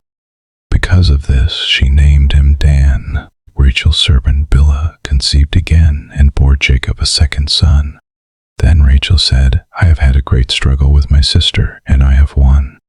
Because of this, she named him Dan. Rachel's servant Bilhah conceived again and bore Jacob a second son. Then Rachel said, I have had a great struggle with my sister, and I have won.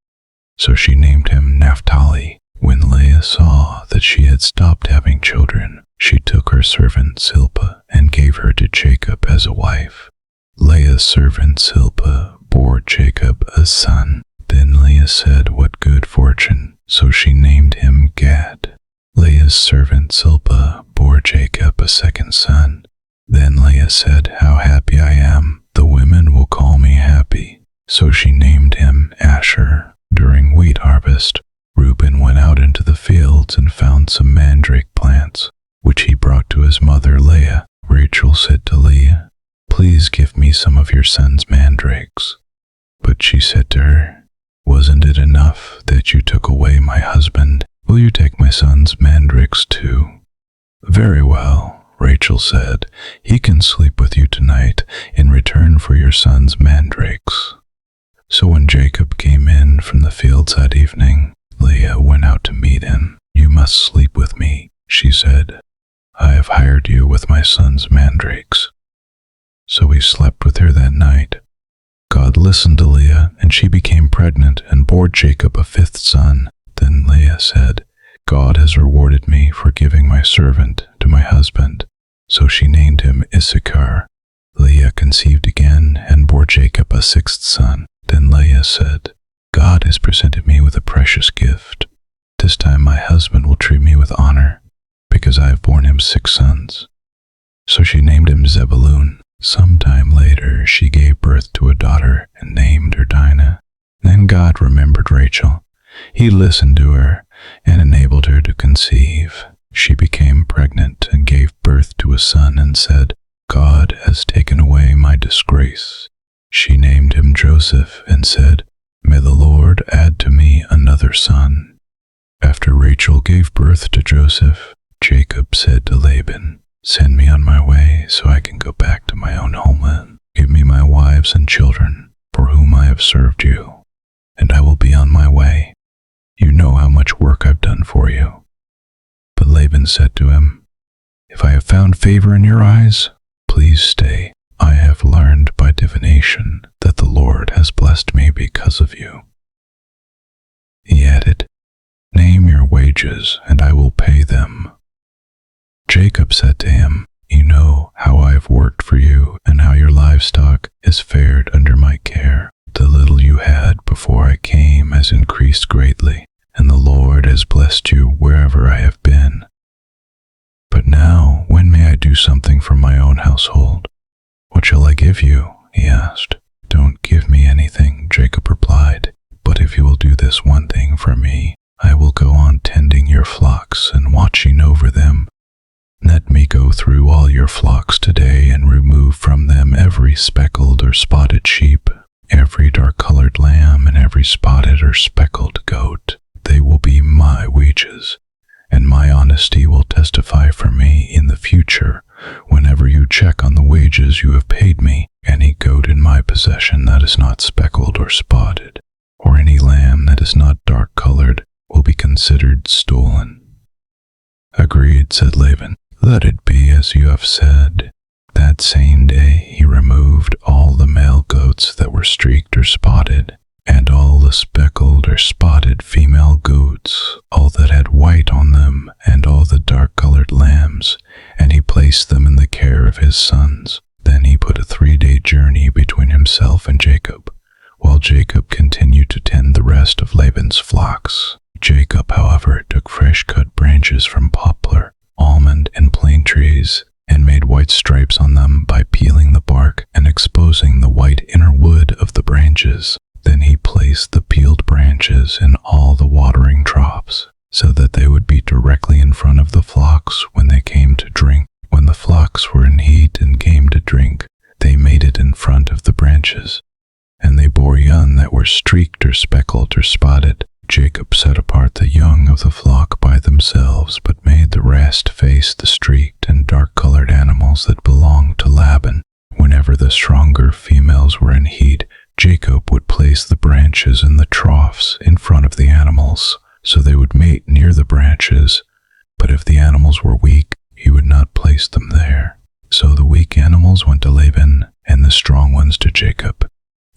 So she named him Naphtali. When Leah saw that she had stopped having children, she took her servant Zilpah and gave her to Jacob as a wife. Leah's servant Zilpah bore Jacob a son. Then Leah said, What good fortune! So she named him Gad. Leah's servant Zilpah bore Jacob a second son. Then Leah said, How happy I am! The women will call me happy. So she named him Asher. During wheat harvest, Reuben went out into the fields and found some mandrake plants, which he brought to his mother Leah. Rachel said to Leah, Please give me some of your son's mandrakes. But she said to her, Wasn't it enough that you took away my husband? Will you take my son's mandrakes too? Very well, Rachel said, He can sleep with you tonight in return for your son's mandrakes. So when Jacob came in from the fields that evening, Leah went out to meet him. You must sleep with me, she said. I have hired you with my son's mandrakes. So he slept with her that night. God listened to Leah, and she became pregnant and bore Jacob a fifth son. Then Leah said, God has rewarded me for giving my servant to my husband. So she named him Issachar. Leah conceived again and bore Jacob a sixth son. Then Leah said, God has presented me with a precious gift. This time my husband will treat me with honor, because I have borne him 6 sons. So she named him Zebulun. Some time later she gave birth to a daughter and named her Dinah. Then God remembered Rachel. He listened to her and enabled her to conceive. She became pregnant and gave birth to a son and said, God has taken away my disgrace. She named him Joseph and said, May the Lord add to me another son. After Rachel gave birth to Joseph, Jacob said to Laban, Send me on my way so I can go back to my own homeland. Give me my wives and children, for whom I have served you, and I will be on my way. You know how much work I've done for you. But Laban said to him, If I have found favor in your eyes, please stay. I have learned by divination that the Lord has blessed me because of you. He added, Name your wages, and I will pay them. Jacob said to him, You know how I have worked for you, and how your livestock has fared under my care. The little you had before I came has increased greatly, and the Lord has blessed you wherever I have been. But now, when may I do something for my own household? What shall I give you? He asked. Don't give me anything, Jacob replied. But if you will do this one thing for me, I will go on tending your flocks and watching over them. Let me go through all your flocks today and remove from them every speckled or spotted sheep, every dark-colored lamb, and every spotted or speckled goat. They will be my wages, and my honesty will testify for me in the future whenever you check on the wages you have paid me. Any goat in my possession that is not speckled or spotted, or any lamb that is not dark-colored, will be considered stolen. Agreed, said Laban. Let it be as you have said. That same day he removed all the male goats that were streaked or spotted, and all the speckled or spotted female goats, all that had white on them, and all the dark-colored lambs, and he placed them in the care of his sons. Then he put a 3-day journey between himself and Jacob, while Jacob continued to tend the rest of Laban's flocks. Jacob, however, took fresh-cut branches from poplar, almond, and plane trees, and made white stripes on them by peeling the bark and exposing the white inner wood of the branches. Then he placed the peeled branches in all the watering troughs, so that they would be directly in front of the flocks when they came to drink. When the flocks were in heat and came to drink, they made it in front of the branches, and they bore young that were streaked or speckled or spotted. Jacob set apart the young of the flock by themselves, but made the rest face the streaked and dark-colored animals that belonged to Laban. When Whenever the stronger females were in heat, Jacob would place the branches in the troughs in front of the animals, so they would mate near the branches. But if the animals were weak, he would not place them there. So the weak animals went to Laban, and the strong ones to Jacob.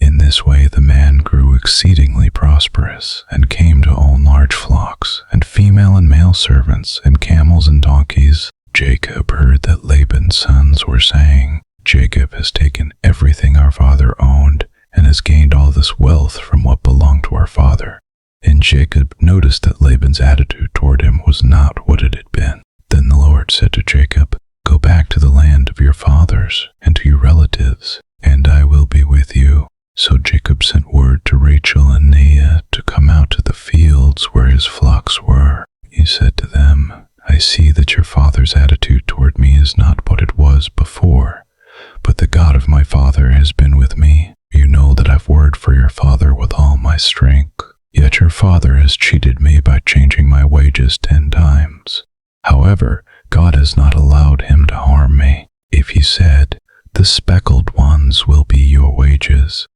In this way the man grew exceedingly prosperous, and came to own large flocks, and female and male servants, and camels and donkeys. Jacob heard that Laban's sons were saying, "Jacob has taken everything our father owned, and has gained all this wealth from what belonged to our father." And Jacob noticed that Laban's attitude toward him was not what it had been. Then the Lord said to Jacob, "Go back to the land of your fathers, and to your relatives, and I will be with you." So Jacob sent word to Rachel and Leah to come out to the fields where his flocks were. He said to them, "I see that your father's attitude toward me is not what it was before, but the God of my father has been with me. You know that I've worked for your father with all my strength. Yet your father has cheated me by changing my wages 10 times. However, God has not allowed him to harm me. If he said, 'The speckled ones will be your wages,'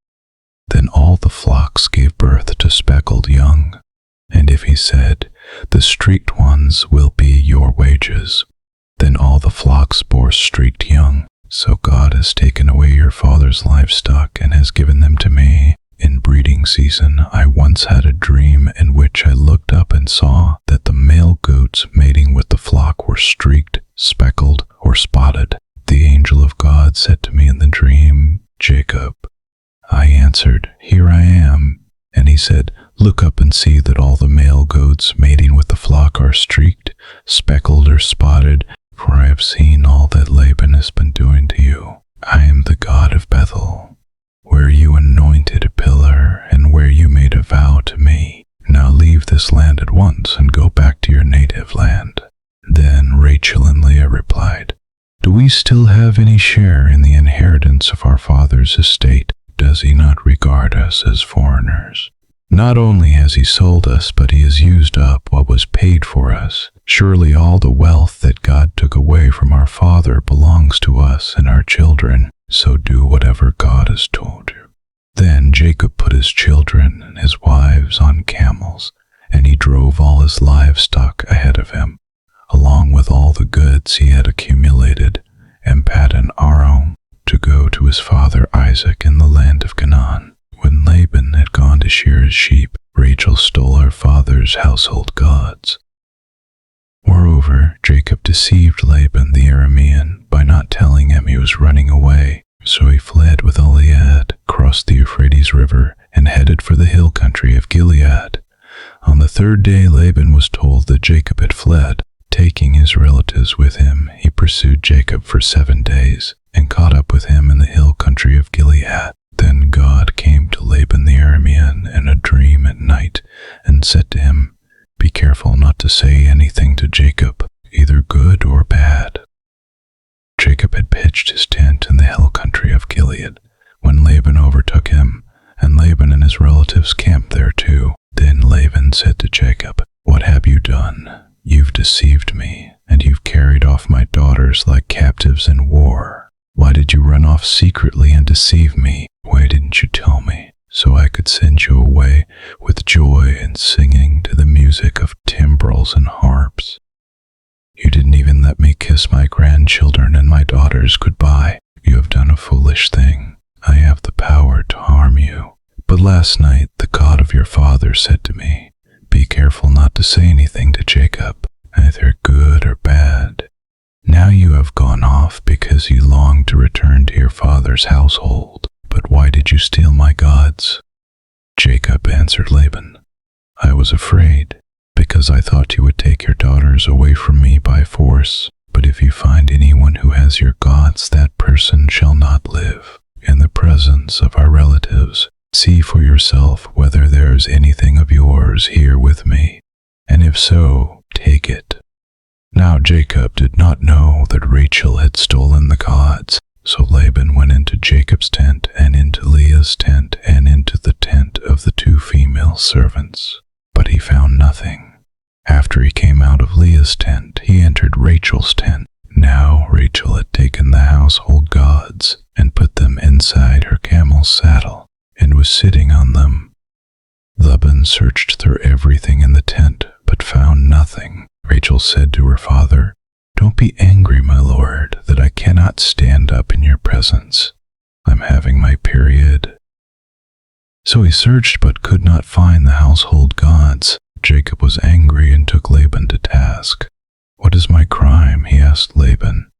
then all the flocks gave birth to speckled young. And if he said, 'The streaked ones will be your wages,' then all the flocks bore streaked young. So God has taken away your father's livestock and has given them to me. In breeding season, I once had a dream in which I looked up and saw that the male goats mating with the flock were streaked, speckled, or spotted. The angel of God said to me in the dream, 'Jacob.' I answered, 'Here I am.' And he said, 'Look up and see that all the male goats mating with the flock are streaked, speckled, or spotted, for I have seen all that Laban has been doing to you. I am the God of Bethel, where you anointed a pillar and where you made a vow to me. Now leave this land at once and go back to your native land.' Then Rachel and Leah replied, 'Do we still have any share in the inheritance of our father's estate? Does he not regard us as foreigners? Not only has he sold us, but he has used up what was paid for us. Surely all the wealth that God took away from our father belongs to us and our children. So do whatever God has told you.' Then Jacob put his children and his wives on camels, and he drove all his livestock ahead of him, along with all the goods he had accumulated, and Paddan Aram, to go to his father Isaac in the land of Canaan. When Laban had gone to shear his sheep, Rachel stole her father's household gods. Moreover, Jacob deceived Laban the Aramean by not telling him he was running away. So he fled with Gilead, crossed the Euphrates River, and headed for the hill country of Gilead. On the 3rd day, Laban was told that Jacob had fled. Taking his relatives with him, he pursued Jacob for 7 days, and caught up with him in the hill country of Gilead. Then God came to Laban the Aramean in a dream at night, and said to him, "Be careful not to say anything to Jacob, either good or bad." Jacob had pitched his tent in the hill country of Gilead, when Laban overtook him, and Laban and his relatives camped there too. Then Laban said to Jacob, "What have you done? You've deceived me, and you've carried off my daughters like captives in war. Why did you run off secretly and deceive me? Why didn't you tell me, so I could send you away with joy and singing to the music of timbrels and harps? You didn't even let me kiss my grandchildren and my daughters goodbye. You have done a foolish thing. I have the power to harm you. But last night the God of your father said to me, 'Be careful not to say anything to Jacob, either good or bad.' Now you have gone off because you long to return to your father's household. But why did you steal my gods?" Jacob answered Laban, "I was afraid, because I thought you would take your daughters away from me by force. But if you find anyone who has your gods, that person shall not live. In the presence of our relatives, see for yourself whether there is anything of yours here with me, and if so, take it." Now Jacob did not know that Rachel had stolen the gods. So Laban went into Jacob's tent, and into Leah's tent, and into the tent of the 2 female servants. But he found nothing. After he came out of Leah's tent, he entered Rachel's tent. Now Rachel had taken the household gods and put them inside her camel's saddle and was sitting on them. Laban searched through everything in the tent but found nothing. Rachel said to her father, "Don't be angry, my lord, that I cannot stand up in your presence. I'm having my period." So he searched but could not find the household gods. Jacob was angry and took Laban to task. "What is my crime?" he asked Laban.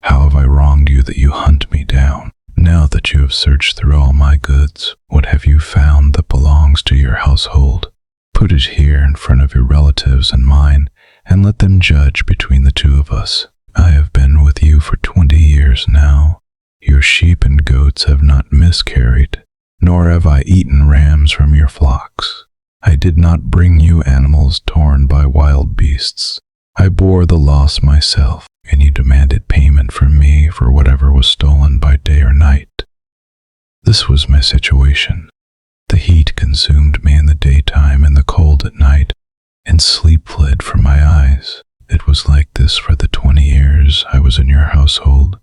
"How have I wronged you that you hunt me down? Now that you have searched through all my goods, what have you found that belongs to your household? Put it here in front of your relatives and mine, and let them judge between the two of us. I have been with you for 20 years now. Your sheep and goats have not miscarried, nor have I eaten rams from your flocks. I did not bring you animals torn by wild beasts. I bore the loss myself, and you demanded payment from me for whatever was stolen by day or night. This was my situation. The heat consumed me in the daytime and the cold at night, and sleep fled from my eyes. It was like this for the 20 years I was in your household.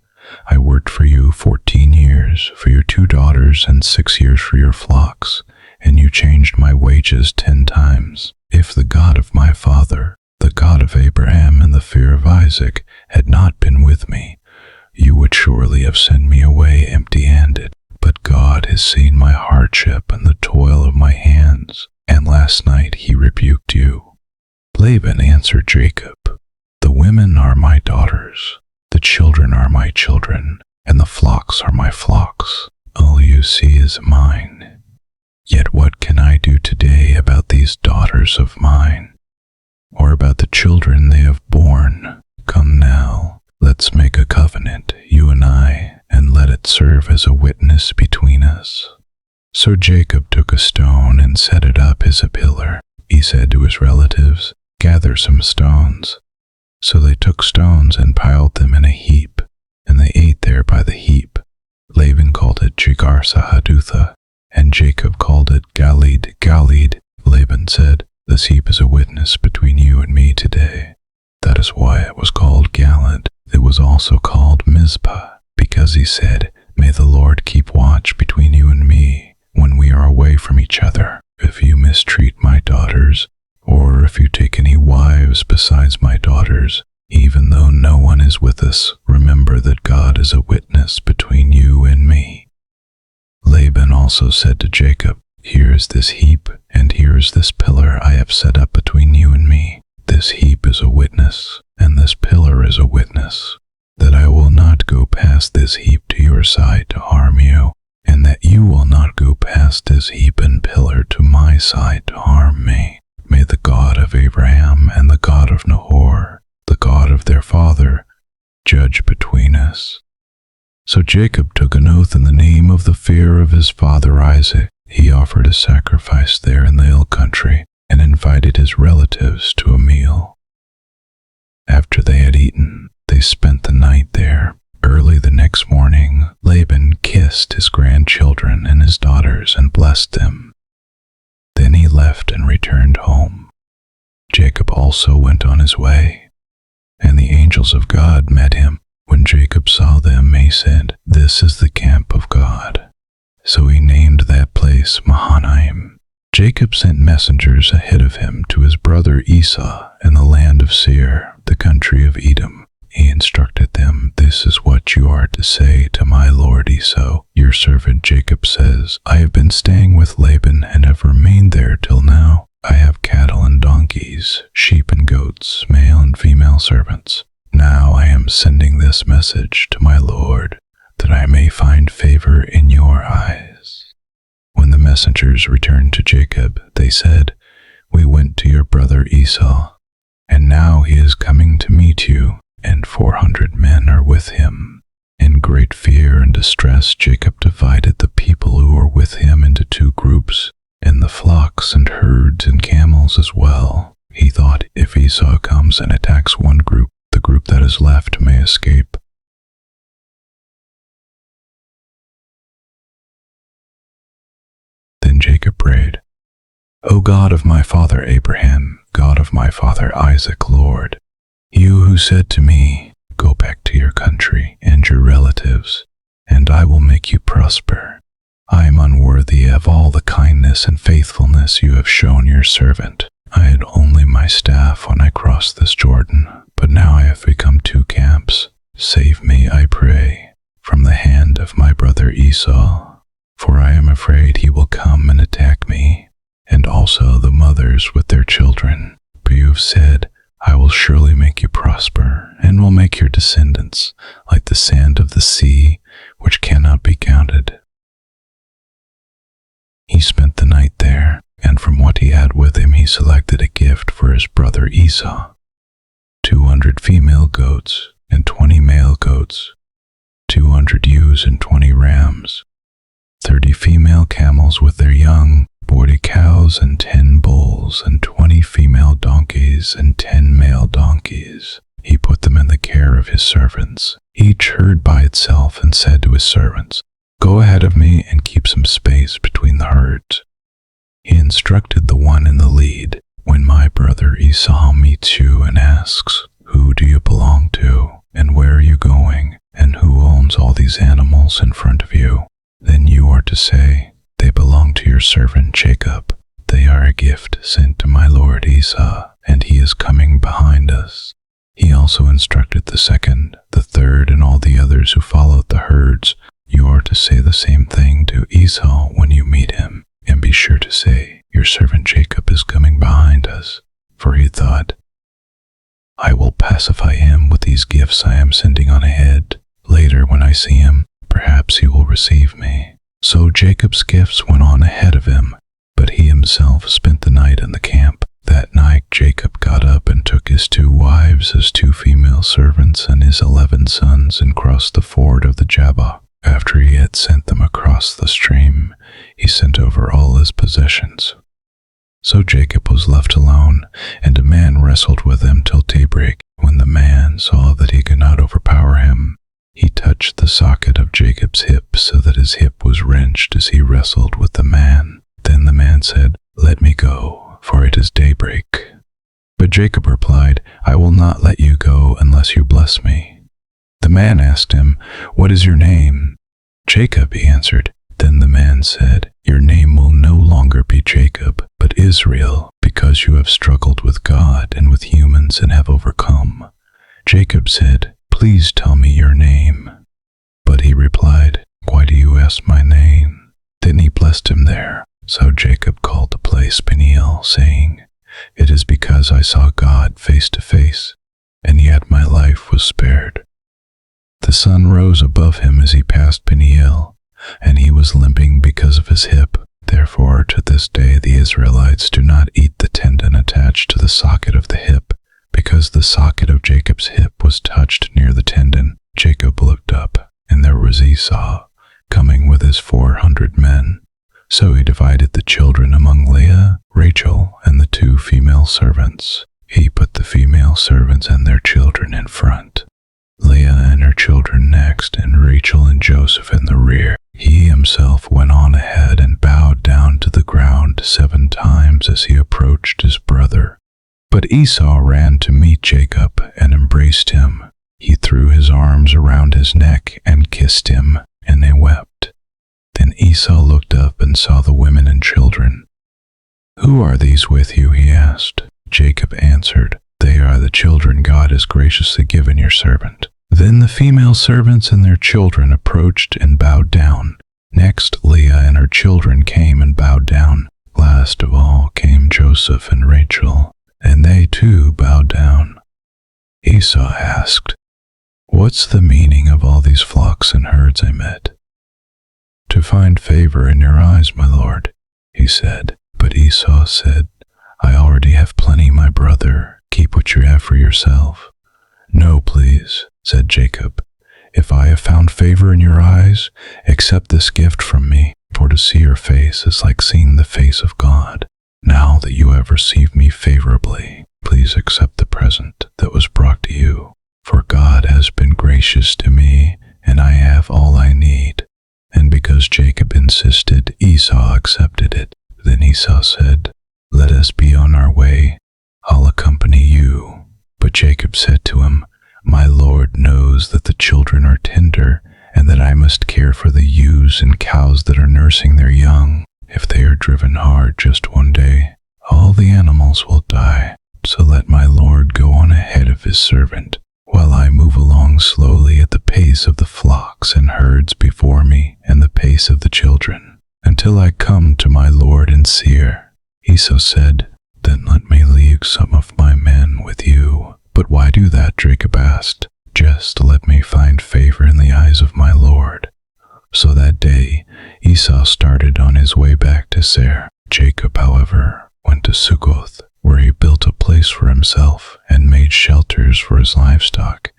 I worked for you 14 years for your 2 daughters and 6 years for your flocks, and you changed my wages 10 times. If the God of my father, the God of Abraham and the fear of Isaac, had not been with me, you would surely have sent me away empty-handed. But God has seen my hardship and the toil of my hands, and last night he rebuked you." Laban answered Jacob, "The women are my daughters, the children are my children, and the flocks are my flocks. All you see is mine. Yet what can I do today about these daughters of mine, or about the children they have borne? Come now, let's make a covenant, you and I, and let it serve as a witness between us." So Jacob took a stone and set it up as a pillar. He said to his relatives, "Gather some stones." So they took stones and piled them in a heap, and they ate there by the heap. Laban called it Jegar-sahadutha, and Jacob called it Galid. Laban said, "This heap is a witness between you and me today." That is why it was called Galad. It was also called Mizpah, because he said, "May the Lord keep watch between you and me when we are away from each other. If you mistreat my daughters, or if you take any wives besides my daughters, even though no one is with us, remember that God is a witness between you and me." Laban also said to Jacob, "Here is this heap, and here is this pillar I have set up between you and me. This heap is a witness, and this pillar is a witness, that I will not go past this heap to your side to harm you, and that you will not go past this heap and pillar to my side to harm me. May the God of Abraham and the God of Nahor, the God of their father, judge between us." So Jacob took an oath in the name of the fear of his father Isaac. He offered a sacrifice there in the hill country and invited his relatives to a meal. After they had eaten, they spent the night there. Early the next morning, Laban kissed his grandchildren and his daughters and blessed them. Then he left and returned home. Jacob also went on his way, and the angels of God met him. When Jacob saw them, he said, "This is the camp of God." So he named that place Mahanaim. Jacob sent messengers ahead of him to his brother Esau in the land of Seir, the country of Edom. He instructed them, "This is what you are to say to my lord Esau. Your servant Jacob says, I have been staying with Laban and have remained there till now. I have cattle and donkeys, sheep and goats, male and female servants. Now I am sending this message to my lord, that I may find favor in your eyes." When the messengers returned to Jacob, they said, "We went to your brother Esau, and now he is coming to meet you, and 400 men are with him." In great fear and distress, Jacob divided the people who were with him into 2 groups, and the flocks and herds and camels as well. He thought, if Esau comes and attacks one group, the group that is left may escape. Then Jacob prayed, "O God of my father Abraham, God of my father Isaac, Lord, you who said to me, Go back to your country and your relatives, and I will make you prosper. I am unworthy of all the kindness and faithfulness you have shown your servant. I had only my staff when I crossed this Jordan, but now I have become two camps. Save me, I pray, from the hand of my brother Esau, for I am afraid he will come and attack me, and also the mothers with their children. But you have said, I will surely make you prosper, and will make your descendants like the sand of the sea, which cannot be counted. He spent the night there, and from what he had with him he selected a gift for his brother Esau: 200 female goats and 20 male goats, 200 ewes and 20 rams, 30 female camels with their young, 40 cows and 10 bulls, and 20 female donkeys and 10 male donkeys. He put them in the care of his servants, each herd by itself, and said to his servants, Go ahead of me and keep some space between the herds. He instructed the one in the lead, When my brother Esau meets you and asks, Who do you belong to, and where are you going, and who owns all these animals in front of you? Then you are to say, They belong to your servant Jacob. They are a gift sent to my lord Esau, and he is coming behind us. He also instructed the second, the third, and all the others who followed the herds. You are to say the same thing to Esau when you meet him, and be sure to say, Your servant Jacob is coming behind us. For he thought, I will pacify him with these gifts I am sending on ahead. Later, when I see him, perhaps he will receive me. So Jacob's gifts went on ahead of him, but he himself spent the night in the camp. That night Jacob got up and took his 2 wives, his 2 female servants, and his 11 sons, and crossed the ford of the Jabbok. After he had sent them across the stream, he sent over all his possessions. So Jacob was left alone, and a man wrestled with him till daybreak. When the man saw that he could not overpower him, he touched the socket of Jacob's hip, so that his hip was wrenched as he wrestled with the man. Then the man said, Let me go, for it is daybreak. But Jacob replied, I will not let you go unless you bless me. The man asked him, What is your name? Jacob, he answered. Then the man said, Your name will no longer be Jacob, but Israel, because you have struggled with God and with humans and have overcome. Jacob said, Please tell me your name. But he replied, Why do you ask my name? Then he blessed him there. So Jacob called the place Peniel, saying, It is because I saw God face to face, and yet my life was spared. The sun rose above him as he passed Peniel, and he was limping because of his hip. Therefore, to this day the Israelites do not eat the tendon attached to the socket of the hip, because the socket of Jacob's hip was touched near the tendon. Jacob looked up, and there was Esau, coming with his 400 men. So he divided the children among Leah, Rachel, and the 2 female servants. He put the female servants and their children in front, Leah and her children next, and Rachel and Joseph in the rear. He himself went on ahead and bowed down to the ground 7 times as he approached his brother. But Esau ran to meet Jacob and embraced him. He threw his arms around his neck and kissed him, and they wept. Then Esau looked up and saw the women and children. Who are these with you? He asked. Jacob answered, They are the children God has graciously given your servant. Then the female servants and their children approached and bowed down. Next Leah and her children came and bowed down. Last of all came Joseph and Rachel, and they too bowed down. Esau asked, What's the meaning of all these flocks and herds I met? To find favor in your eyes, my lord, he said. But Esau said, I already have plenty, my brother. Keep what you have for yourself. No, please, said Jacob. If I have found favor in your eyes, accept this gift from me, for to see your face is like seeing the face of God. Now that you have received me favorably, please accept the present that was brought to you, for God has been gracious to me, and I have all I need. And because Jacob insisted, Esau accepted it. Then Esau said, Let us be on our way. I'll accompany you. But Jacob said to him, My Lord knows that the children are tender, and that I must care for the ewes and cows that are nursing their young. If they are driven hard just one day, all the animals will die. So let my Lord go on ahead of his servant, while I move along slowly at the pace of the flocks and herds before me and the pace of the children, until I come to my Lord in Seir. Esau said, Then let me leave some of my men with you. But why do that? Jacob asked. Just let me find favor in the eyes of my Lord. So that day Esau started on his way back to Seir. Jacob, however, went to Succoth, where he built a place for himself and made shelters for his livestock.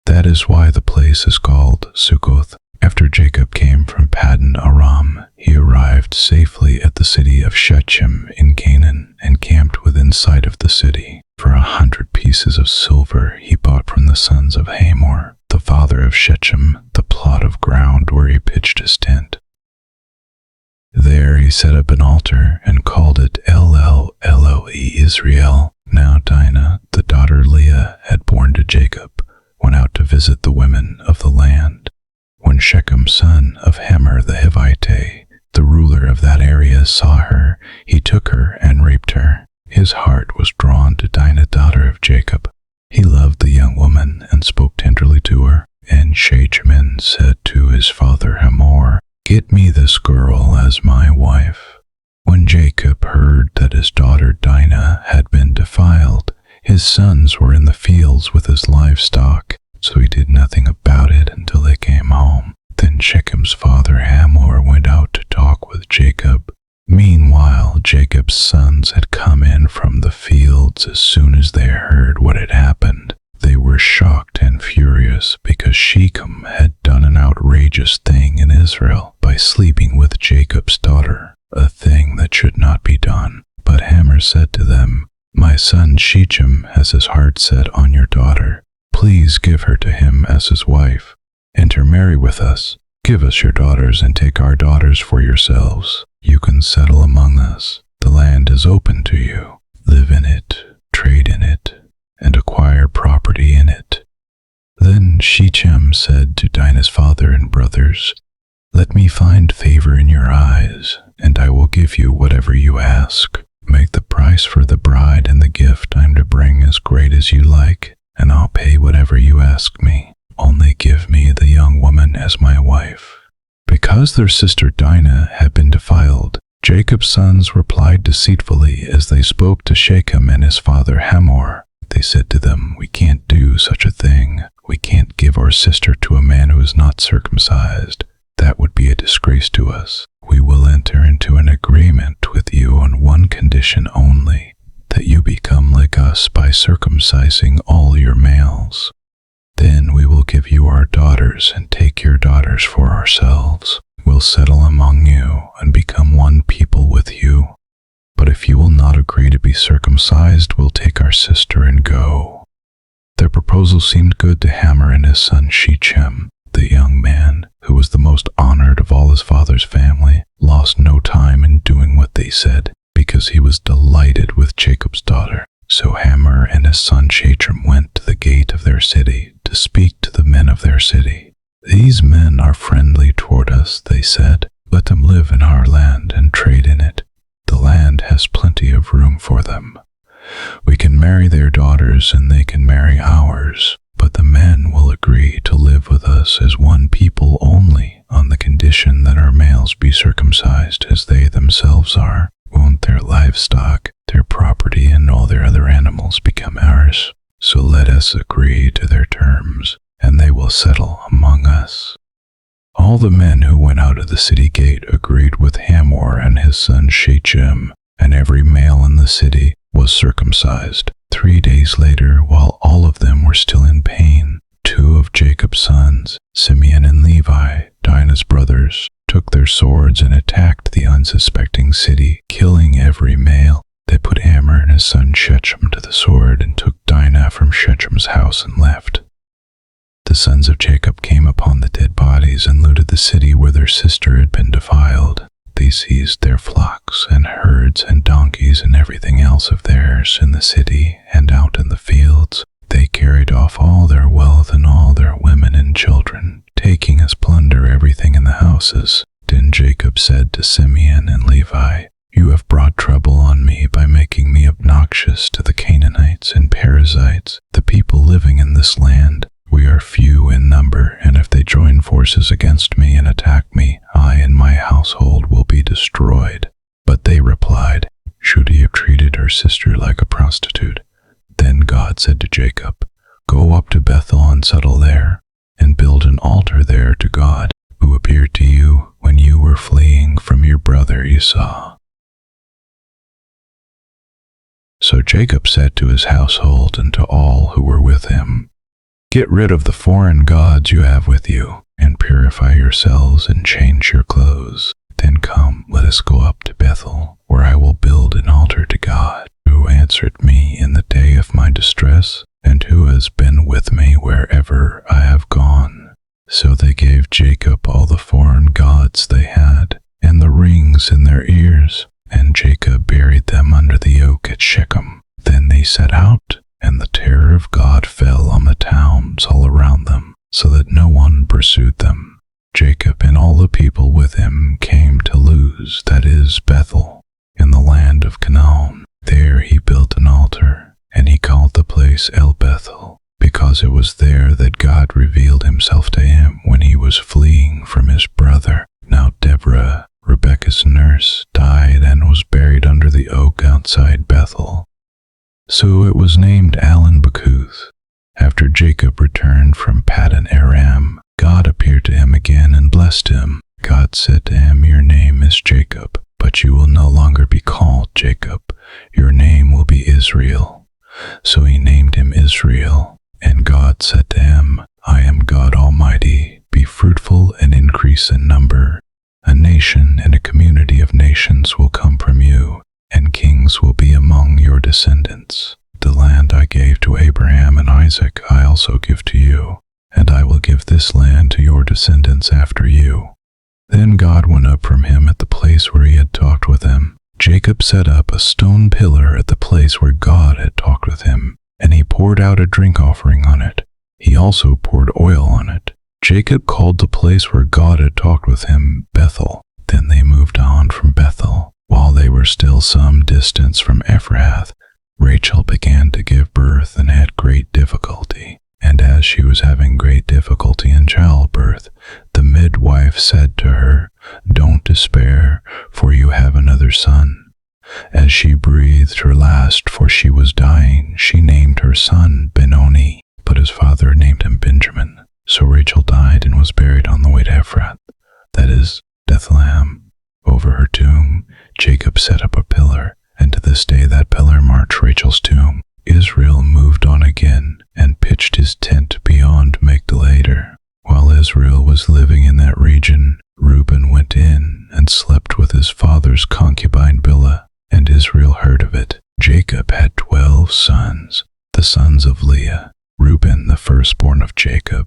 That is why the place is called Succoth. After Jacob came from Paddan Aram, he arrived safely at the city of Shechem in Canaan and camped within sight of the city. For 100 pieces of silver he bought from the sons of Hamor, the father of Shechem, the plot of ground where he pitched his tent. There he set up an altar and called it El Eloi Israel. Now Dinah, the daughter Leah had borne to Jacob, went out to visit the women of the land. When Shechem, son of Hamor the Hivite, the ruler of that area, saw her, he took her and raped her. His heart was drawn to Dinah, daughter of Jacob. He loved the young woman and spoke tenderly to her. And Shechem said to his father Hamor, Get me this girl as my wife. When Jacob heard that his daughter Dinah had been defiled, his sons were in the fields with his livestock, so he did nothing about it until they came home. Then Shechem's father Hamor went out to talk with Jacob. Meanwhile, Jacob's sons had come in from the fields as soon as they heard what had happened. They were shocked and furious because Shechem had done an outrageous thing in Israel by sleeping with Jacob's daughter, a thing that should not be done. But Hamor said to them, My son Shechem has his heart set on your daughter. Please give her to him as his wife. Intermarry with us. Give us your daughters and take our daughters for yourselves. You can settle among us. The land is open to you. Live in it, trade in it, and acquire property in it. Then Shechem said to Dinah's father and brothers, Let me find favor in your eyes, and I will give you whatever you ask. Make the price for the bride and the gift I'm to bring as great as you like, and I'll pay whatever you ask me. Only give me the young woman as my wife. Because their sister Dinah had been defiled, Jacob's sons replied deceitfully as they spoke to Shechem and his father Hamor. They said to them, We can't do such a thing. We can't give our sister to a man who is not circumcised. That would be a disgrace to us. We will enter into an agreement with you on one condition only, that you become like us by circumcising all your males. Then we will give you our daughters and take your daughters for ourselves. We'll settle among you and become one people with you. But if you will not agree to be circumcised, we'll take our sister and go. Their proposal seemed good to Hamor and his son Shechem. The young man, who was the most honored of all his father's family, lost no time in doing what they said, because he was delighted with Jacob's daughter. So Hamor and his son Shechem went to the gate of their city to speak to the men of their city. These men are friendly toward us, they said. Let them live in our land and trade in it. The land has plenty of room for them. We can marry their daughters and they can marry ours, but the men will agree to live with us as one people only on the condition that our males be circumcised as they themselves are. Won't their livestock, their property, and all their other animals become ours? So let us agree to their terms, and they will settle among us. All the men who went out of the city gate agreed with Hamor and his son Shechem, and every male in the city was circumcised. 3 days later, while all of them were still in pain, 2 of Jacob's sons, Simeon and Levi, Dinah's brothers, took their swords and attacked the unsuspecting city, killing every male. They put Hamor and his son Shechem to the sword and took Dinah from Shechem's house and left. The sons of Jacob came upon the dead bodies and looted the city where their sister had been defiled. They seized their flocks and herds and donkeys and everything else of theirs in the city and out in the fields. They carried off all their wealth and all their women and children, taking as plunder everything in the houses. Then Jacob said to Simeon and Levi, "You have brought trouble on me by making me obnoxious to the Canaanites and Perizzites, the people living in this land. We are few in number, and if they join forces against me and attack me, I and my household will be destroyed." But they replied, "Should he have treated her sister like a prostitute?" Then God said to Jacob, "Go up to Bethel and settle there, and build an altar there to God, who appeared to you when you were fleeing from your brother Esau." So Jacob said to his household and to all who were with him, "Get rid of the foreign gods you have with you, and purify yourselves and change your clothes. Then come, let us go up to Bethel, where I will build an altar to God, who answered me in the day of my distress, and who has been with me wherever I have gone." So they gave Jacob all the foreign gods they had, and the rings in their ears, and Jacob buried them under the oak at Shechem. Then they set out, and the terror of God fell on the towns all around them, so that no one pursued them. Jacob and all the people with him came to Luz, that is, Bethel, in the land of Canaan. There he built an altar, and he called the place El Bethel, because it was there that God revealed himself to him when he was fleeing from his brother. Now Deborah, Rebekah's nurse, died and was buried under the oak outside Bethel. So it was named Allon-Bacuth. After Jacob returned from Paddan Aram, God appeared to him again and blessed him. God said to him, "Your name is Jacob, but you will no longer be called Jacob. Your name will be Israel." So he named him Israel. And God said to him, "I am God Almighty. Be fruitful and increase in number. A nation and a community of nations will come from you, and kings will be among your descendants. The land I gave to Abraham and Isaac I also give to you, and I will give this land to your descendants after you." Then God went up from him at the place where he had talked with him. Jacob set up a stone pillar at the place where God had talked with him, and he poured out a drink offering on it. He also poured oil on it. Jacob called the place where God had talked with him Bethel. Then they moved on from Bethel. While they were still some distance from Ephrath, Rachel began to give birth and had great difficulty. And as she was having great difficulty in childbirth, the midwife said to her, "Don't despair, for you have another son." As she breathed her last, for she was dying, she named her son Benoni, but his father named him Benjamin. So Rachel died and was buried on the way to Ephrath, that is, Bethlehem. Over her tomb, Jacob set up a pillar, and to this day that pillar marks Rachel's tomb. Israel moved on again and pitched his tent beyond Migdal-Eder. While Israel was living in that region, Reuben went in and slept with his father's concubine Bilhah, and Israel heard of it. Jacob had 12 sons, the sons of Leah, Reuben the firstborn of Jacob,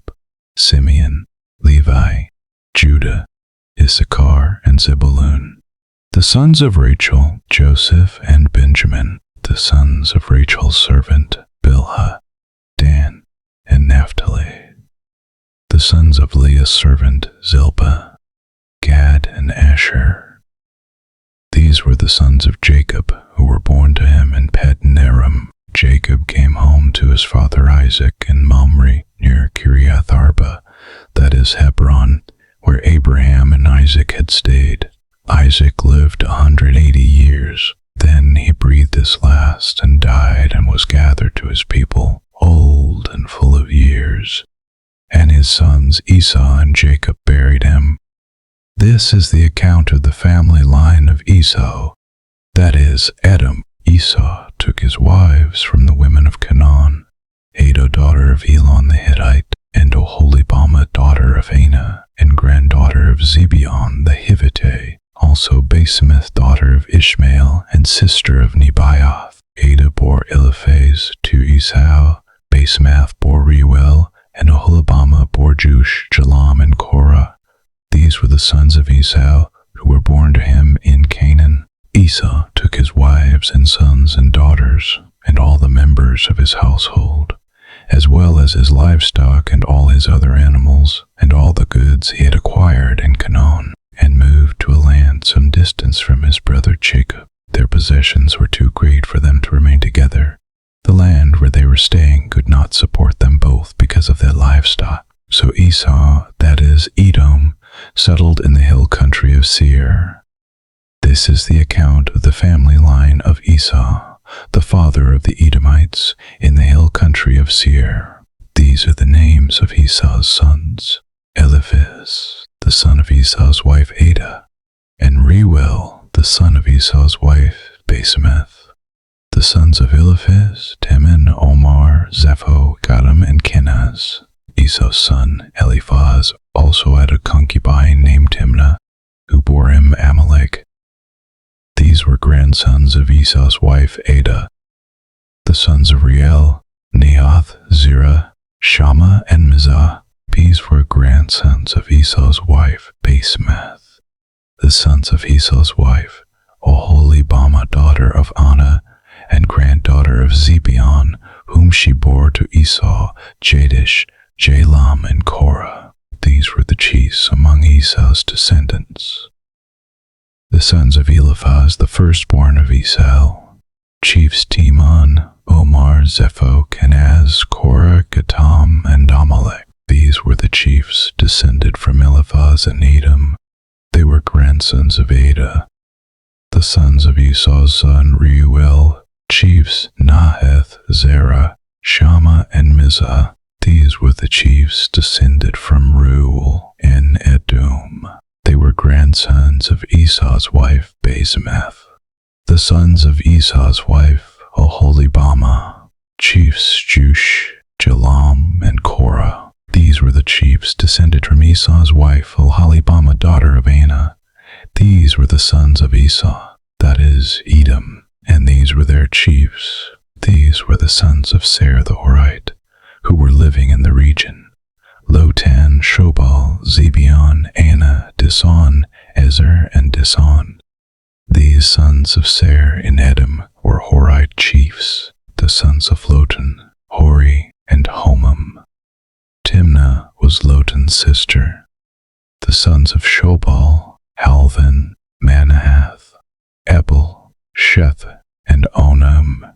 Simeon, Levi, Judah, Issachar, and Zebulun. The sons of Rachel, Joseph and Benjamin. The sons of Rachel's servant, Bilhah, Dan, and Naphtali. The sons of Leah's servant, Zilpah, Gad, and Asher. These were the sons of Jacob, who were born to him in Paddan Aram. Jacob came home to his father Isaac in Mamre near Kiriath Arba, that is Hebron, where Abraham and Isaac had stayed. Isaac lived 180 years. Then he breathed his last and died and was gathered to his people, old and full of years. And his sons Esau and Jacob buried him. This is the account of the family line of Esau, that is, Edom. Esau took his wives from the women of Canaan, Adah daughter of Elon the Hittite, and Oholibamah daughter of Anah, and granddaughter of Zibeon the Hivite, also Basemath daughter of Ishmael, and sister of Nebaioth. Adah bore Eliphaz to Esau, Basemath bore Reuel, and Oholibamah bore Jush, Jalam, and Korah. These were the sons of Esau, who were born to him in Canaan. Esau took his wives and sons and daughters, and all the members of his household, as well as his livestock and all his other animals, and all the goods he had acquired in Canaan, and moved to a land some distance from his brother Jacob. Their possessions were too great for them to remain together. The land where they were staying could not support them both because of their livestock. So Esau, that is, Edom, settled in the hill country of Seir. This is the account of the family line of Esau, the father of the Edomites, in the hill country of Seir. These are the names of Esau's sons: Eliphaz, the son of Esau's wife Adah, and Reuel, the son of Esau's wife Basemeth. The sons of Eliphaz, Teman, Omar, Zepho, Gatam, and Kenaz. Esau's son Eliphaz also had a concubine named Timnah, who bore him Amalek. These were grandsons of Esau's wife Adah. The sons of Reuel, Nehath, Zerah, Shammah, and Mizah. These were grandsons of Esau's wife Basemeth. The sons of Esau's wife, Oholibamah, daughter of Anah, and granddaughter of Zibeon, whom she bore to Esau, Jadish, Jalam, and Korah. These were the chiefs among Esau's descendants. The sons of Eliphaz, the firstborn of Esau, chiefs Teman, Omar, Zepho, Kenaz, Korah, Gatam, and Amalek. These were the chiefs descended from Eliphaz and Edom. They were grandsons of Adah. The sons of Esau's son Reuel, chiefs Nahath, Zerah, Shammah, and Mizah. These were the chiefs descended from Reuel in Edom. They were grandsons of Esau's wife Basemeth. The sons of Esau's wife Oholibamah, chiefs Jush, Jalam, and Korah. These were the chiefs descended from Esau's wife Oholibamah, daughter of Anah. These were the sons of Esau, that is, Edom, and these were their chiefs. These were the sons of Seir the Horite, who were living in the region: Lotan, Shobal, Zibeon, Anah, Dison, Ezer, and Dison. These sons of Seir in Edom were Horite chiefs. The sons of Lotan, Hori, and Homam. Timnah was Lotan's sister. The sons of Shobal, Halvan, Manahath, Ebal, Sheth, and Onam.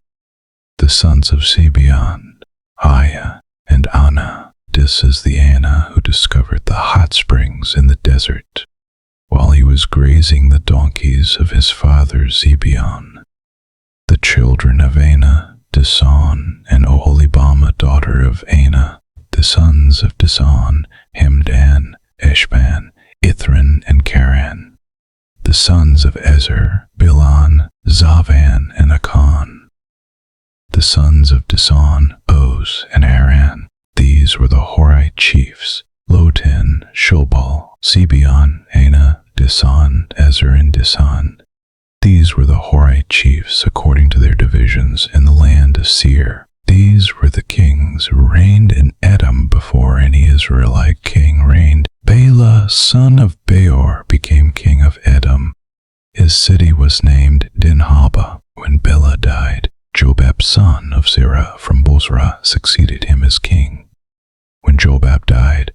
The sons of Zibeon, Aya, and Anah. This is the Anah who discovered the hot springs in the desert, while he was grazing the donkeys of his father Zibeon. The children of Anah, Dison, and Oholibamah, daughter of Anah. The sons of Dison, Hemdan, Eshban, Ithran, and Karan. The sons of Ezer, Bilhan, Zavan, and Akan. The sons of Dison, Oz, and Aran. These were the Horite chiefs: Lotan, Shobal, Zibeon, Anah, Dison, Ezer, and Dison. These were the Horite chiefs according to their divisions in the land of Seir. These were the kings who reigned in Edom before any Israelite king reigned. Bela, son of Beor, became king of Edom. His city was named Dinhaba. When Bela died, Jobab, son of Zerah from Bozrah, succeeded him as king. When Jobab died,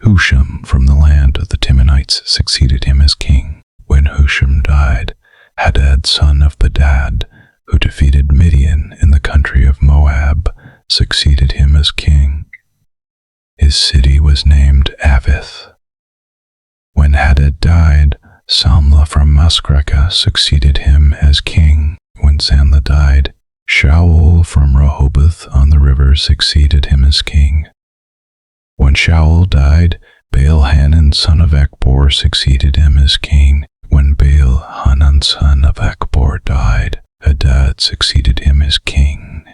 Husham from the land of the Timonites succeeded him as king. When Husham died, Hadad, son of Bedad, who defeated Midian in the country of Moab, succeeded him as king. His city was named Avith. When Hadad died, Samlah from Masrekah succeeded him as king. When Samlah died, Shaul from Rehoboth on the river succeeded him as king. When Shaul died, Baal-Hanan, son of Akbor, succeeded him as king. When Baal-Hanan, son of Akbor, died, Hadad succeeded him as king.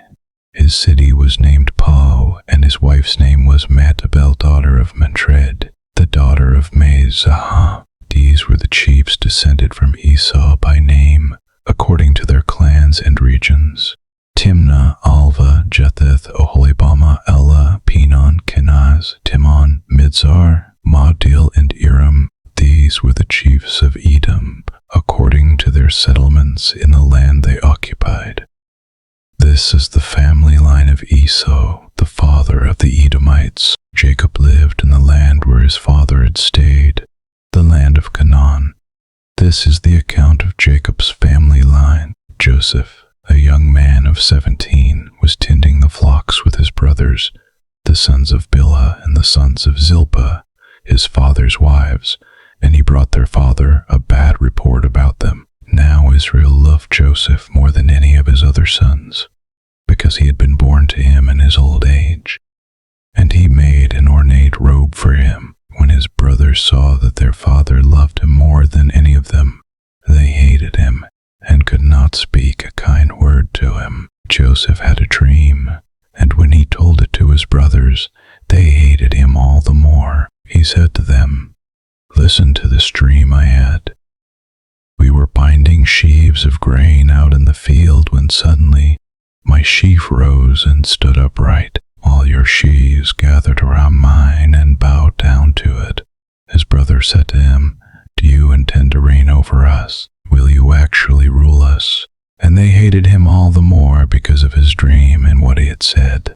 His city was named Pau, and his wife's name was Mehetabel, daughter of Matred, the daughter of Mezahah. These were the chiefs descended from Esau by name, according to their clans and regions: Timnah, Alva, Jetheth, Oholibamah, Elah, Pinon, Kenaz, Timon, Midzar, Mahdil, and Iram. These were the chiefs of Edom, according to their settlements in the land they occupied. This is the family line of Esau, the father of the Edomites. Jacob lived in the land where his father had stayed, the land of Canaan. This is the account of Jacob's family line. Joseph, a young man of 17, was tending the flocks with his brothers, the sons of Bilhah and the sons of Zilpah, his father's wives, and he brought their father a bad report about them. Now Israel loved Joseph more than any of his other sons, because he had been born to him in his old age. And he made an ornate robe for him. When his brothers saw that their father loved him more than any of them, they hated him and could not speak a kind word to him. Joseph had a dream, and when he told it to his brothers, they hated him all the more. He said to them, "Listen to this dream I had. We were binding sheaves of grain out in the field when suddenly my sheaf rose and stood upright. All your sheaves gathered around mine and bowed down to it." His brother said to him, "Do you intend to reign over us? Will you actually rule us?" And they hated him all the more because of his dream and what he had said.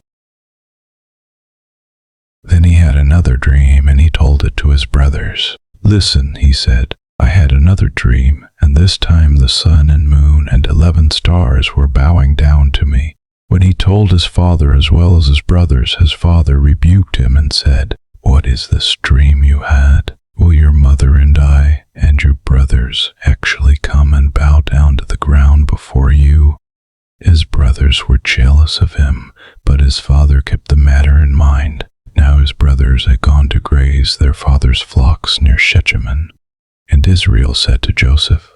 Then he had another dream, and he told it to his brothers. "Listen," he said, "I had another dream, and this time the sun and moon and 11 stars were bowing down to me." When he told his father as well as his brothers, his father rebuked him and said, "What is this dream you had? Will your mother and I and your brothers actually come and bow down to the ground before you?" His brothers were jealous of him, but his father kept the matter in mind. Now his brothers had gone to graze their father's flocks near Shechem. And Israel said to Joseph,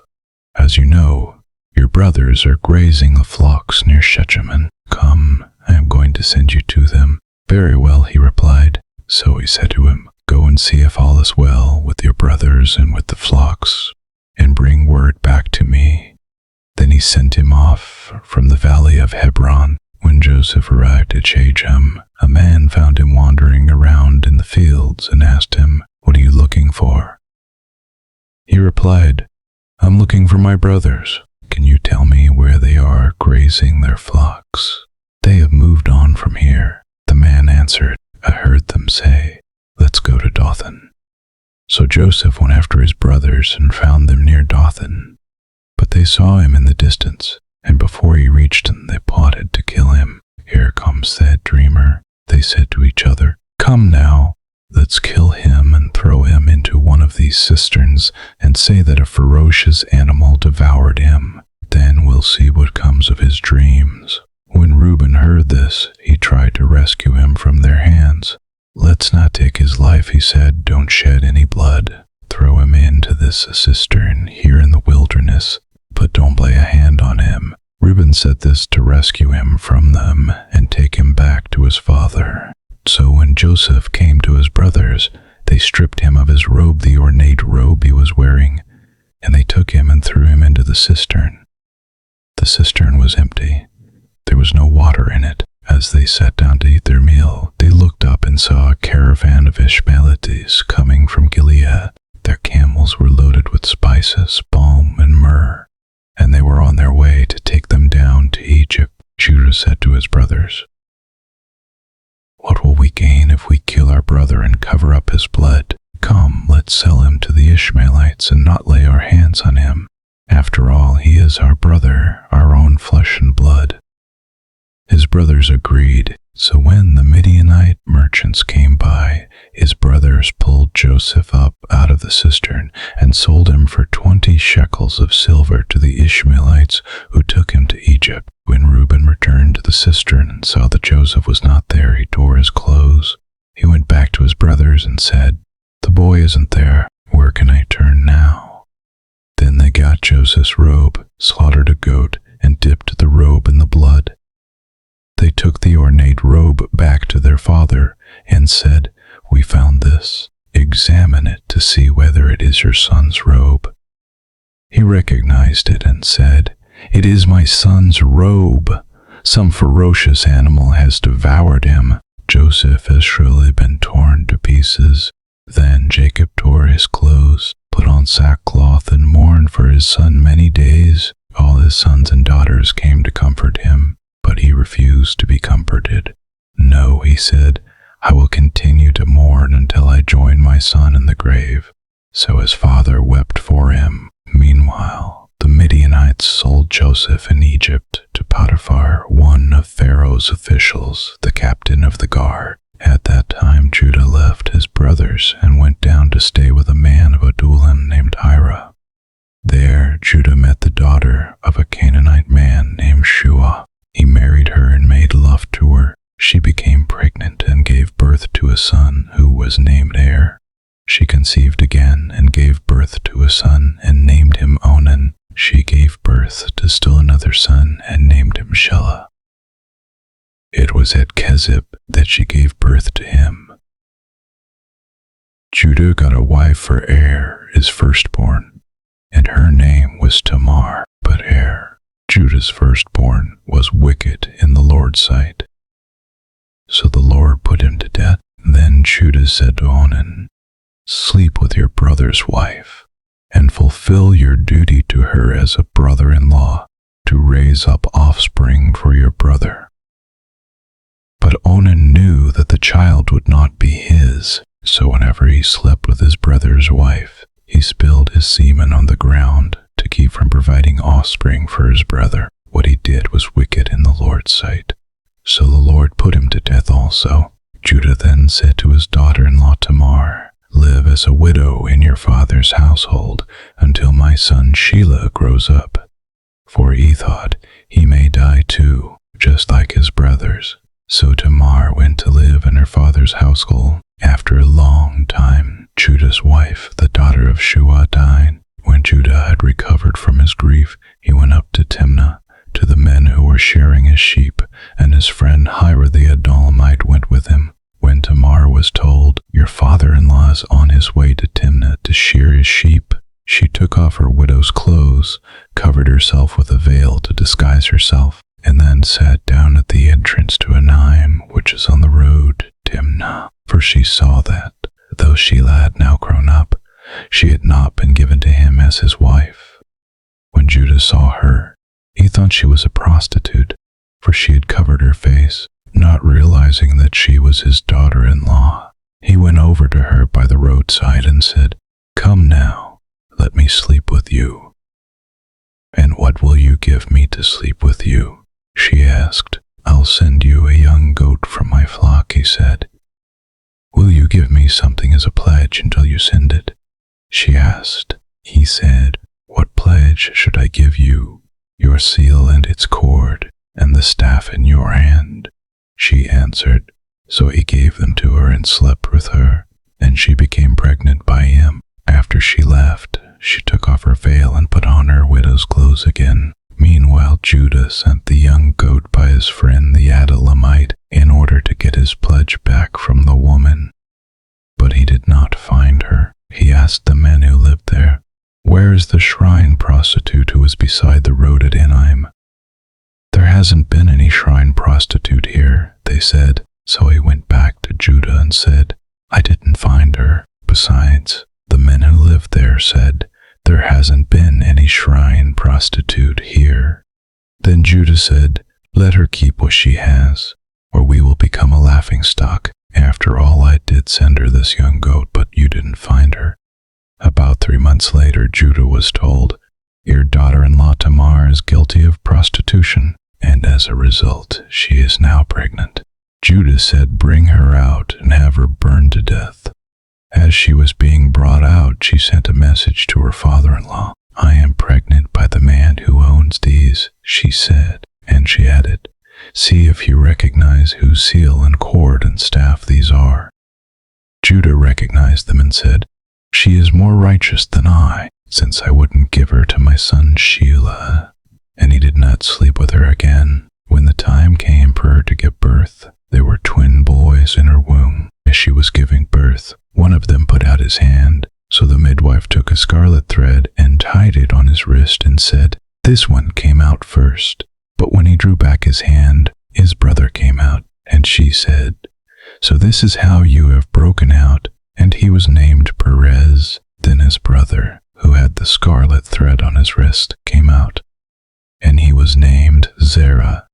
"As you know, your brothers are grazing the flocks near Shechem. Come, I am going to send you to them." "Very well," he replied. So he said to him, "Go and see if all is well with your brothers and with the flocks, and bring word back to me." Then he sent him off from the valley of Hebron. When Joseph arrived at Shechem, a man found him wandering around in the fields and asked him, "What are you looking for?" He replied, "I'm looking for my brothers. Can you tell me where they are grazing their flocks?" "They have moved on from here." The man answered, "I heard them say, 'Let's go to Dothan.'" So Joseph went after his brothers and found them near Dothan. But they saw him in the distance, and before he reached them, they plotted to kill him. "Here comes that dreamer," they said to each other. "Come now, let's kill him and throw him into one of these cisterns and say that a ferocious animal devoured him. Then we'll see what comes of his dreams." When Reuben heard this, he tried to rescue him from their hands. "Let's not take his life," he said. "Don't shed any blood. Throw him into this cistern here in the wilderness, but don't lay a hand on him." Reuben said this to rescue him from them and take him back to his father. So when Joseph came to his brothers, they stripped him of his robe, the ornate robe he was wearing, and they took him and threw him into the cistern. The cistern was empty. There was no water in it. As they sat down to eat their meal, they looked up and saw a caravan of Ishmaelites coming from Gilead. Their camels were loaded with spices, balm, and myrrh, and they were on their way to take them down to Egypt. Judah said to his brothers, "What will we gain if we kill our brother and cover up his blood? Come, let's sell him to the Ishmaelites and not lay our hands on him. After all, he is our brother, our own flesh and blood." His brothers agreed. So when the Midianite merchants came by, his brothers pulled Joseph up out of the cistern and sold him for 20 shekels of silver to the Ishmaelites who took him to Egypt. When Reuben returned to the cistern and saw that Joseph was not there, he tore his clothes. He went back to his brothers and said, "The boy isn't there. Where can I turn now?" Then they got Joseph's robe, slaughtered a goat, and dipped the robe in the blood. They took the ornate robe back to their father and said, "We found this. Examine it to see whether it is your son's robe." He recognized it and said, "It is my son's robe. Some ferocious animal has devoured him. Joseph has surely been torn to pieces." Then Jacob tore his clothes, put on sackcloth, and mourned for his son many days. All his sons and daughters came to comfort him. But he refused to be comforted. "No," he said, "I will continue to mourn until I join my son in the grave." So his father wept for him. Meanwhile, the Midianites sold Joseph in Egypt to Potiphar, one of Pharaoh's officials, the captain of the guard. At that time, Judah left his brothers and went down to stay with a man of Adullam named Hira. There, Judah met the daughter of a Canaanite man named Shua. He married her and made love to her. She became pregnant and gave birth to a son who was named Er. She conceived again and gave birth to a son and named him Onan. She gave birth to still another son and named him Shelah. It was at Kezib that she gave birth to him. Judah got a wife for Er, his firstborn, and her name was Tamar. But Er, Judah's firstborn, was wicked in the Lord's sight. So the Lord put him to death. Then Judah said to Onan, "Sleep with your brother's wife, and fulfill your duty to her as a brother-in-law, to raise up offspring for your brother." But Onan knew that the child would not be his, so whenever he slept with his brother's wife, he spilled his semen on the ground to keep from providing offspring for his brother. What he did was wicked in the Lord's sight. So the Lord put him to death also. Judah then said to his daughter-in-law Tamar, "Live as a widow in your father's household until my son Shelah grows up." For he thought he may die too, just like his brothers. So Tamar went to live in her father's household. After a long time, Judah's wife, the daughter of Shua, died. When Judah had recovered from his grief, he went up to Timnah, to the men who were shearing his sheep, and his friend Hira the Adullamite went with him. When Tamar was told, "Your father-in-law is on his way to Timnah to shear his sheep," she took off her widow's clothes, covered herself with a veil to disguise herself, and then sat down at the entrance to Enaim, which is on the road to Timnah. For she saw that, though Shelah had now grown up, she had not been given to him as his wife. When Judah saw her, he thought she was a prostitute, for she had covered her face, not realizing that she was his daughter-in-law. He went over to her by the roadside and said, "Come now, let me sleep with you." "And what will you give me to sleep with you?" she asked. "I'll send you a young goat from my flock," he said. "Will you give me something as a pledge until you send it?" she asked. He said, "What pledge should I give you?" "Your seal and its cord, and the staff in your hand," she answered. So he gave them to her and slept with her, and she became pregnant by him. After she left, she took off her veil and put on her widow's clothes again. Meanwhile, Judah sent the young goat by his friend the Adullamite in order to get his pledge back from the woman. But he did not find her. He asked the men who lived there, "Where is the shrine prostitute who was beside the road at Enaim?" "There hasn't been any shrine prostitute here," they said. So he went back to Judah and said, "I didn't find her." Besides, the men who lived there said, "There hasn't been any shrine prostitute here." Then Judah said, "Let her keep what she has, or we will become a laughingstock. After all, I did send her this young goat, but you didn't find her." About 3 months later, Judah was told, "Your daughter-in-law Tamar is guilty of prostitution, and as a result, she is now pregnant." Judah said, "Bring her out and have her burned to death." As she was being brought out, she sent a message to her father-in-law. "I am pregnant by the man who owns these," she said, and she added, "See if you recognize whose seal and cord and staff these are." Judah recognized them and said, "She is more righteous than I, since I wouldn't give her to my son Shelah." And he did not sleep with her again. When the time came for her to give birth, there were twin boys in her womb. As she was giving birth, one of them put out his hand. So the midwife took a scarlet thread and tied it on his wrist and said, "This one came out first." But when he drew back his hand, his brother came out. And she said, "So this is how you have broken out." And he was named Perez. Then his brother, who had the scarlet thread on his wrist, came out, and he was named Zerah.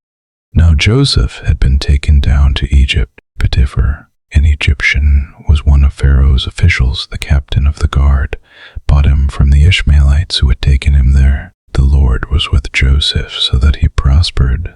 Now Joseph had been taken down to Egypt. Potiphar, an Egyptian, was one of Pharaoh's officials. The captain of the guard bought him from the Ishmaelites who had taken him there. The Lord was with Joseph so that he prospered,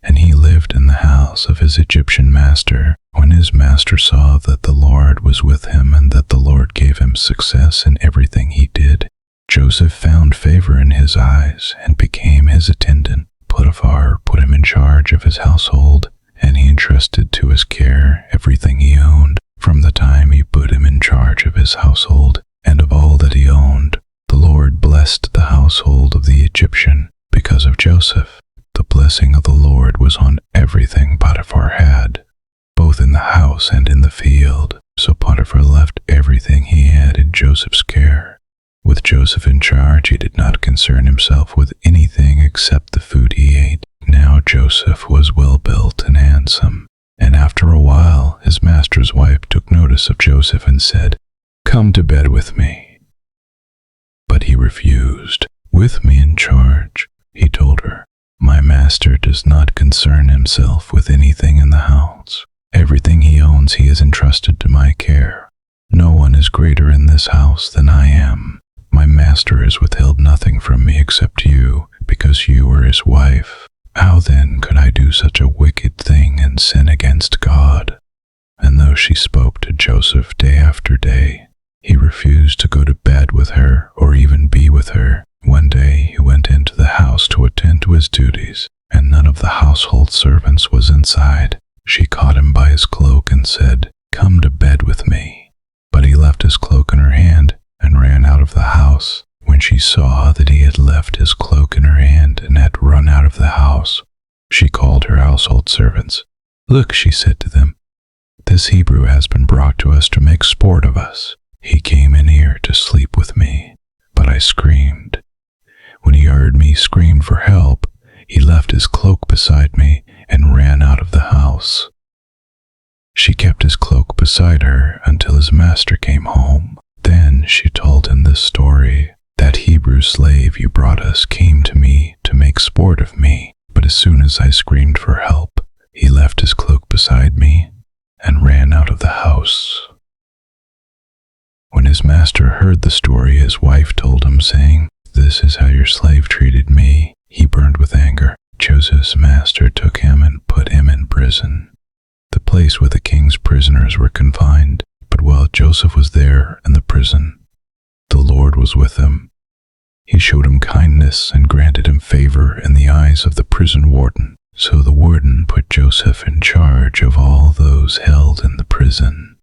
and he lived in the house of his Egyptian master. When his master saw that the Lord was with him and that the Lord gave him success in everything he did, Joseph found favor in his eyes and became his attendant. Potiphar put him in charge of his household, and he entrusted to his care everything he owned. From the time he put him in charge of his household and of all that he owned, the Lord blessed the household of the Egyptian because of Joseph. The blessing of the Lord was on everything Potiphar had, both in the house and in the field. So Potiphar left everything he had in Joseph's care. With Joseph in charge, he did not concern himself with anything except the food he ate. Now Joseph was well built and handsome, and after a while his master's wife took notice of Joseph and said, "Come to bed with me." But he refused. "With me in charge," he told her, "my master does not concern himself with anything in the house. Everything he owns he has entrusted to my care. No one is greater in this house than I am. My master has withheld nothing from me except you, because you are his wife. How then could I do such a wicked thing and sin against God?" And though she spoke to Joseph day after day, he refused to go to bed with her or even be with her. One day he went into the house to attend to his duties, and none of the household servants was inside. She caught him by his cloak and said, "Come to bed with me." But he left his cloak in her hand and ran out of the house. When she saw that he had left his cloak in her hand and had run out of the house, she called her household servants. "Look," she said to them, "this Hebrew has been brought to us to make sport of us. He came in here to sleep with me, but I screamed. When he heard me scream for help, he left his cloak beside me and ran out of the house." She kept his cloak beside her until his master came home. Then she told him this story. "That Hebrew slave you brought us came to me to make sport of me, but as soon as I screamed for help, he left his cloak beside me and ran out of the house." When his master heard the story, his wife told him, saying, "This is how your slave treated me." He burned with anger. Joseph's master took him and put him in prison, the place where the king's prisoners were confined. But while Joseph was there in the prison, the Lord was with him. He showed him kindness and granted him favor in the eyes of the prison warden. So the warden put Joseph in charge of all those held in the prison,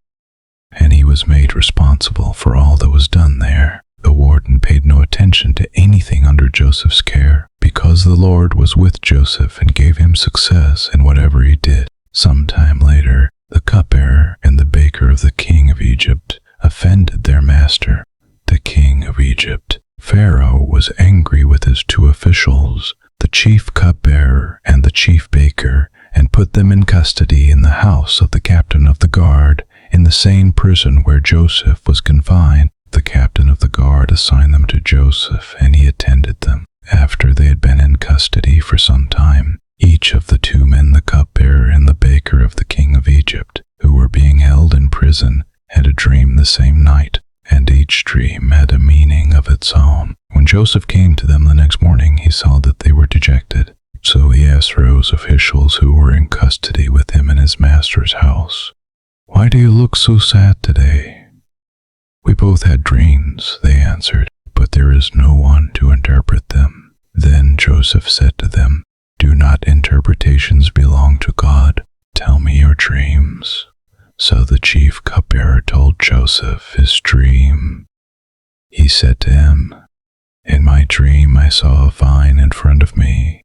and he was made responsible for all that was done there. The warden paid no attention to anything under Joseph's care, because the Lord was with Joseph and gave him success in whatever he did. Some time later, the cupbearer and the baker of the king of Egypt offended their master, the king of Egypt. Pharaoh was angry with his two officials, the chief cupbearer and the chief baker, and put them in custody in the house of the captain of the guard, in the same prison where Joseph was confined. The captain of the guard assigned them to Joseph, and he attended them. After they had been in custody for some time, each of the two men, the cupbearer and the baker of the king of Egypt, who were being held in prison, had a dream the same night, and each dream had a meaning of its own. When Joseph came to them the next morning, he saw that they were dejected. So he asked Pharaoh's officials who were in custody with him in his master's house, "Why do you look so sad today?" "We both had dreams," they answered, "but there is no one to interpret them." Then Joseph said to them, "Do not interpretations belong to God? Tell me your dreams." So the chief cupbearer told Joseph his dream. He said to him, "In my dream I saw a vine in front of me,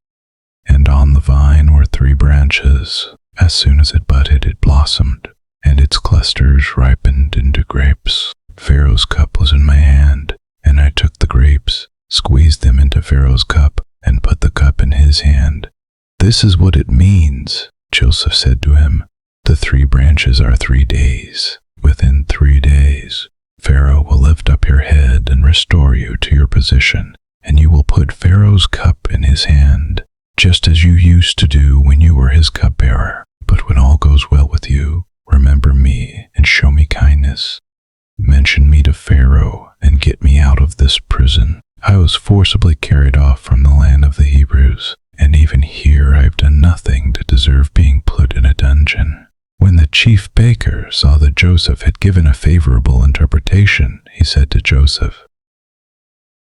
and on the vine were 3 branches. As soon as it budded, it blossomed, and its clusters ripened into grapes. Pharaoh's cup was in my hand, and I took the grapes, squeezed them into Pharaoh's cup, and put the cup in his hand." "This is what it means," Joseph said to him. "The 3 branches are 3 days. Within 3 days, Pharaoh will lift up your head and restore you to your position, and you will put Pharaoh's cup in his hand. just as you used to do when you were his cupbearer. But when all goes well with you, remember me and show me kindness. Mention me to Pharaoh and get me out of this prison. I was forcibly carried off from the land of the Hebrews, and even here I've done nothing to deserve being put in a dungeon." When the chief baker saw that Joseph had given a favorable interpretation, he said to Joseph,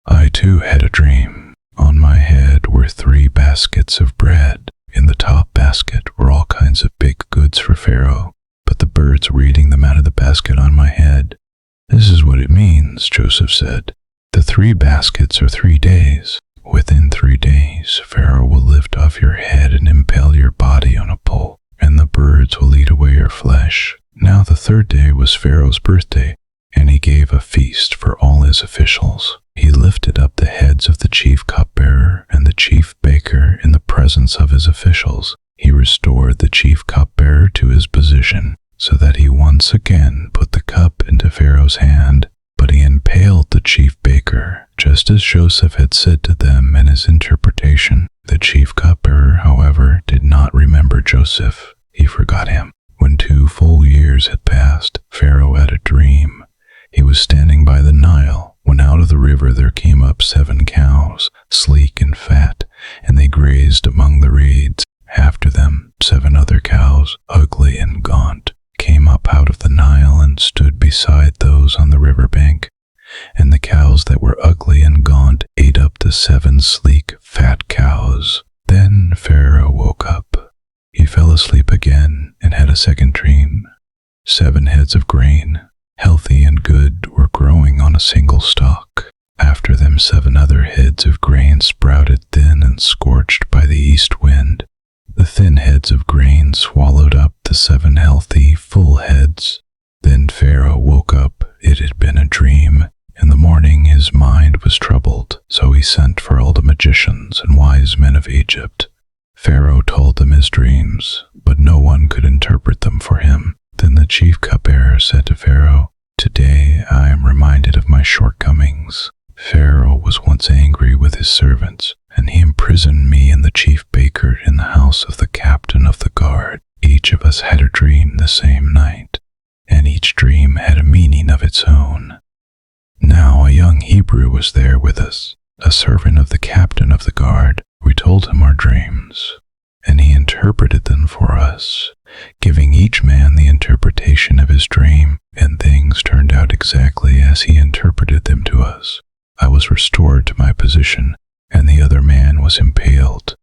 "I too had a dream. On my head were 3 baskets of bread. In the top basket were all kinds of baked goods for Pharaoh, but the birds were eating them out of the basket on my head." "This is what it means," Joseph said. "The 3 baskets are 3 days. Within 3 days, Pharaoh will lift off your head and impale your body on a pole, and the birds will eat away your flesh." Now the 3rd day was Pharaoh's birthday, and he gave a feast for all his officials. He lifted up the heads of the chief cupbearer and the chief baker in the presence of his officials. He restored the chief cupbearer to his position, so that he once again put the cup into Pharaoh's hand, but he impaled the chief baker, just as Joseph had said to them in his interpretation. The chief cupbearer, however, did not remember Joseph. He forgot him. When 2 full years had passed, Pharaoh had a dream. He was standing by the Nile, when out of the river there came up 7 cows, sleek and fat, and they grazed among the reeds. After them, 7 other cows, ugly and gaunt, came up out of the Nile and stood beside those on the river bank. And the cows that were ugly and gaunt ate up the 7 sleek, fat cows. Then Pharaoh woke up. He fell asleep again and had a second dream. 7 heads of grain, healthy and good, were growing on a single stalk. After them 7 other heads of grain sprouted thin and scorched by the east wind. The thin heads of grain swallowed up the 7 healthy, full heads. Then Pharaoh woke up. It had been a dream. In the morning his mind was troubled, so he sent for all the magicians and wise men of Egypt. Pharaoh told them his dreams, but no one could interpret them for him. Then the chief cupbearer said to Pharaoh, "Today I am reminded of my shortcomings. Pharaoh was once angry with his servants, and he imprisoned me and the chief baker in the house of the captain of the guard. Each of us had a dream the same night, and each dream had a meaning of its own. Now a young Hebrew was there with us, a servant of the captain of the guard. We told him our dreams, and he interpreted them for us, giving each man the interpretation of his dream, and things turned out exactly as he interpreted them to us. I was restored to my position, and the other man was impaled."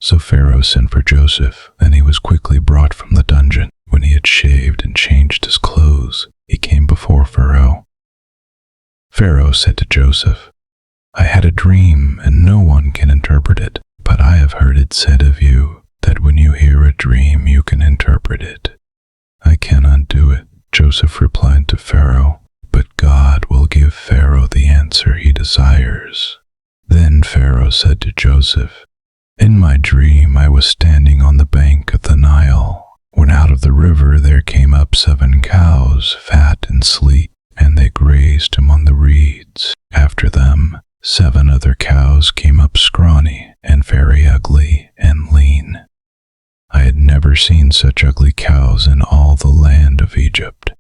So Pharaoh sent for Joseph, and he was quickly brought from the dungeon. When he had shaved and changed his clothes, he came before Pharaoh. Pharaoh said to Joseph, "I had a dream, and no one can interpret it, but I have heard it said of you that when you hear a dream you can interpret it." "I cannot do it," Joseph replied to Pharaoh, "but God will give Pharaoh the answer he desires." Then Pharaoh said to Joseph, "In my dream I was standing on the bank of the Nile, when out of the river there came up 7 cows, fat and sleek, and they grazed among the reeds. After them 7 other cows came up scrawny and very ugly and lean. I had never seen such ugly cows in all the land of Egypt.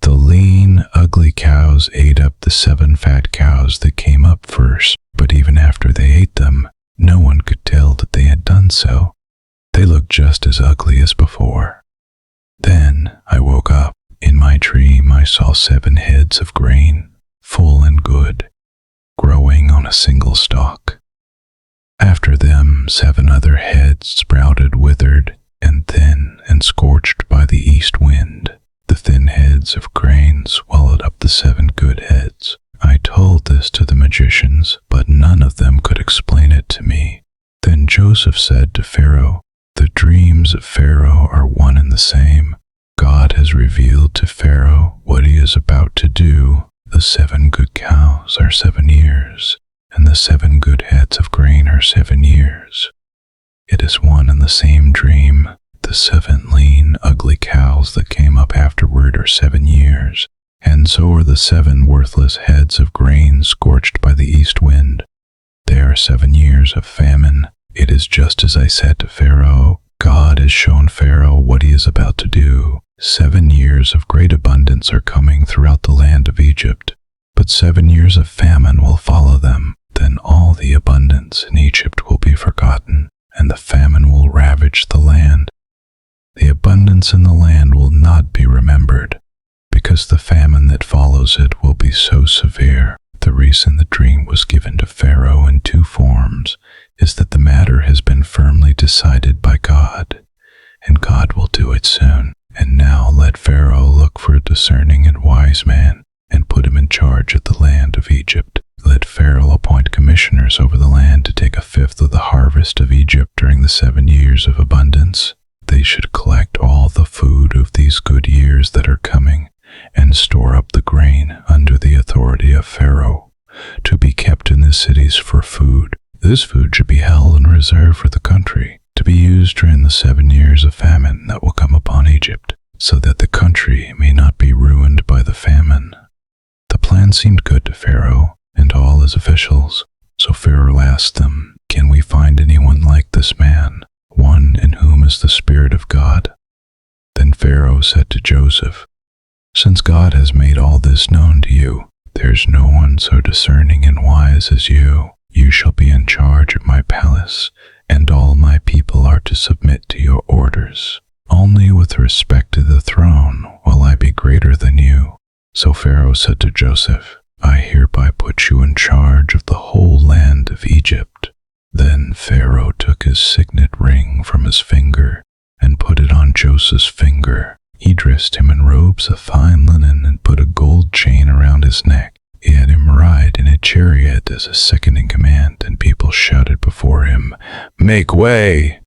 The lean, ugly cows ate up the 7 fat cows that came up first, but even after they ate them, no one could tell that they had done so. They looked just as ugly as before. Then I woke up. In my dream I saw 7 heads of grain, full and good, growing on a single stalk. After them 7 other heads sprouted withered and thin and scorched by the east wind. The thin heads of grain swallowed up the 7 good heads. I told this to the magicians, but none of them could explain it to me. Then Joseph said to Pharaoh, "The dreams of Pharaoh are one and the same. God has revealed to Pharaoh what he is about to do. The 7 good cows are 7 years, and the 7 good heads of grain are 7 years. It is one and the same dream. The 7 lean, ugly cows that came up afterward are 7 years, and so are the 7 worthless heads of grain scorched by the east wind. They are 7 years of famine, It is just as I said to Pharaoh. God has shown Pharaoh what he is about to do. 7 years of great abundance are coming throughout the land of Egypt, but 7 years of famine will follow them. Then all the abundance in Egypt will be forgotten, and the famine will ravage the land. The abundance in the land will not be remembered, because the famine that follows it will be so severe. The reason the dream was given to Pharaoh in 2 forms is that the matter has been firmly decided by God, and God will do it soon. And now let Pharaoh look for a discerning and wise man, and put him in charge of the land of Egypt. Let Pharaoh appoint commissioners over the land to take 1/5 of the harvest of Egypt during the 7 years of abundance. They should collect all the food of these good years that are coming, and store up the grain under the authority of Pharaoh, to be kept in the cities for food. This food should be held in reserve for the country, to be used during the 7 years of famine that will come upon Egypt, so that the country may not be ruined by the famine. The plan seemed good to Pharaoh and all his officials, so Pharaoh asked them, "Can we find anyone like this man, one in whom is the Spirit of God?" Then Pharaoh said to Joseph, "Since God has made all this known to you, there's no one so discerning and wise as you. You shall be in charge of my palace, and all my people are to submit to your orders. Only with respect to the throne will I be greater than you." So Pharaoh said to Joseph, "I hereby put you in charge of the whole land of Egypt." Then Pharaoh took his signet ring from his finger and put it on Joseph's finger. He dressed him in robes of fine linen and put a gold chain around his neck. He had him ride in a chariot as a second in command, and people shouted before him, "Make way!"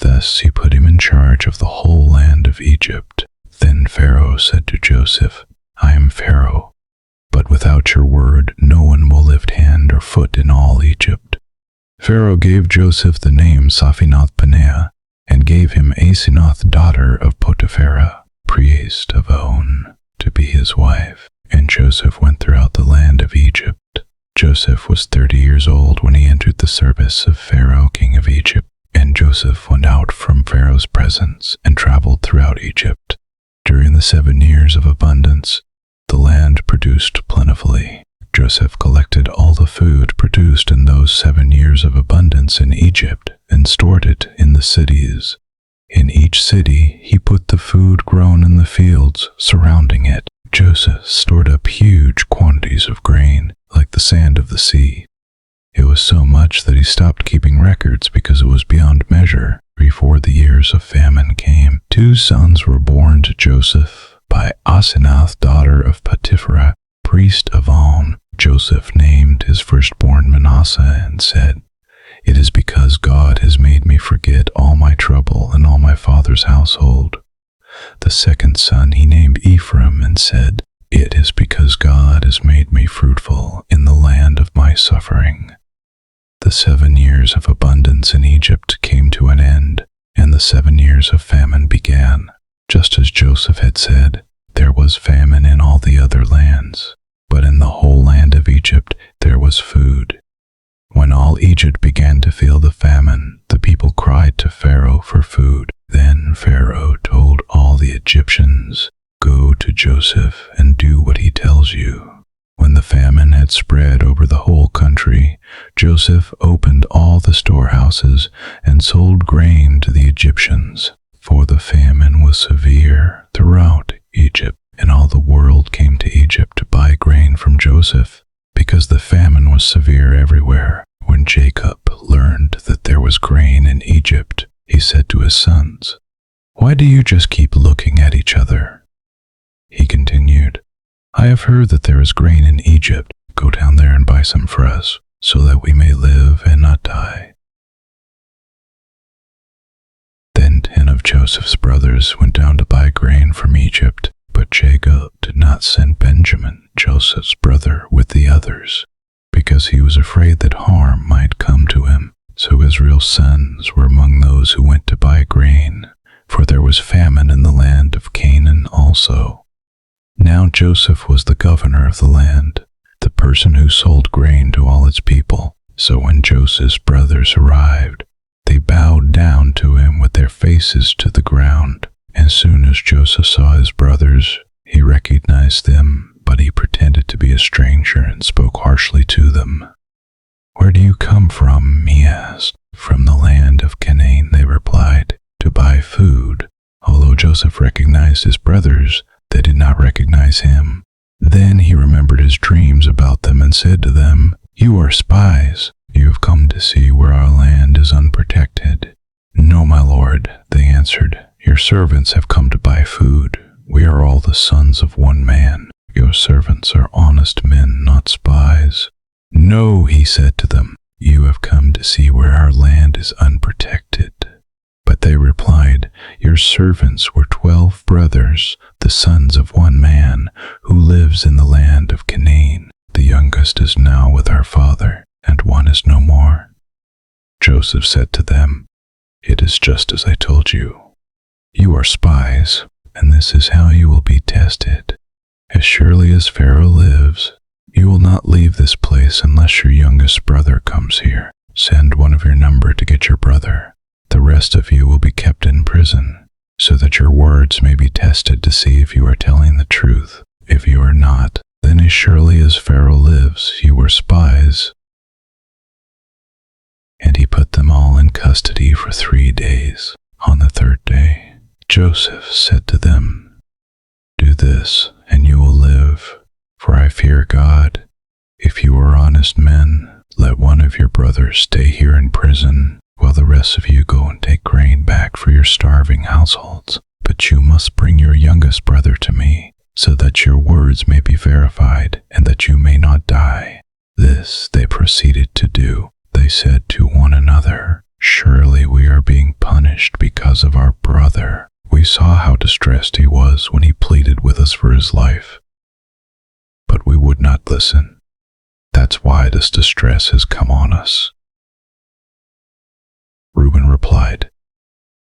Thus he put him in charge of the whole land of Egypt. Then Pharaoh said to Joseph, "I am Pharaoh, but without your word no one will lift hand or foot in all Egypt." Pharaoh gave Joseph the name Safinath-Paneah, and gave him Asenath, daughter of Potiphera, priest of On, to be his wife. And Joseph went throughout the land of Egypt. Joseph was 30 years old when he entered the service of Pharaoh, king of Egypt. And Joseph went out from Pharaoh's presence and traveled throughout Egypt. During the 7 years of abundance, the land produced plentifully. Joseph collected all the food produced in those 7 years of abundance in Egypt and stored it in the cities. In each city he put the food grown in the fields surrounding it. Joseph stored up huge quantities of grain, like the sand of the sea. It was so much that he stopped keeping records because it was beyond measure. Before the years of famine came, 2 sons were born to Joseph by Asenath, daughter of Potiphera, priest of On. Joseph named his firstborn Manasseh and said, "It is because God has made me forget all my trouble and all my father's household." The second son he named Ephraim and said, "It is because God has made me fruitful in the land of my suffering." The 7 years of abundance in Egypt came to an end, and the 7 years of famine began. Just as Joseph had said, there was famine in all the other lands, but in the whole land of Egypt there was food. When all Egypt began to feel the famine, the people cried to Pharaoh for food. Then Pharaoh told all the Egyptians, "Go to Joseph and do what he tells you." When the famine had spread over the whole country, Joseph opened all the storehouses and sold grain to the Egyptians. For the famine was severe throughout Egypt, and all the world came to Egypt to buy grain from Joseph, because the famine was severe everywhere. When Jacob learned that there was grain in Egypt, he said to his sons, "Why do you just keep looking at each other?" He continued, "I have heard that there is grain in Egypt. Go down there and buy some for us, so that we may live and not die." Then 10 of Joseph's brothers went down to buy grain from Egypt, but Jacob did not send Benjamin, Joseph's brother, with the others, because he was afraid that harm might come to him. So Israel's sons were among those who went to buy grain, for there was famine in the land of Canaan also. Now Joseph was the governor of the land, the person who sold grain to all its people. So when Joseph's brothers arrived, they bowed down to him with their faces to the ground. As soon as Joseph saw his brothers, he recognized them, but he pretended to be a stranger and spoke harshly to them. "Where do you come from?" he asked. "From the land of Canaan," they replied, "to buy food." Although Joseph recognized his brothers, they did not recognize him. Then he remembered his dreams about them and said to them, "You are spies. You have come to see where our land is unprotected." "No, my lord," they answered. "Your servants have come to buy food. We are all the sons of one man. Your servants are honest men, not spies." "No," he said to them, "you have come to see where our land is unprotected." But they replied, "Your servants were 12 brothers, the sons of one man, who lives in the land of Canaan. The youngest is now with our father, and one is no more." Joseph said to them, "It is just as I told you. You are spies, and this is how you will be tested. As surely as Pharaoh lives, you will not leave this place unless your youngest brother comes here. Send one of your number to get your brother. The rest of you will be kept in prison, so that your words may be tested to see if you are telling the truth. If you are not, then as surely as Pharaoh lives, you were spies." And he put them all in custody for 3 days. On the 3rd day, Joseph said to them, "Do this, and you will live, for I fear God. If you are honest men, let one of your brothers stay here in prison, while the rest of you go and take grain back for your starving households. But you must bring your youngest brother to me, so that your words may be verified, and that you may not die." This they proceeded to do. They said to one another, "Surely we are being punished because of our brother. We saw how distressed he was when he pleaded with us for his life. But we would not listen. That's why this distress has come on us." Reuben replied,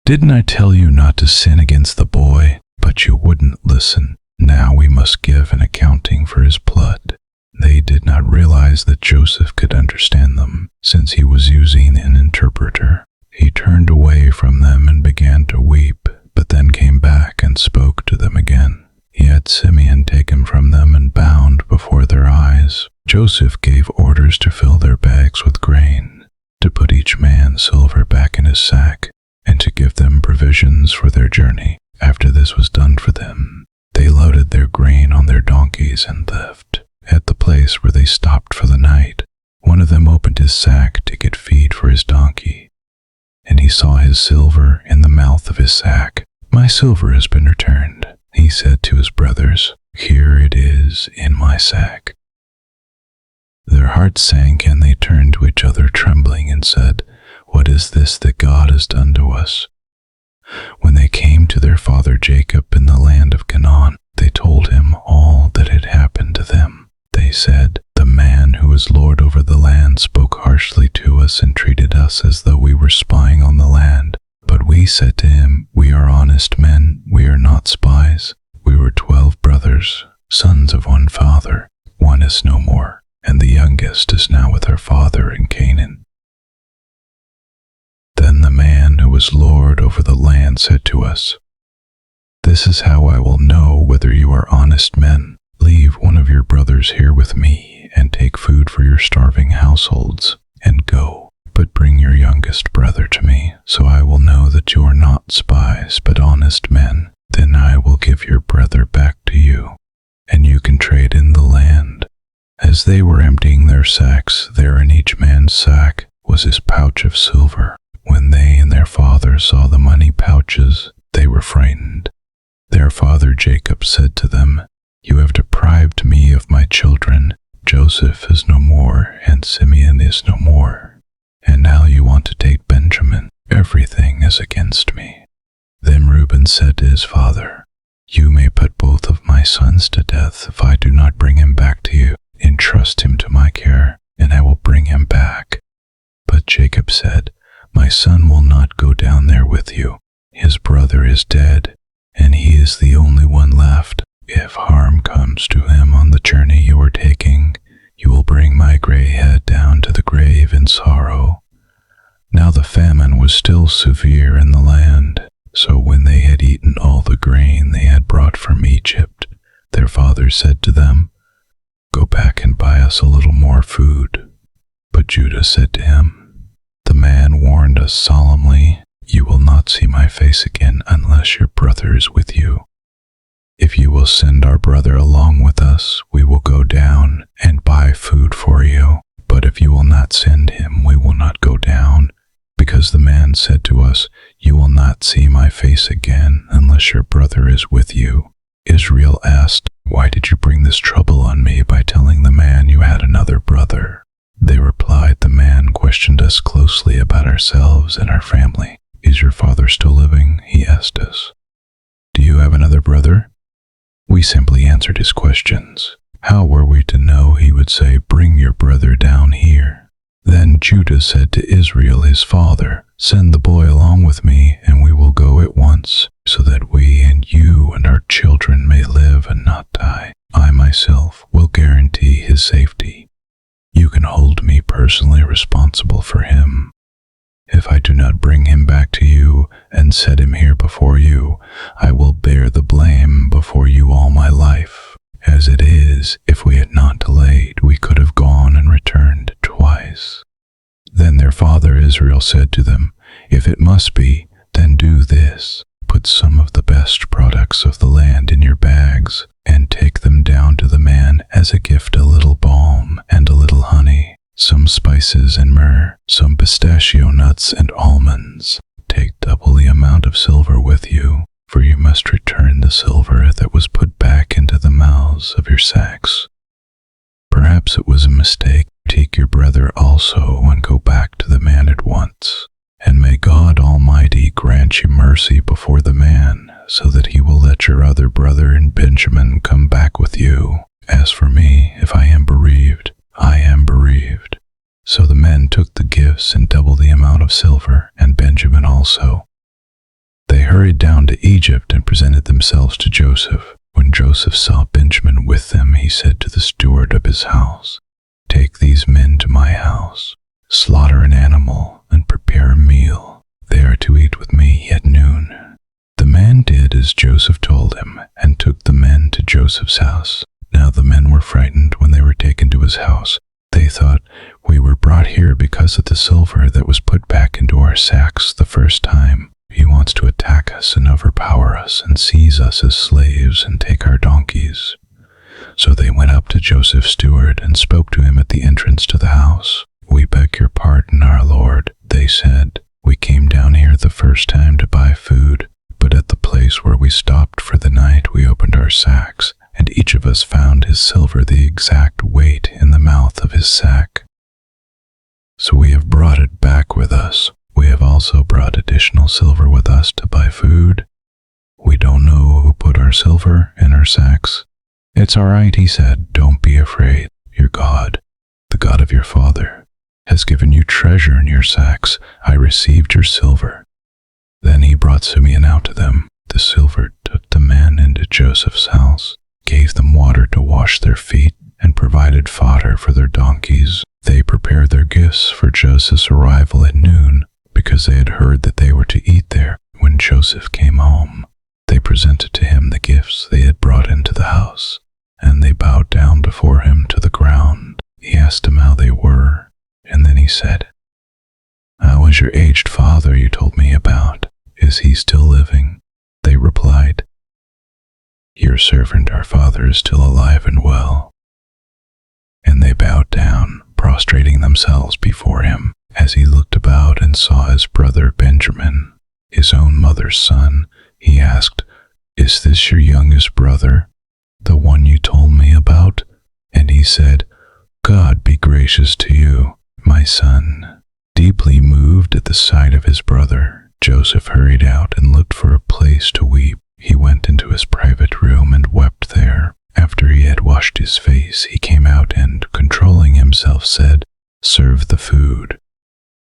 "Didn't I tell you not to sin against the boy? But you wouldn't listen. Now we must give an accounting for his blood." They did not realize that Joseph could understand them, since he was using an interpreter. He turned away from them and began to weep, but then came back and spoke to them again. He had Simeon taken from them and bound before their eyes. Joseph gave orders to fill their bags with grain, to put each man's silver back in his sack, and to give them provisions for their journey. After this was done for them, they loaded their grain on their donkeys and left. At the place where they stopped for the night, one of them opened his sack to get feed for his donkey, and he saw his silver in the mouth of his sack. "My silver has been returned," he said to his brothers. "Here it is in my sack." Their hearts sank, and they turned to each other trembling and said, "What is this that God has done to us?" When they came to their father Jacob in the land of Canaan, they told him all that had happened to them. They said, "The man who is lord over the land spoke harshly to us and treated us as though we were spying on the land. But we said to him, 'We are honest men, we are not spies. We were 12 brothers, sons of one father. One is no more, and the youngest is now with our father in Canaan.' Then the man who was lord over the land said to us, 'This is how I will know whether you are honest men. Leave one of your brothers here with me, and take food for your starving households, and go. But bring your youngest brother to me, so I will know that you are not spies, but honest men. Then I will give your brother back to you, and you can trade in the land.' As they were emptying their sacks, there in each man's sack was his pouch of silver. When they and their father saw the money pouches, they were frightened. Their father Jacob said to them, 'You have deprived me of my children. Joseph is no more, and Simeon is no more. And now you want to take Benjamin. Everything is against me.' Then Reuben said to his father, 'You may put both of my sons to death if I do not bring him back to you. Entrust him to my care, and I will bring him back.' But Jacob said, 'My son will not go down there with you. His brother is dead, and he is the only one left. If harm comes to him on the journey you are taking, You will bring my gray head down to the grave in sorrow." Now the famine was still severe in the land, so when they had eaten all the grain they had brought from Egypt, their father said to them, "Go back and buy us a little more food." But Judah said to him, "The man warned us solemnly, 'You will not see my face again unless your brother is with you.' If you will send our brother along with us, we will go down and buy food for you. But if you will not send him, we will not go down, because the man said to us, 'You will not see my face again unless your brother is with you.'" Israel asked, "Why did you bring this trouble on me by telling the man you had another brother?" They replied, "The man questioned us closely about ourselves and our family. 'Is your father still living?' he asked us. 'Do you have another brother?' We simply answered his questions. How were we to know he would say, 'Bring your brother down here'?" Then Judah said to Israel his father, "Send the boy along with me, and we will go at once, so that we and you and our children may live and not die. I myself will guarantee his safety. You can hold me personally responsible for him. If I do not bring him back to you and set him here before you, I will bear the blame before you all my life. As it is, if we had not delayed, we could have gone and returned twice." Then their father Israel said to them, "If it must be, then do this. Put some of the best products of the land in your bags, and take them down to the man as a gift, a little balm and a little honey, some spices and myrrh, some pistachio nuts and almonds. Take double the amount of silver with you, for you must return the silver that was put back into the mouths of your sacks. Perhaps it was a mistake. Take your brother also and go back to the man at once. And may God Almighty grant you mercy before the man, so that he will let your other brother and Benjamin come back with you. As for me, if I am bereaved, I am bereaved." So the men took the gifts and double the amount of silver, and Benjamin also. They hurried down to Egypt and presented themselves to Joseph. When Joseph saw Benjamin with them, he said to the steward of his house, "Take these men to my house, slaughter an animal, and prepare a meal. They are to eat with me at noon." The man did as Joseph told him, and took the men to Joseph's house. Now the men were frightened when they were taken to his house. They thought, "We were brought here because of the silver that was put back into our sacks the first time. He wants to attack us and overpower us and seize us as slaves and take our donkeys." So they went up to Joseph's steward and spoke to him at the entrance to the house. "We beg your pardon, our lord," they said. "We came down here the first time to buy food, but at the place where we stopped for the night we opened our sacks, and each of us found his silver the exact weight in the mouth of his sack. So we have brought it back with us. We have also brought additional silver with us to buy food. We don't know who put our silver in our sacks." "It's all right," he said. "Don't be afraid. Your God, the God of your father, has given you treasure in your sacks. I received your silver." Then he brought Simeon out to them. The silver took the men into Joseph's house, gave them water to wash their feet, and provided fodder for their donkeys. They prepared their gifts for Joseph's arrival at noon, because they had heard that they were to eat there. When Joseph came home, they presented to him the gifts they had brought into the house, and they bowed down before him to the ground. He asked them how they were, and then he said, "How is your aged father you told me about? Is he still living?" They replied, "Your servant, our father, is still alive and well." And they bowed down, prostrating themselves before him. As he looked about and saw his brother Benjamin, his own mother's son, he asked, "Is this your youngest brother, the one you told me about?" And he said, "God be gracious to you, my son." Deeply moved at the sight of his brother, Joseph hurried out and looked for a place to weep. He went into his private room and wept there. After he had washed his face, he came out and, controlling himself, said, "Serve the food."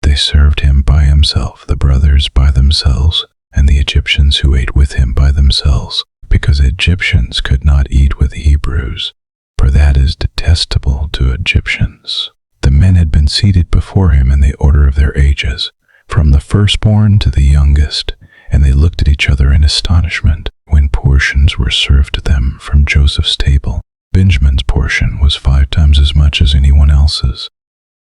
They served him by himself, the brothers by themselves, and the Egyptians who ate with him by themselves, because Egyptians could not eat with Hebrews. for that is detestable to Egyptians. The men had been seated before him in the order of their ages, from the firstborn to the youngest, and they looked at each other in astonishment when portions were served to them from Joseph's table. Benjamin's portion was 5 times as much as anyone else's.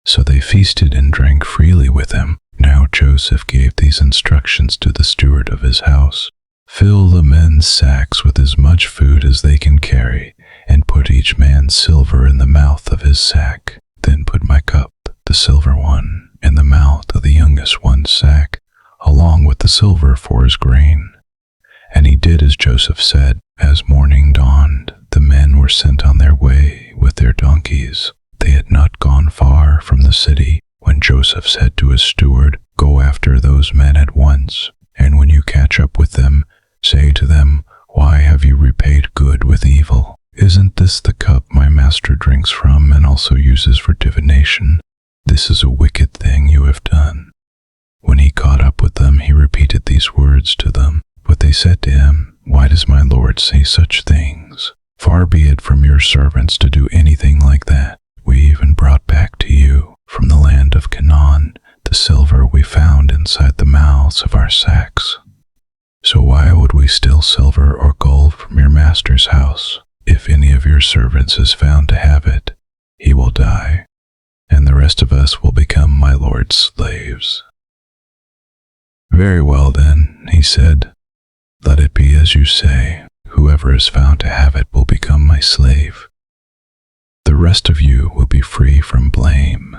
So they feasted and drank freely with him. Now Joseph gave these instructions to the steward of his house. Fill the men's sacks with as much food as they can carry, and put each man's silver in the mouth of his sack. Then put my cup, the silver one, in the mouth of the youngest one's sack, along with the silver for his grain. And he did as Joseph said. As morning dawned, the men were sent on their way with their donkeys. They had not gone far from the city when Joseph said to his steward, "Go after those men at once, and when you catch up with them, say to them, 'Why have you repaid good with evil? Isn't this the cup my master drinks from and also uses for divination? This is a wicked thing you have done.'" When he caught up with them, he repeated these words to them. But they said to him, "Why does my Lord say such things? Far be it from your servants to do anything like that. We even brought back to you from the land of Canaan the silver we found inside the mouths of our sacks. So why would we steal silver or gold from your master's house? If any of your servants is found to have it, he will die, and the rest of us will become my Lord's slaves." "Very well then," he said, "let it be as you say. Whoever is found to have it will become my slave. The rest of you will be free from blame."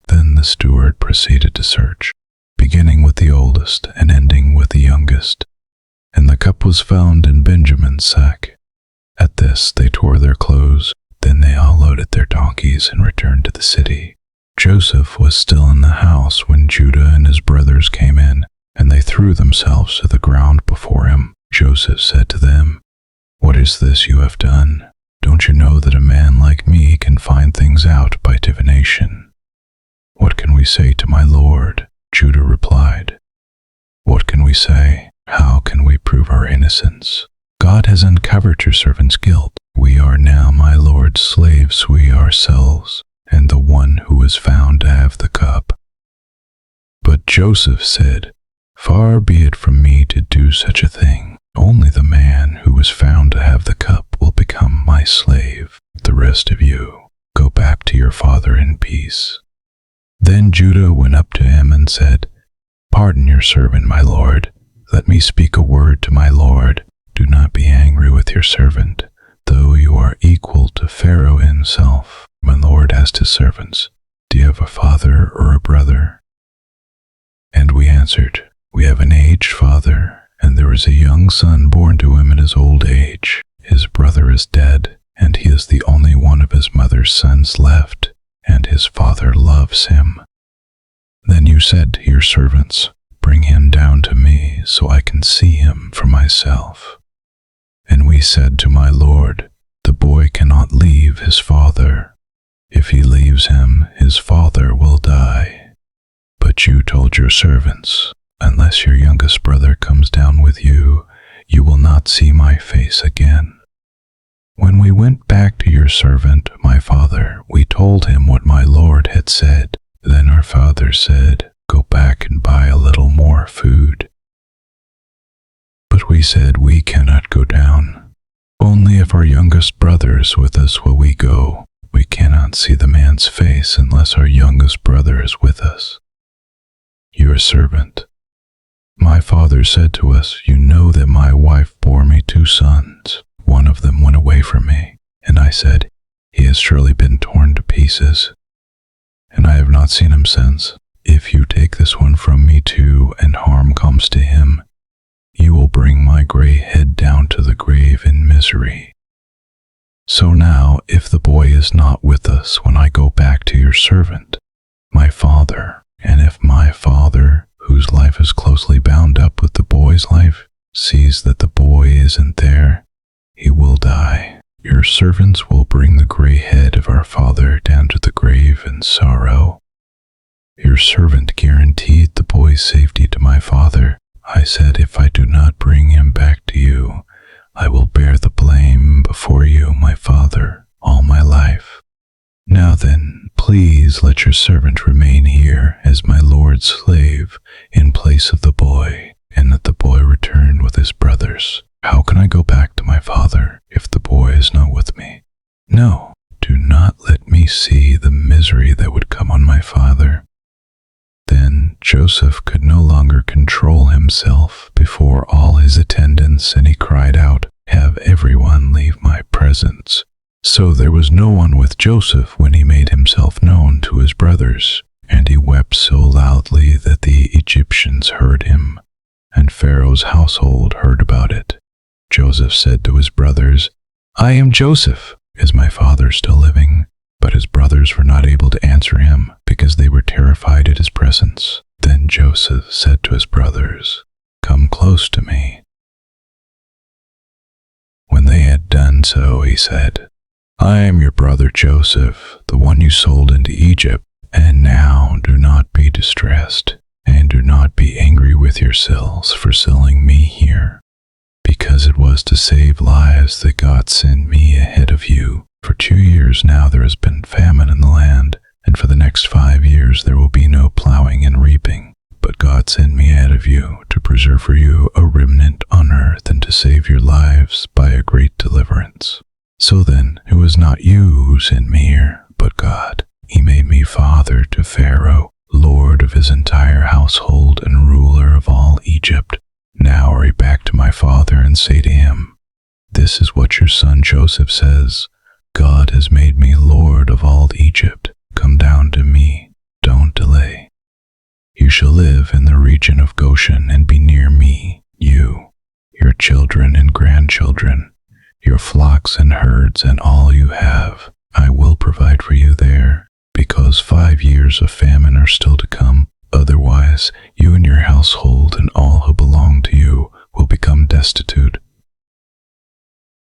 Then the steward proceeded to search, beginning with the oldest and ending with the youngest. And the cup was found in Benjamin's sack. At this they tore their clothes. Then they all loaded their donkeys and returned to the city. Joseph was still in the house when Judah and his brothers came in, and they threw themselves to the ground before him. Joseph said to them, "What is this you have done? Don't you know that a man like me can find things out by divination?" "What can we say to my Lord?" Judah replied. "What can we say? How can we prove our innocence? God has uncovered your servant's guilt. We are now my Lord's slaves, we ourselves, and the one who was found to have the cup." But Joseph said, "Far be it from me to do such a thing. Only the man who was found to have the cup will become my slave. The rest of you, go back to your father in peace." Then Judah went up to him and said, "Pardon your servant, my lord. Let me speak a word to my lord. Do not be angry with your servant, though you are equal to Pharaoh himself." My lord asked his servants, "Do you have a father or a brother?" And we answered, "We have an aged father, and there is a young son born to him in his old age. His brother is dead, and he is the only one of his mother's sons left, and his father loves him." Then you said to your servants, "Bring him down to me, so I can see him for myself." And we said to my lord, "The boy cannot leave his father. If he leaves him, his father will die." But you told your servants, "Unless your youngest brother comes down with you, you will not see my face again." When we went back to your servant, my father, we told him what my lord had said. Then our father said, "Go back and buy a little more food." But we said, "We cannot go down. Only if our youngest brother is with us will we go. We cannot see the man's face unless our youngest brother is with us." Your servant. My father said to us, "You know that my wife bore me 2 sons. One of them went away from me." And I said, "He has surely been torn to pieces, and I have not seen him since. If you take this one from me too, and harm comes to him, you will bring my gray head down to the grave in misery. So now, if the boy is not with us when I go back to your servant, my father, and if my father, whose life is closely bound up with the boy's life, sees that the boy isn't there, he will die. Your servants will bring the gray head of our father down to the grave in sorrow. Your servant guaranteed the boy's safety to my father. I said, if I do not bring him back to you, I will bear the blame before you, my father, all my life. Now then, please let your servant remain here as my lord's slave in place of the boy, and let the boy return with his brothers. How can I go back to my father if the boy is not with me? No, do not let me see the misery that would come on my father. Then Joseph could no longer control himself before all his attendants, and he cried out, "Have everyone leave my presence." So there was no one with Joseph when he made himself known to his brothers, and he wept so loudly that the Egyptians heard him, and Pharaoh's household heard about it. Joseph said to his brothers, "I am Joseph. Is my father still living?" But his brothers were not able to answer him because they were terrified at his presence. Then Joseph said to his brothers, "Come close to me." When they had done so, he said, "I am your brother Joseph, the one you sold into Egypt. And now do not be distressed, and do not be angry with yourselves for selling me here, because it was to save lives that God sent me ahead of you. For 2 years now there has been famine in the land, and for the next 5 years there will be no plowing and reaping. But God sent me ahead of you to preserve for you a remnant on earth and to save your lives by a great deliverance. So then, it was not you who sent me here, but God. He made me father to Pharaoh, lord of his entire household and ruler of all Egypt. Now hurry back to my father and say to him, 'This is what your son Joseph says. God has made me lord of all Egypt. Come down to me. Don't delay. You shall live in the region of Goshen and be near me, you, your children and grandchildren, your flocks and herds and all you have. I will provide for you there, because 5 years of famine are still to come. Otherwise, you and your household and all who belong to you will become destitute.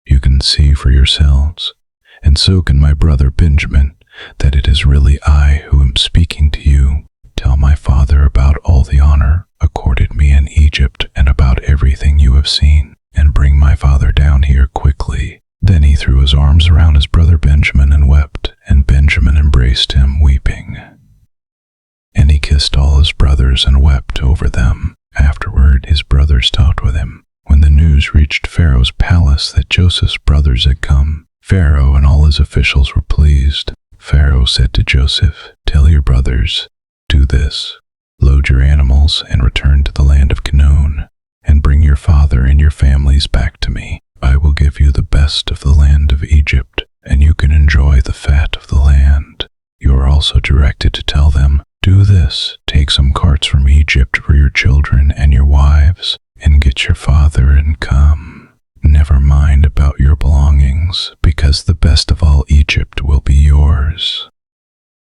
You can see for yourselves, and so can my brother Benjamin, that it is really I who am speaking to you. Tell my father about all the honor accorded me in Egypt and about everything you have seen, and bring my father down here quickly." Then he threw his arms around his brother Benjamin and wept, and Benjamin embraced him, weeping. And he kissed all his brothers and wept over them. Afterward his brothers talked with him. When the news reached Pharaoh's palace that Joseph's brothers had come, Pharaoh and all his officials were pleased. Pharaoh said to Joseph, "Tell your brothers, do this. Load your animals and return to the land of Canaan, and bring your father and your families back to me. I will give you the best of the land of Egypt, and you can enjoy the fat of the land." You are also directed to tell them, "Do this, take some carts from Egypt for your children and your wives, and get your father and come. Never mind about your belongings, because the best of all Egypt will be yours."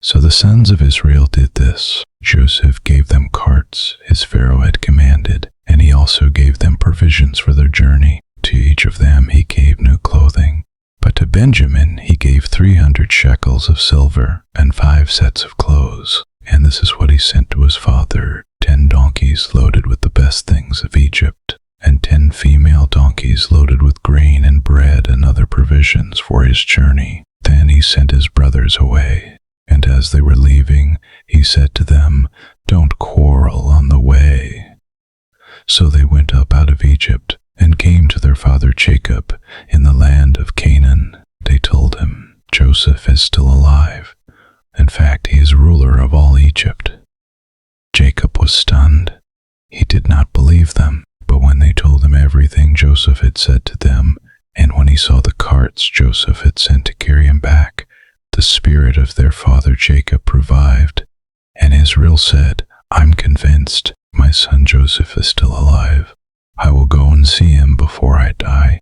So the sons of Israel did this. Joseph gave them carts, as Pharaoh had commanded, and he also gave them provisions for their journey. To each of them he gave new clothing. But to Benjamin he gave 300 shekels of silver and 5 sets of clothes. And this is what he sent to his father: 10 donkeys loaded with the best things of Egypt, and 10 female donkeys loaded with grain and bread and other provisions for his journey. Then he sent his brothers away. And as they were leaving, he said to them, "Don't quarrel on the way." So they went up out of Egypt and came to their father Jacob in the land of Canaan. They told him, "Joseph is still alive. In fact, he is ruler of all Egypt." Jacob was stunned. He did not believe them. But when they told him everything Joseph had said to them, and when he saw the carts Joseph had sent to carry him back, the spirit of their father Jacob revived, and Israel said, "I'm convinced my son Joseph is still alive. I will go and see him before I die."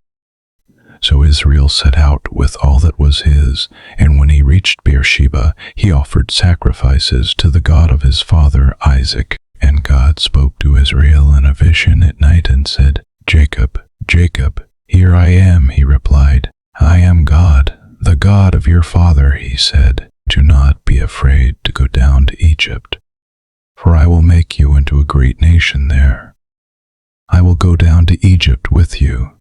So Israel set out with all that was his, and when he reached Beersheba, he offered sacrifices to the God of his father Isaac. And God spoke to Israel in a vision at night and said, "Jacob, Jacob." "Here I am," he replied. "I am God, the God of your father," he said. "Do not be afraid to go down to Egypt. for I will make you into a great nation there. I will go down to Egypt with you,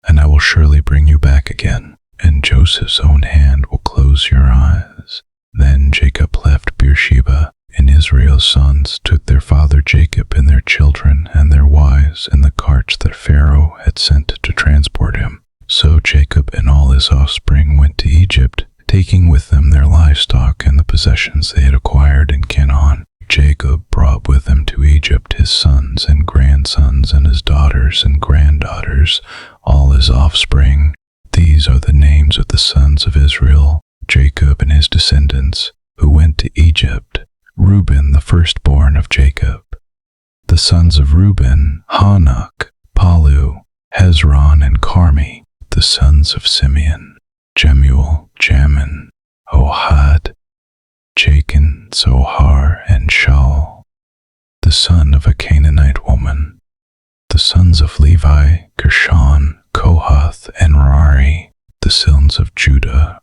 and I will surely bring you back again, and Joseph's own hand will close your eyes." Then Jacob left Beersheba, and Israel's sons took their father Jacob and their children and their wives in the carts that Pharaoh had sent to transport him. So Jacob and all his offspring went to Egypt, taking with them their livestock and the possessions they had acquired in Canaan. Jacob brought with him to Egypt his sons and grandsons and his daughters and granddaughters, all his offspring. These are the names of the sons of Israel, Jacob and his descendants, who went to Egypt. Reuben, the firstborn of Jacob. The sons of Reuben, Hanok, Palu, Hezron, and Carmi. The sons of Simeon, Jemuel, Jamin, Ohad, Jachin, Zohar, and Shaul, the son of a Canaanite woman. The sons of Levi, Gershon, Kohath, and Merari. The sons of Judah,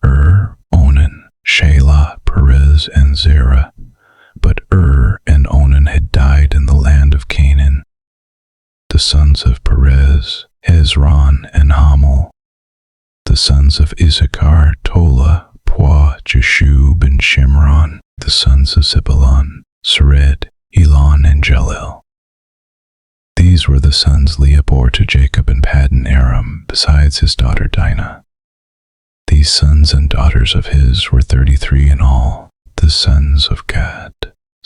Onan, Shelah, Perez, and Zerah. But and Onan had died in the land of Canaan. The sons of Perez, Hezron, and Hamul. The sons of Issachar, Tola, Puah, Jeshub, and Shimron. The sons of Zebulun, Sered, Elon, and Jalil. These were the sons Leah bore to Jacob in Paddan Aram, besides his daughter Dinah. These sons and daughters of his were 33 in all. The sons of Gad,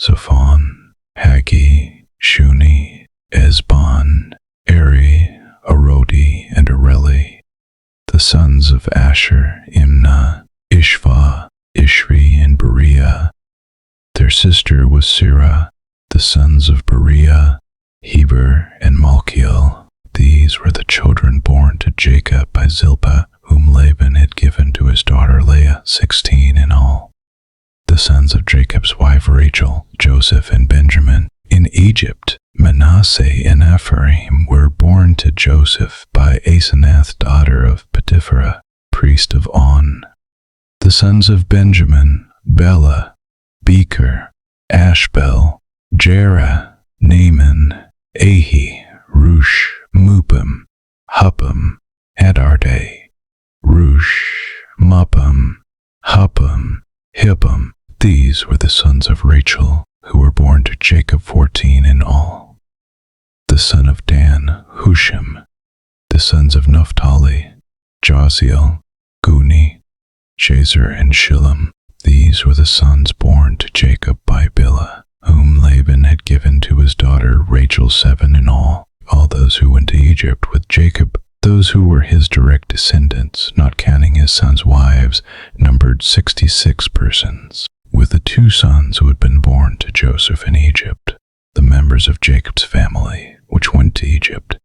Zophon, Hagi, Shuni, Esbon, Eri, Arodi, and Areli. The sons of Asher, Imnah, Ishva, Ishri, and Beriah. Their sister was Sirah. The sons of Beriah, Heber, and Malchiel. These were the children born to Jacob by Zilpah, whom Laban had given to his daughter Leah, 16 in all. The sons of Jacob's wife Rachel, Joseph, and Benjamin. In Egypt, Manasseh and Ephraim were born to Joseph by Asenath, daughter of Potiphera, priest of On. The sons of Benjamin, Bela, Becher, Ashbel, Jerah, Naaman, Ahi, Rush, Mupim, Huppim, Hadarde, Rush, Muppim, Huppim, Hippim. These were the sons of Rachel, who were born to Jacob, 14 in all. The son of Dan, Hushim. The sons of Naphtali, Jahziel, Guni, Jazer, and Shillem. These were the sons born to Jacob by Bilhah, whom Laban had given to his daughter Rachel, 7 in all. All those who went to Egypt with Jacob, those who were his direct descendants, not counting his sons' wives, numbered 66 persons. With the 2 sons who had been born to Joseph in Egypt, the members of Jacob's family, which went to Egypt,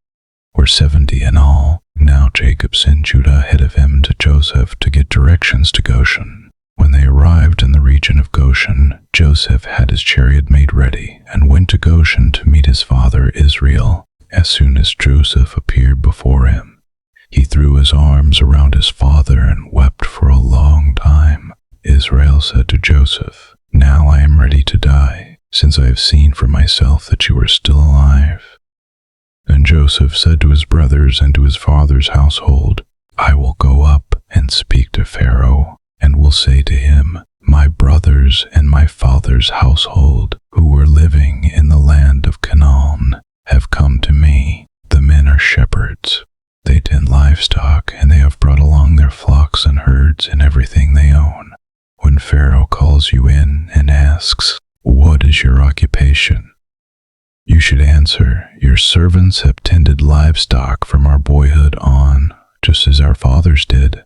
were 70 in all. Now Jacob sent Judah ahead of him to Joseph to get directions to Goshen. When they arrived in the region of Goshen, Joseph had his chariot made ready and went to Goshen to meet his father Israel. As soon as Joseph appeared before him, he threw his arms around his father and wept for a long time. Israel said to Joseph, "Now I am ready to die, since I have seen for myself that you are still alive." And Joseph said to his brothers and to his father's household, "I will go up and speak to Pharaoh, and will say to him, my brothers and my father's household, who were living in the land of Canaan, have come to me. The men are shepherds. They tend livestock, and they have brought along their flocks and herds and everything they own. When Pharaoh calls you in and asks, 'What is your occupation?' you should answer, 'Your servants have tended livestock from our boyhood on, just as our fathers did.'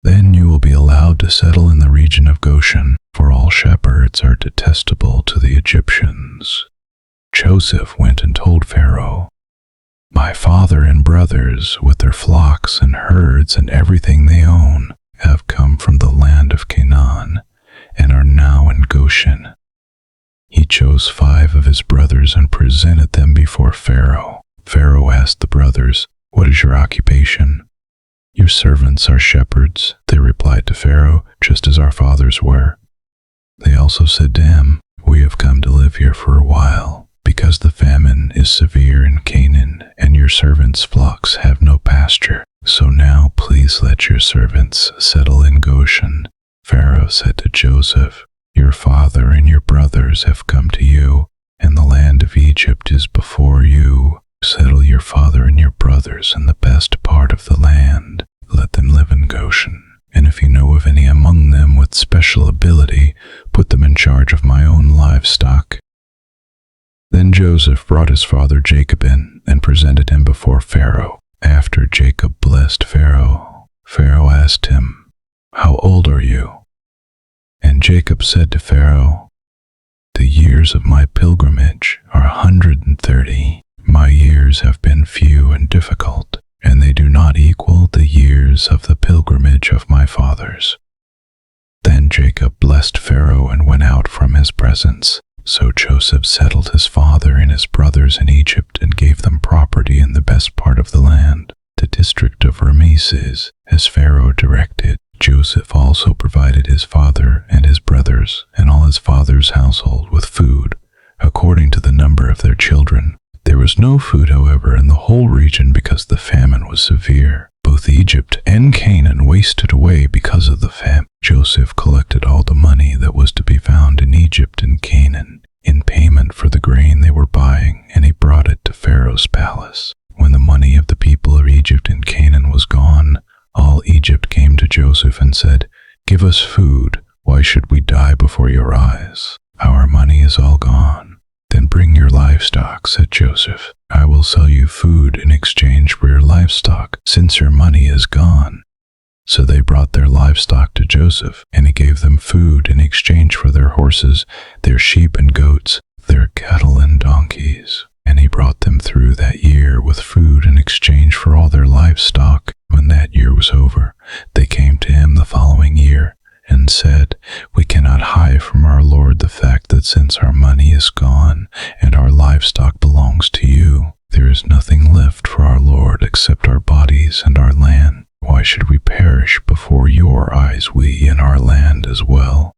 Then you will be allowed to settle in the region of Goshen, for all shepherds are detestable to the Egyptians." Joseph went and told Pharaoh, "My father and brothers, with their flocks and herds and everything they own, have come from the land of Canaan and are now in Goshen." He chose 5 of his brothers and presented them before Pharaoh. Pharaoh asked the brothers, "What is your occupation?" "Your servants are shepherds," they replied to Pharaoh, "just as our fathers were." They also said to him, "We we have come to live here for a while, because the famine is severe in Canaan, and your servants' flocks have no pasture. So now please let your servants settle in Goshen." Pharaoh said to Joseph, "Your father and your brothers have come to you, and the land of Egypt is before you. Settle your father and your brothers in the best part of the land. Let them live in Goshen. And if you know of any among them with special ability, put them in charge of my own livestock." Then Joseph brought his father Jacob in and presented him before Pharaoh. After Jacob blessed Pharaoh, Pharaoh asked him, "How old are you?" And Jacob said to Pharaoh, "The years of my pilgrimage are 130. My years have been few and difficult, and they do not equal the years of the pilgrimage of my fathers." Then Jacob blessed Pharaoh and went out from his presence. So Joseph settled his father and his brothers in Egypt and gave them property in the best part of the land, the district of Rameses, as Pharaoh directed. Joseph also provided his father and his brothers and all his father's household with food, according to the number of their children. There was no food, however, in the whole region because the famine was severe. Both Egypt and Canaan wasted away because of the famine. Joseph collected all the money that was to be found in Egypt and Canaan in payment for the grain they were buying, and he brought it to Pharaoh's palace. When the money of the people of Egypt and Canaan was gone, all Egypt came to Joseph and said, "Give us food. Why should we die before your eyes? Our money is all gone." "Then bring your livestock," said Joseph. "I will sell you food in exchange for your livestock, since your money is gone." So they brought their livestock to Joseph, and he gave them food in exchange for their horses, their sheep and goats, their cattle and donkeys. And he brought them through that year with food in exchange for all their livestock. When that year was over, they came to him the following year and said, "We cannot hide from our Lord the fact that since our money is gone and our livestock belongs to you, there is nothing left for our Lord except our bodies and our land. Why should we perish before your eyes, we and our land as well?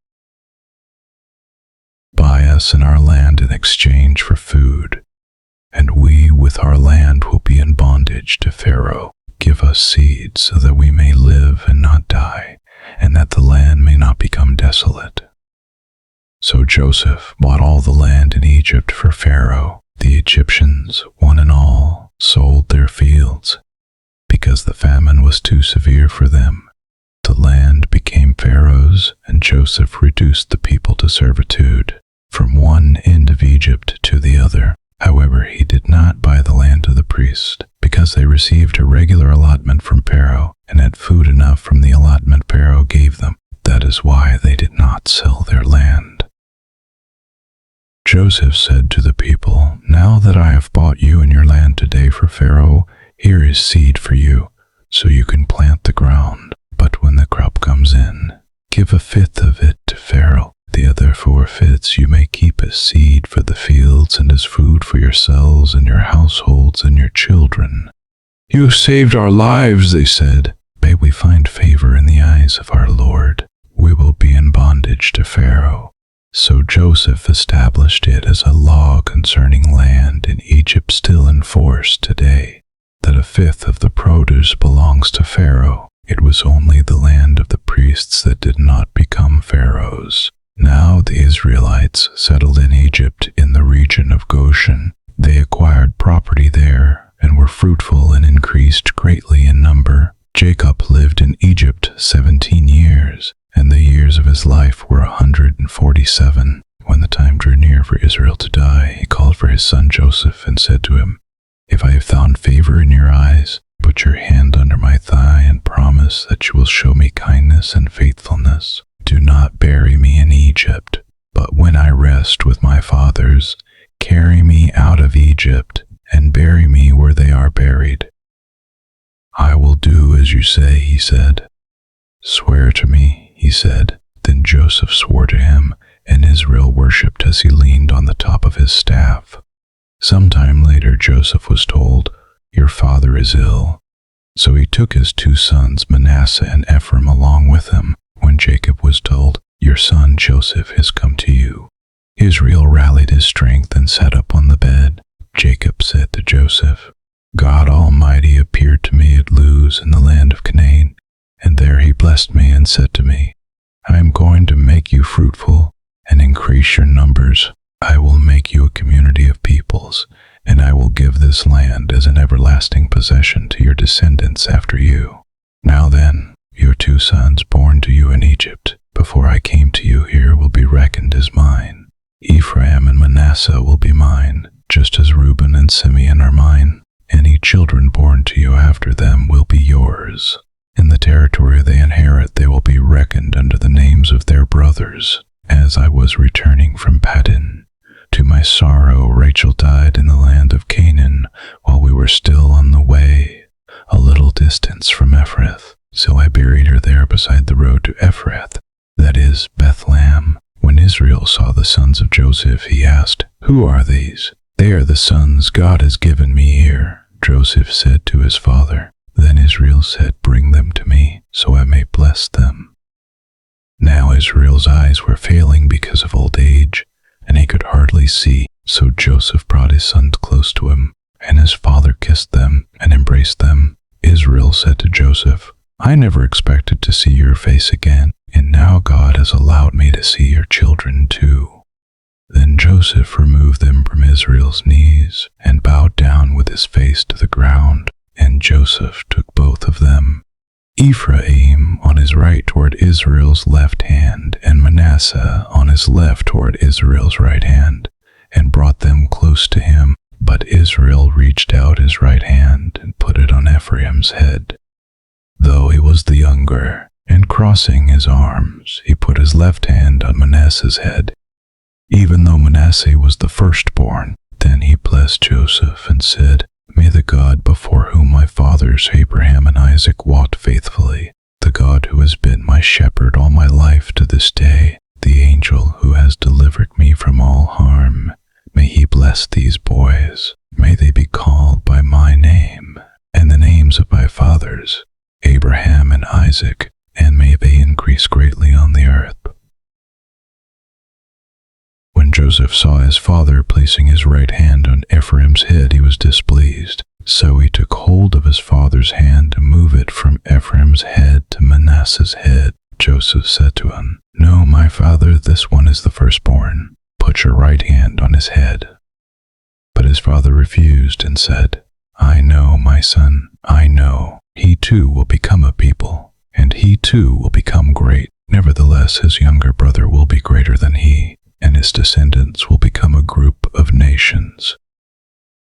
Buy us and our land in exchange for food, and we with our land will be in bondage to Pharaoh. Give us seed so that we may live and not die, and that the land may not become desolate." So Joseph bought all the land in Egypt for Pharaoh. The Egyptians, one and all, sold their fields, because the famine was too severe for them. The land became Pharaoh's, and Joseph reduced the people to servitude, from one end of Egypt to the other. However, he did not buy the land of the priest, because they received a regular allotment from Pharaoh, and had food enough from the allotment Pharaoh gave them. That is why they did not sell their land. Joseph said to the people, "Now that I have bought you and your land today for Pharaoh, here is seed for you, so you can plant the ground. But when the crop comes in, give a fifth of it to Pharaoh. The other 4/5 you may keep as seed for the fields and as food for yourselves and your households and your children." "You saved our lives," they said. "May we find favor in the eyes of our Lord. We will be in bondage to Pharaoh." So Joseph established it as a law concerning land in Egypt still in force today, that 1/5 of the produce belongs to Pharaoh. It was only the land of the priests that did not become Pharaoh's. Now the Israelites settled in Egypt in the region of Goshen. They acquired property there and were fruitful and increased greatly in number. Jacob lived in Egypt 17 years, and the years of his life were 147. When the time drew near for Israel to die, he called for his son Joseph and said to him, "If I have found favor in your eyes, put your hand under my thigh and promise that you will show me kindness and faithfulness. Do not bury me in Egypt, but when I rest with my fathers, carry me out of Egypt and bury me where they are buried." "I will do as you say," he said. "Swear to me," he said. Then Joseph swore to him, and Israel worshipped as he leaned on the top of his staff. Sometime later Joseph was told, "Your father is ill." So he took his 2 sons, Manasseh and Ephraim, along with him. When Jacob was told, "Your son Joseph has come to you," Israel rallied his strength and sat up on the bed. Jacob said to Joseph, God Almighty appeared to me at Luz in the land of Canaan, and there he blessed me and said to me, I am going to make you fruitful and increase your numbers. I will make you a community of peoples, and I will give this land as an everlasting possession to your descendants after you. Now then, your 2 sons born to you in Egypt, before I came to you here, will be reckoned as mine. Ephraim and Manasseh will be mine, just as Reuben and Simeon are mine. Any children born to you after them will be yours. In the territory they inherit, they will be reckoned under the names of their brothers. As I was returning from Paddan, to my sorrow Rachel died in the land of Canaan while we were still on the way, a little distance from Ephrath. So I buried her there beside the road to Ephrath, that is, Bethlehem. When Israel saw the sons of Joseph, he asked, Who are these? They are the sons God has given me here, Joseph said to his father. Then Israel said, Bring them to me, so I may bless them. Now Israel's eyes were failing because of old age, and he could hardly see. So Joseph brought his sons close to him, and his father kissed them and embraced them. Israel said to Joseph, I never expected to see your face again, and now God has allowed me to see your children too. Then Joseph removed them from Israel's knees and bowed down with his face to the ground, and Joseph took both of them, Ephraim on his right toward Israel's left hand, and Manasseh on his left toward Israel's right hand, and brought them close to him. But Israel reached out his right hand and put it on Ephraim's head, though he was the younger, and crossing his arms, he put his left hand on Manasseh's head, even though Manasseh was the firstborn. Then he blessed Joseph and said, May the God before whom my fathers Abraham and Isaac walked faithfully, the God who has been my shepherd all my life to this day, the angel who has delivered me from all harm, may he bless these boys. May they be called by my name and the names of my fathers, Abraham and Isaac, and may they increase greatly on the earth. When Joseph saw his father placing his right hand on Ephraim's head, he was displeased. So he took hold of his father's hand to move it from Ephraim's head to Manasseh's head. Joseph said to him, No, my father, this one is the firstborn. Put your right hand on his head. But his father refused and said, I know, my son, I know. He too will become a people, and he too will become great. Nevertheless, his younger brother will be greater than he, and his descendants will become a group of nations.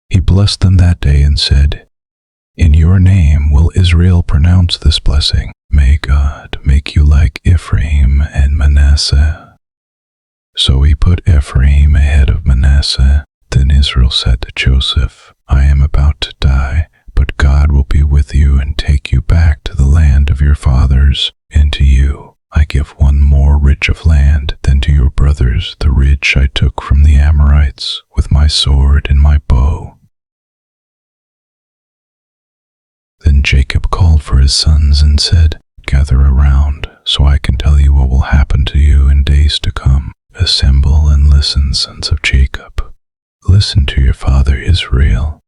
He blessed them that day and said, In your name will Israel pronounce this blessing. May God make you like Ephraim and Manasseh. So he put Ephraim ahead of Manasseh. Then Israel said to Joseph, I am about to die, but God will be with you and take you back to the land of your fathers, and to you I give one more ridge of land than to your brothers, the ridge I took from the Amorites with my sword and my bow. Then Jacob called for his sons and said, Gather around, so I can tell you what will happen to you in days to come. Assemble and listen, sons of Jacob. Listen to your father Israel.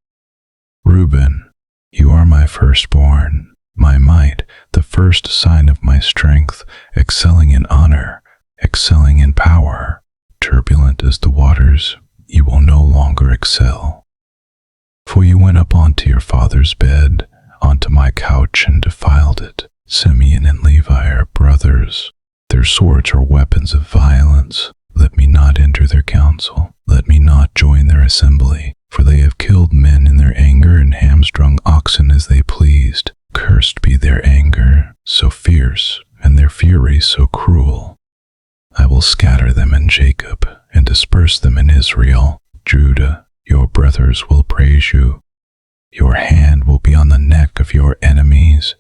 Reuben, you are my firstborn, my might, the first sign of my strength, excelling in honor, excelling in power. Turbulent as the waters, you will no longer excel. For you went up onto your father's bed, onto my couch, and defiled it. Simeon and Levi are brothers. Their swords are weapons of violence. Let me not enter their council. Let me not join their assembly. For they have killed men in their anger and hamstrung oxen as they pleased. Cursed be their anger, so fierce, and their fury so cruel. I will scatter them in Jacob and disperse them in Israel. Judah, your brothers will praise you. Your hand will be on the neck of your enemies.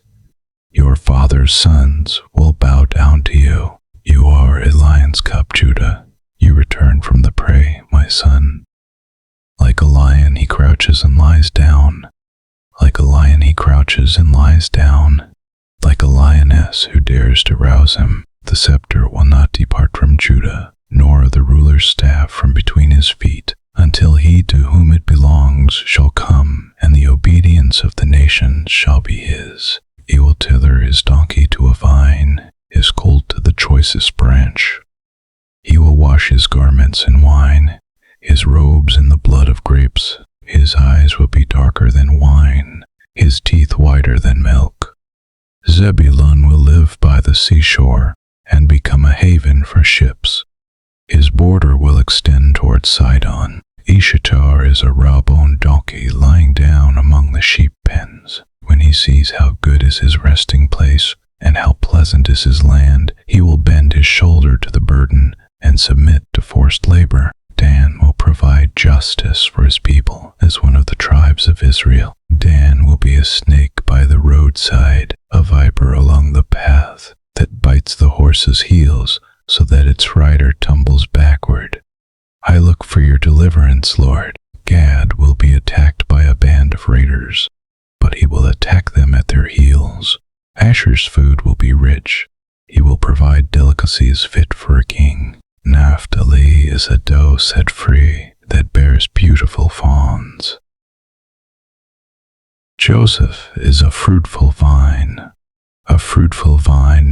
Your father's sons will bow down to you. You are a lion's cub, Judah. You return from the prey, my son. Like a lion he crouches and lies down. Like a lion he crouches and lies down. Like a lioness who dares to rouse him. The scepter will not depart from Judah, nor the ruler's ruler's staff from between his feet, until he to whom it belongs shall come, and the obedience of the nations shall be his. He will tether his donkey to a vine, his colt to the choicest branch. He will wash his garments in wine, his robes in the blood of grapes. His eyes will be darker than wine, his teeth whiter than milk. Zebulun will live by the seashore and become a haven for ships. His border will extend toward Sidon. Issachar is a raw-boned donkey lying down among the sheep pens. When he sees how good is his resting place and how pleasant is his land, he will bend his shoulder to the burden and submit to forced labor. Dan will provide justice for his people as one of the tribes of Israel. Dan will be a snake by the roadside, a viper along the path that bites the horse's heels so that its rider tumbles backward. I look for your deliverance, Lord. Gad will be attacked by a band of raiders, but he will attack them at their heels. Asher's food will be rich. He will provide delicacies fit for a king. Naphtali is a doe set free that bears beautiful fawns. Joseph is a fruitful vine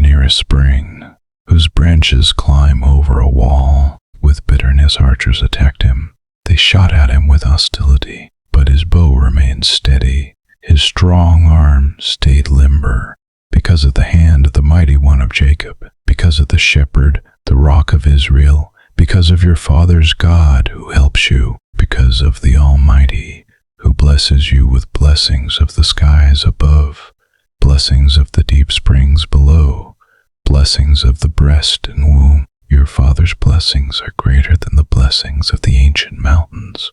near a spring, whose branches climb over a wall. With bitterness archers attacked him. They shot at him with hostility, but his bow remained steady. His strong arm stayed limber, because of the hand of the mighty one of Jacob, because of the shepherd, the rock of Israel, because of your father's God who helps you, because of the Almighty who blesses you with blessings of the skies above, blessings of the deep springs below, blessings of the breast and womb. Your father's blessings are greater than the blessings of the ancient mountains,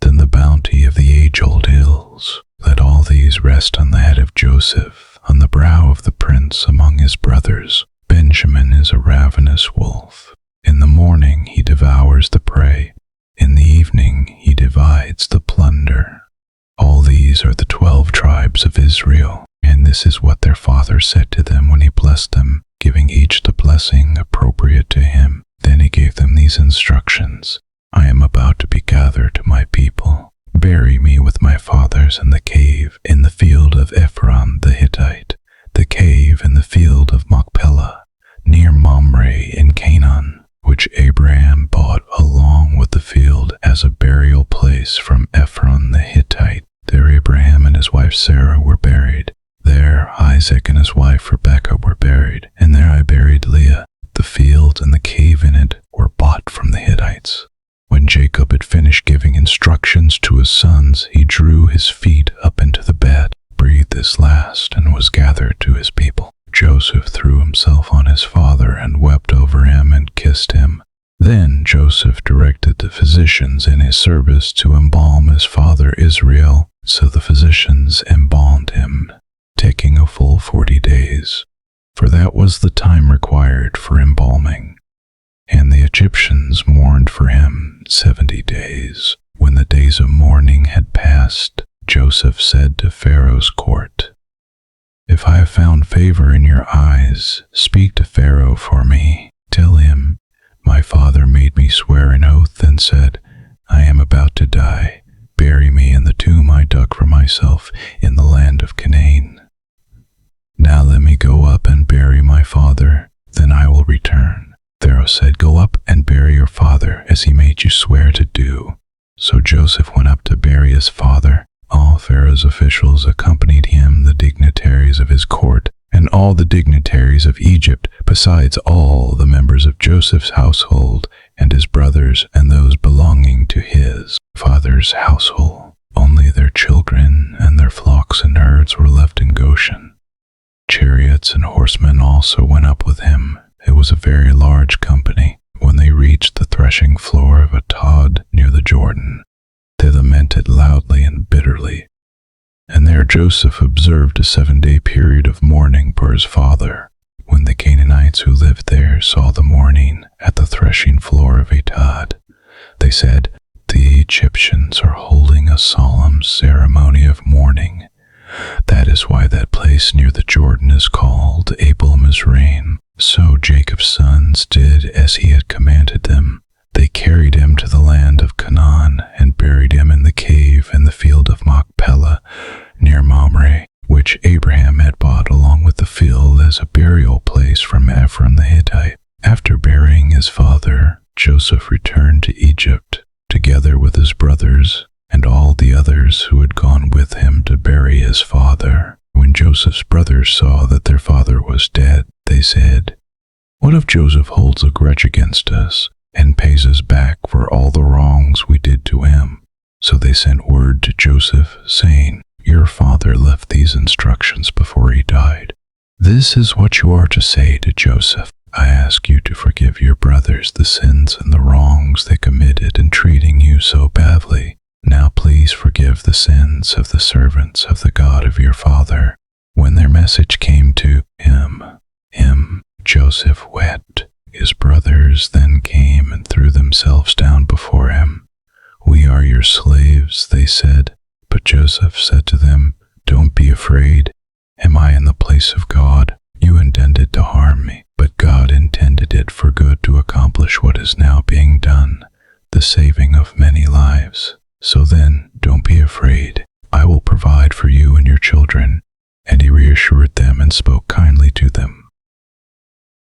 than the bounty of the age-old hills. Let all these rest on the head of Joseph, on the brow of the prince among his brothers. Benjamin is a ravenous wolf. In the morning he devours the prey. In the evening he divides the plunder. All these are the 12 tribes of Israel, and this is what their father said to them when he blessed them, giving each the blessing appropriate to him. Then he gave them these instructions. I am about to be gathered to my people. Bury me with my fathers in the cave in the field of Ephron the Hittite, the cave in the field of Machpelah, near Mamre in Canaan, which Abraham bought along with the field as a burial place from Ephron the Hittite. There Abraham and his wife Sarah were buried. There Isaac and his wife Rebekah were buried, and there I buried Leah. The field and the cave in it were bought from the Hittites. When Jacob had finished giving instructions to his sons, he drew his feet up into the bed, breathed his last, and was gathered to his people. Joseph threw himself on his father and wept over him and kissed him. Then Joseph directed the physicians in his service to embalm his father Israel. So the physicians embalmed him, taking a full 40 days, for that was the time required for embalming. And the Egyptians mourned for him 70 days. When the days of mourning had passed, Joseph said to Pharaoh's court, If I have found favor in your eyes, speak to Pharaoh for me. Tell him, my father made me swear an oath and said, I am about to die. Bury me in the tomb I dug for myself in the land of Canaan. Now let me go up and bury my father, then I will return. Pharaoh said, Go up and bury your father as he made you swear to do. So Joseph went up to bury his father. All Pharaoh's officials accompanied him, the dignitaries of his court, and all the dignitaries of Egypt, besides all the members of Joseph's household, and his brothers and those belonging to his father's household. Only their children and their flocks and herds were left in Goshen. Chariots and horsemen also went up with him. It was a very large company. When they reached the threshing floor of Atad near the Jordan, they lamented loudly and bitterly. And there Joseph observed a 7-day period of mourning for his father. When the Canaanites who lived there saw the mourning at the threshing floor of Atad, they said, The Egyptians are holding a solemn ceremony of mourning. That is why that place near the Jordan is called Abel Mizraim. So Jacob's sons did as he had commanded them. They carried him to the land of Canaan and buried him in the cave in the field of Machpelah near Mamre, which Abraham had bought along with the field as a burial place from Ephron the Hittite. After burying his father, Joseph returned to Egypt, together with his brothers and all the others who had gone with him to bury his father. When Joseph's brothers saw that their father was dead, they said, "What if Joseph holds a grudge against us and pays us back for all the wrongs we did to him?" So they sent word to Joseph, saying, "Your father left these instructions before he died. This is what you are to say to Joseph. I ask you to forgive your brothers the sins and the wrongs they committed in treating you so badly. Now please forgive the sins of the servants of the God of your father." When their message came to him, Joseph wept. His brothers then came and threw themselves down before him. "We are your slaves," they said. But Joseph said to them, "Don't be afraid. Am I in the place of God? You intended to harm me, but God intended it for good to accomplish what is now being done, the saving of many lives. So then, don't be afraid. I will provide for you and your children." And he reassured them and spoke kindly to them.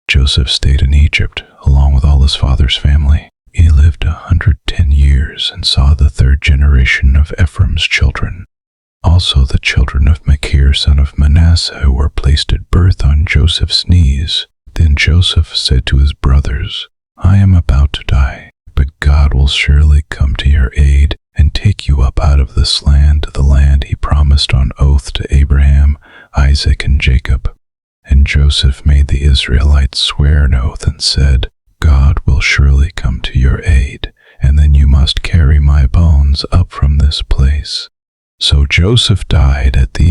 Joseph stayed in Egypt, along with all his father's family. He lived 110 years and saw the third generation of Ephraim's children. Also the children of Machir son of Manasseh, who were placed at birth on Joseph's knees. Then Joseph said to his brothers, "I am about to die, but God will surely come to your aid and take you up out of this land to the land he promised on oath to Abraham, Isaac, and Jacob." And Joseph made the Israelites swear an oath and said, "God will surely come to your aid, and then you must carry my bones up from this place." So Joseph died at the